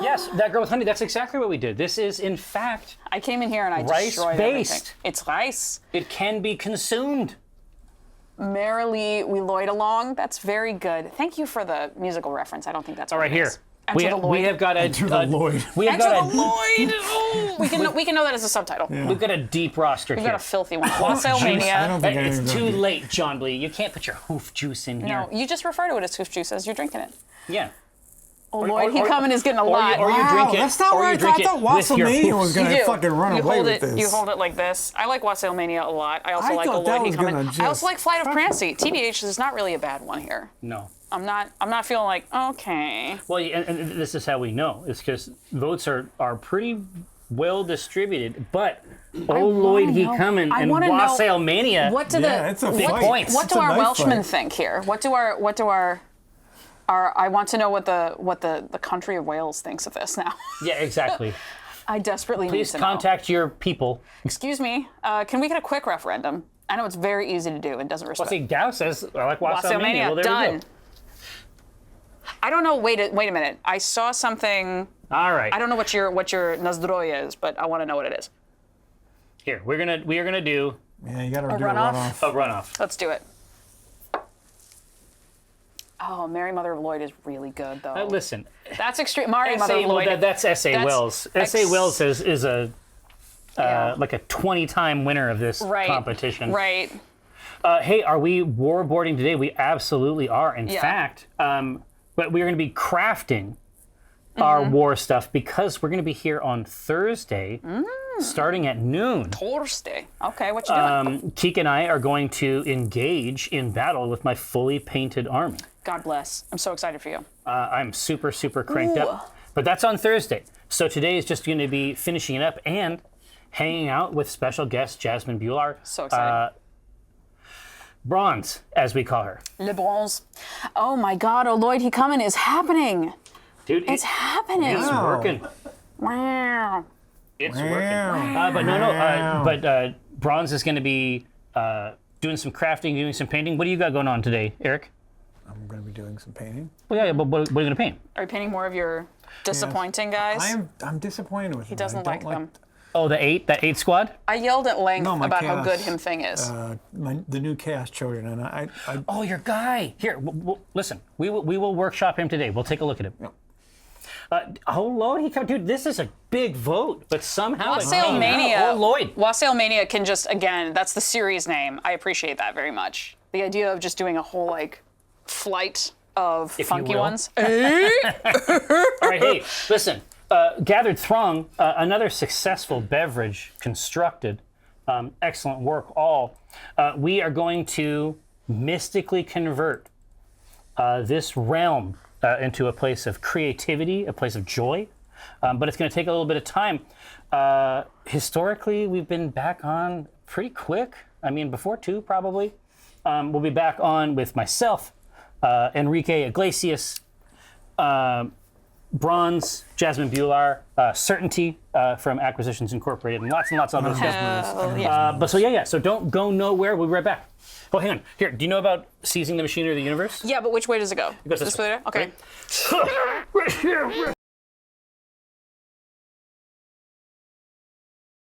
Speaker 4: Yes, that girl with honey. That's exactly what we did. This is, in fact,
Speaker 2: I came in here and I destroyed everything.
Speaker 4: rice-based.
Speaker 2: It's rice.
Speaker 4: It can be consumed.
Speaker 2: Merrily we Lwyd along. That's very good. Thank you for the musical reference. I don't think that's
Speaker 4: All right,
Speaker 2: what it
Speaker 4: here.
Speaker 2: is. Enter the Lwyd.
Speaker 4: We have got a
Speaker 1: Enter the Lwyd.
Speaker 4: We have
Speaker 2: Enter
Speaker 4: got
Speaker 2: the Lwyd. Oh, we can know that as a subtitle.
Speaker 4: we've got a deep roster
Speaker 2: We've
Speaker 4: here.
Speaker 2: got a filthy one.
Speaker 1: I
Speaker 2: Wassailmania.
Speaker 1: don't think
Speaker 4: It's
Speaker 1: anyone's
Speaker 4: too
Speaker 1: gonna do-
Speaker 4: late, John Blee. You can't put your hoof juice in here.
Speaker 2: No, you just refer to it as hoof juice as you're drinking it.
Speaker 4: Yeah.
Speaker 2: Oh, Lwyd, he coming is getting a lot.
Speaker 4: Or you
Speaker 1: Wow,
Speaker 4: drink it.
Speaker 1: that's not
Speaker 4: or
Speaker 1: what
Speaker 4: you
Speaker 1: I
Speaker 4: drink
Speaker 1: thought. I
Speaker 4: it
Speaker 1: thought
Speaker 4: with your
Speaker 1: Wassailmania was
Speaker 4: hoofs.
Speaker 1: going
Speaker 2: You
Speaker 1: to
Speaker 2: do.
Speaker 1: fucking run
Speaker 2: you
Speaker 1: away
Speaker 2: hold
Speaker 1: with
Speaker 2: it,
Speaker 1: this.
Speaker 2: You hold it like this. I like Wassailmania a lot. I also
Speaker 1: I
Speaker 2: like
Speaker 1: thought
Speaker 2: a
Speaker 1: that
Speaker 2: Lwyd, he
Speaker 1: was
Speaker 2: coming.
Speaker 1: gonna
Speaker 2: I also
Speaker 1: just-
Speaker 2: like Flight of Prancy. TBH is not really a bad one here.
Speaker 4: No.
Speaker 2: I'm not feeling like, okay.
Speaker 4: Well, and this is how we know. It's because votes are pretty well distributed, but Lwyd, he
Speaker 2: know.
Speaker 4: coming
Speaker 2: I
Speaker 4: and
Speaker 2: wanna know
Speaker 4: Wassailmania.
Speaker 2: What do
Speaker 1: Yeah, it's a
Speaker 4: Big
Speaker 1: fight.
Speaker 4: points.
Speaker 2: what
Speaker 1: It's
Speaker 2: do
Speaker 1: a
Speaker 2: our
Speaker 1: knife
Speaker 2: Welshmen
Speaker 1: fight.
Speaker 2: think here? What do our I want to know what the country of Wales thinks of this now.
Speaker 4: Yeah, exactly.
Speaker 2: I desperately
Speaker 4: Please
Speaker 2: need to know.
Speaker 4: contact your people.
Speaker 2: Excuse me, can we get a quick referendum? I know it's very easy to do and doesn't
Speaker 4: Well,
Speaker 2: respect.
Speaker 4: see, Gao says, I like Wassailmania.
Speaker 2: Wassailmania,
Speaker 4: Well, there
Speaker 2: done.
Speaker 4: we go.
Speaker 2: I don't know. Wait a minute. I saw something.
Speaker 4: All right.
Speaker 2: I don't know what your Nazdroya is, but I want to know what it is.
Speaker 4: Here, we are gonna do
Speaker 1: Yeah, you got to do
Speaker 2: runoff?
Speaker 1: a runoff.
Speaker 4: a runoff.
Speaker 2: Let's do it. Oh, Mary Mother of Lwyd is really good, though.
Speaker 4: Listen,
Speaker 2: That's extreme. Mary Mother
Speaker 4: S.A.
Speaker 2: of Lwyd.
Speaker 4: That's S.A.
Speaker 2: That's
Speaker 4: Wells. S.A. Wells is a
Speaker 2: Yeah.
Speaker 4: like a 20-time winner of this
Speaker 2: Right.
Speaker 4: competition.
Speaker 2: Right.
Speaker 4: Hey, are we warboarding today? We absolutely are. In
Speaker 2: Yeah.
Speaker 4: fact, but we're going to be crafting our war stuff because we're going to be here on Thursday, starting at noon.
Speaker 2: Thursday. Okay, what you doing?
Speaker 4: Keek and I are going to engage in battle with my fully painted army.
Speaker 2: God bless. I'm so excited for you.
Speaker 4: I'm super, super cranked
Speaker 2: Ooh.
Speaker 4: up. But that's on Thursday. So today is just going to be finishing it up and hanging out with special guest Jasmine Bular.
Speaker 2: So excited.
Speaker 4: Bronze, as we call her.
Speaker 2: Le Bronze. Oh my God, oh Lwyd, he coming is happening.
Speaker 4: Dude,
Speaker 2: It's happening.
Speaker 4: it's working.
Speaker 2: Wow.
Speaker 4: It's working. But Bronze is going to be doing some crafting, doing some painting. What do you got going on today, Eric?
Speaker 1: I'm going to be doing some painting.
Speaker 4: Well, yeah, but what are you going to paint?
Speaker 2: Are you painting more of your disappointing guys?
Speaker 1: I'm disappointed with him.
Speaker 2: He doesn't like them.
Speaker 4: Oh, that eight squad?
Speaker 2: I yelled at length
Speaker 1: No, my
Speaker 2: about how
Speaker 1: chaos,
Speaker 2: good him thing is.
Speaker 1: The new Chaos Children, and I
Speaker 4: Oh, your guy. Here, listen. We will workshop him today. We'll take a look at him. Lwyd, he come, dude. This is a big vote, but somehow it came
Speaker 2: Wassailmania.
Speaker 4: out. Oh, Lwyd.
Speaker 2: Wassailmania can just, again, that's the series name. I appreciate that very much. The idea of just doing a whole like flight of
Speaker 4: If you
Speaker 2: funky
Speaker 4: will.
Speaker 2: ones.
Speaker 4: All right, hey, listen. Gathered throng, another successful beverage constructed. Excellent work, all. We are going to mystically convert this realm into a place of creativity, a place of joy. But it's going to take a little bit of time. Historically, we've been back on pretty quick. I mean, before 2, probably. We'll be back on with myself, Enrique Iglesias, Bronze, Jasmine Bular, Certainty from Acquisitions Incorporated, and lots of other stuff. But so yeah. So don't go nowhere. We'll be right back. Oh, hang on. Here, do you know about seizing the machinery of the universe?
Speaker 2: Yeah, but which way does it go?
Speaker 4: It goes this way.
Speaker 2: Okay.
Speaker 4: Right here.